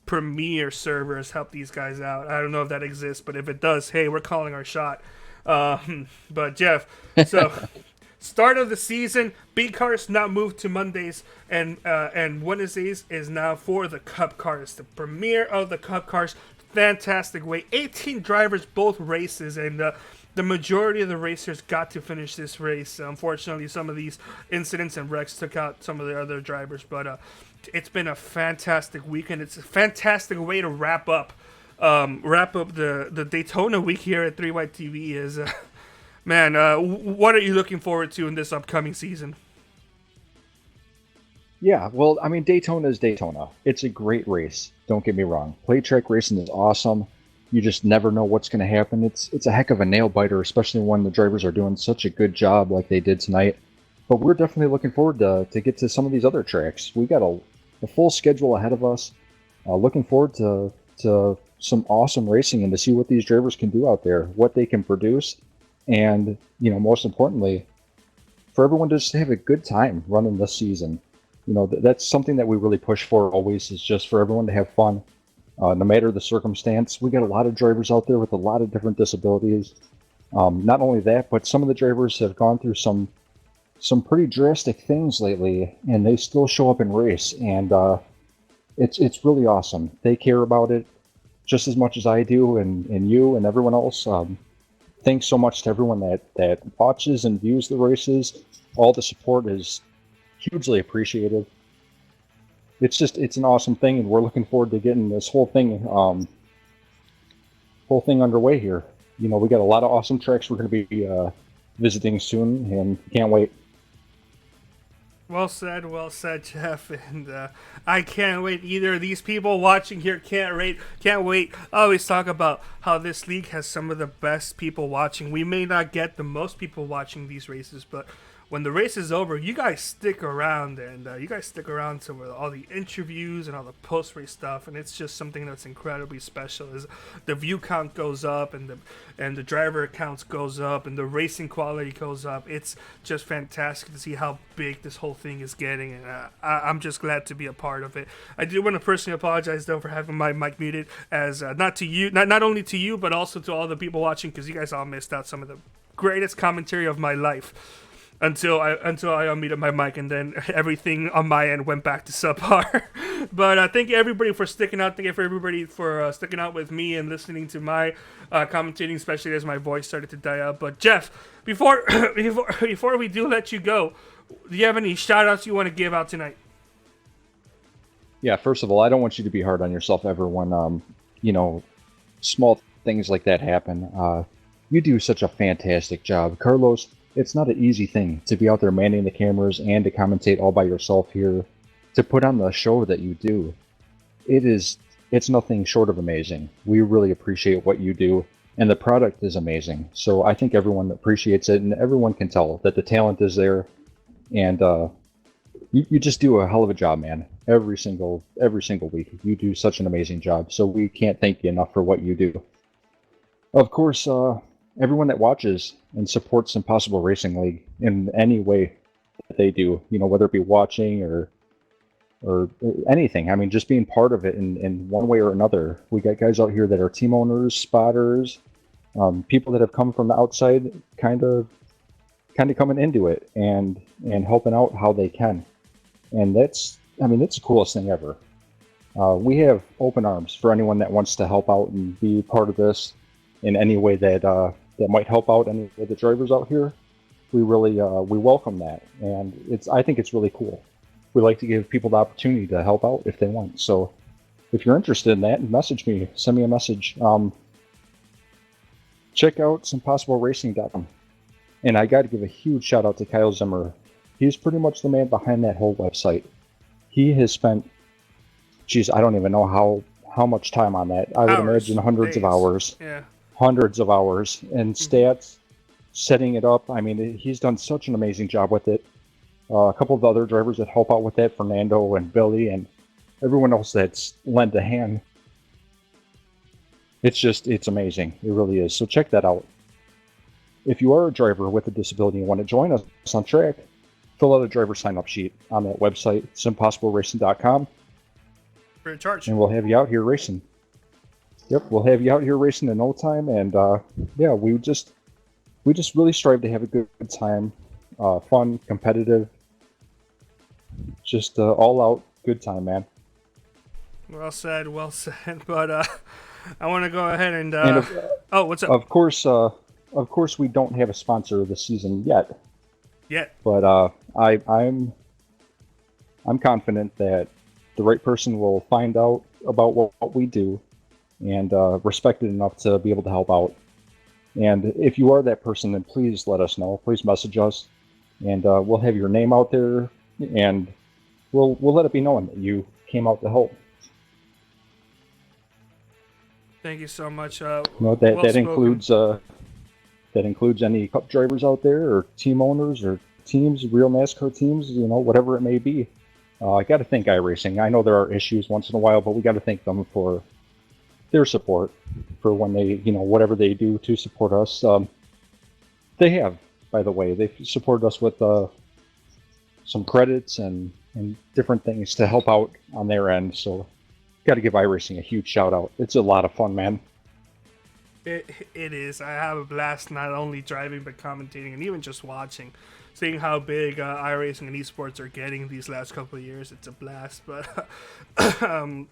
Premier servers, help these guys out. I don't know if that exists, but if it does, hey, we're calling our shot. But Jeff, so start of the season, B cars now moved to Mondays, and Wednesdays is now for the Cup cars, the premiere of the Cup cars. Fantastic way, 18 drivers both races, and the majority of the racers got to finish this race. Unfortunately, some of these incidents and wrecks took out some of the other drivers, but it's been a fantastic weekend. It's a fantastic way to wrap up the Daytona week here at 3 White TV. Is man, what are you looking forward to in this upcoming season? Yeah, well, I mean, Daytona is Daytona. It's a great race. Don't get me wrong. Play track racing is awesome. You just never know what's going to happen. It's a heck of a nail biter, especially when the drivers are doing such a good job like they did tonight. But we're definitely looking forward to get to some of these other tracks. We got a full schedule ahead of us. Looking forward to some awesome racing and to see what these drivers can do out there, what they can produce, and most importantly, for everyone to just have a good time running this season. That's something that we really push for always, is just for everyone to have fun, no matter the circumstance. We got a lot of drivers out there with a lot of different disabilities. Not only that, but some of the drivers have gone through some pretty drastic things lately, and they still show up and race, and it's really awesome. They care about it just as much as I do, and you and everyone else. Thanks so much to everyone that watches and views the races. All the support is hugely appreciated. It's an awesome thing, and we're looking forward to getting this whole thing underway here. We got a lot of awesome tracks we're going to be visiting soon, and can't wait. Well said, Jeff, and I can't wait either. These people watching here can't wait. I always talk about how this league has some of the best people watching. We may not get the most people watching these races, but when the race is over, you guys stick around, and you guys stick around to all the interviews and all the post-race stuff, and it's just something that's incredibly special. As the view count goes up, and the driver counts goes up, and the racing quality goes up. It's just fantastic to see how big this whole thing is getting, and I'm just glad to be a part of it. I do want to personally apologize though for having my mic muted, as not only to you, but also to all the people watching, because you guys all missed out some of the greatest commentary of my life. Until I unmuted my mic, and then everything on my end went back to subpar. But thank you everybody for sticking out. Thank you for everybody for sticking out with me and listening to my commentating, especially as my voice started to die out. But Jeff, before we do let you go, do you have any shout outs you want to give out tonight? Yeah, first of all, I don't want you to be hard on yourself ever when small things like that happen. You do such a fantastic job, Carlos. It's not an easy thing to be out there manning the cameras and to commentate all by yourself here, to put on the show that you do. It's nothing short of amazing. We really appreciate what you do, and the product is amazing. So I think everyone appreciates it, and everyone can tell that the talent is there, and you just do a hell of a job, man. Every single week, you do such an amazing job. So we can't thank you enough for what you do. Of course, everyone that watches and supports SimPossible Racing League in any way that they do, whether it be watching or anything. I mean, just being part of it in one way or another. We got guys out here that are team owners, spotters, people that have come from the outside, kind of coming into it and helping out how they can. And that's the coolest thing ever. We have open arms for anyone that wants to help out and be part of this in any way that that might help out any of the drivers out here, we really we welcome that, and I think it's really cool. We like to give people the opportunity to help out if they want. So if you're interested in that, message me, send me a message. Check out SimPossibleRacing.com. And I got to give a huge shout out to Kyle Zimmer. He's pretty much the man behind that whole website. He has spent, I don't even know how much time on that. I would imagine hundreds of hours. Yeah. Hundreds of hours and stats, setting it up. I mean, he's done such an amazing job with it. A couple of the other drivers that help out with that, Fernando and Billy and everyone else that's lent a hand. It's amazing. It really is. So check that out. If you are a driver with a disability and want to join us on track, fill out a driver sign-up sheet on that website, SimPossibleRacing.com. Free of charge. And we'll have you out here racing. Yep, we'll have you out here racing in no time. And yeah, we just really strive to have a good time, fun, competitive, just all out good time, man. Well said, well said. But I want to go ahead and what's up? Of course, we don't have a sponsor this season yet. Yet. But I'm confident that the right person will find out about what we do and respect it enough to be able to help out. And if you are that person, then please let us know. Please message us, and we'll have your name out there, and we'll let it be known that you came out to help. Thank you so much. That includes any cup drivers out there, or team owners, or teams, real NASCAR teams, whatever it may be. I got to thank iRacing. I know there are issues once in a while, but we got to thank them for their support, for when they, whatever they do to support us. They have, by the way, they've supported us with some credits and different things to help out on their end. So got to give iRacing a huge shout out. It's a lot of fun, man. It is. I have a blast not only driving but commentating and even just watching. Seeing how big iRacing and esports are getting these last couple of years, it's a blast. But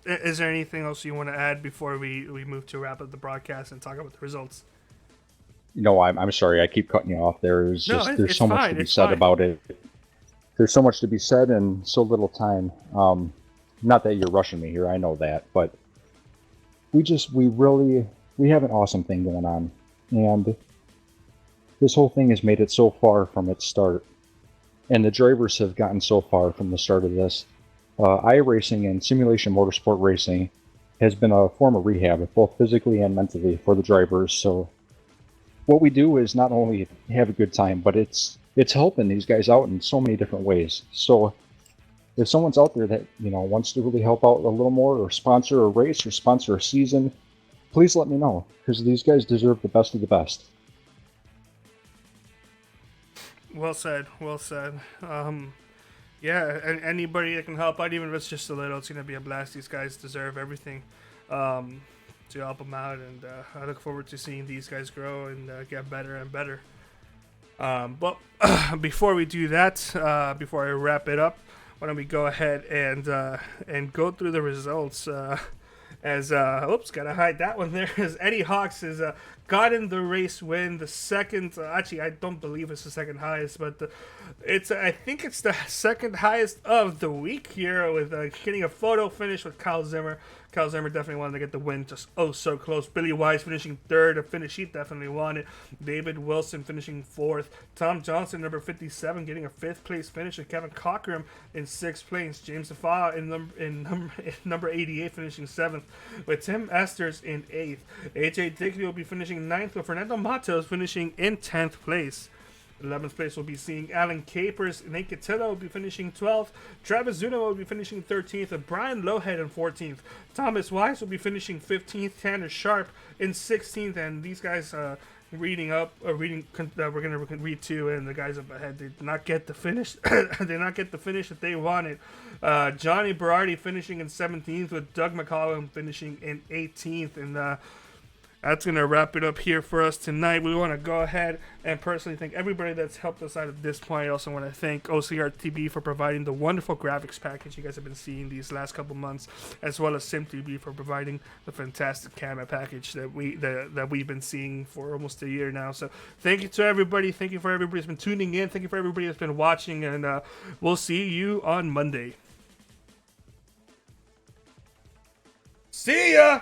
is there anything else you want to add before we move to wrap up the broadcast and talk about the results? I'm sorry. I keep cutting you off. There's so much to be said about it. There's so much to be said and so little time. Not that you're rushing me here. I know that, but we have an awesome thing going on, and this whole thing has made it so far from its start, and the drivers have gotten so far from the start of this. iRacing and simulation motorsport racing has been a form of rehab, both physically and mentally, for the drivers. So what we do is not only have a good time, but it's helping these guys out in so many different ways. So if someone's out there that wants to really help out a little more, or sponsor a race, or sponsor a season, please let me know, because these guys deserve the best of the best. Well said. Well said. Yeah, and anybody that can help out, even if it's just a little, it's going to be a blast. These guys deserve everything to help them out, and I look forward to seeing these guys grow and get better and better. But before we do that, before I wrap it up, why don't we go ahead and go through the results? Gotta hide that one there. As Eddie Hawks has gotten the race win, the second. Actually, I don't believe it's the second highest, but I think it's the second highest of the week here, with getting a photo finish with Kyle Zimmer. Kyle Zimmer definitely wanted to get the win, just so close. Billy Wise finishing third, a finish he definitely wanted. David Wilson finishing fourth. Tom Johnson, number 57, getting a fifth place finish. And Kevin Cochran in sixth place. James Defa in number 88, finishing seventh, with Tim Esters in eighth. AJ Dickey will be finishing ninth, with Fernando Matos finishing in 10th place. 11th place will be seeing Alan Capers. Nate Cotillo will be finishing 12th. Travis Zuna will be finishing 13th. And Brian Lowhead in 14th. Thomas Weiss will be finishing 15th. Tanner Sharp in 16th. And these guys that we're going to read to, and the guys up ahead did not get the finish. Did not get the finish that they wanted. Johnny Berardi finishing in 17th, with Doug McCollum finishing in 18th. And that's going to wrap it up here for us tonight. We want to go ahead and personally thank everybody that's helped us out at this point. I also want to thank OCRTB for providing the wonderful graphics package you guys have been seeing these last couple months, as well as SimTB for providing the fantastic camera package that we've been seeing for almost a year now. So thank you to everybody. Thank you for everybody that's been tuning in. Thank you for everybody that's been watching, and we'll see you on Monday. See ya!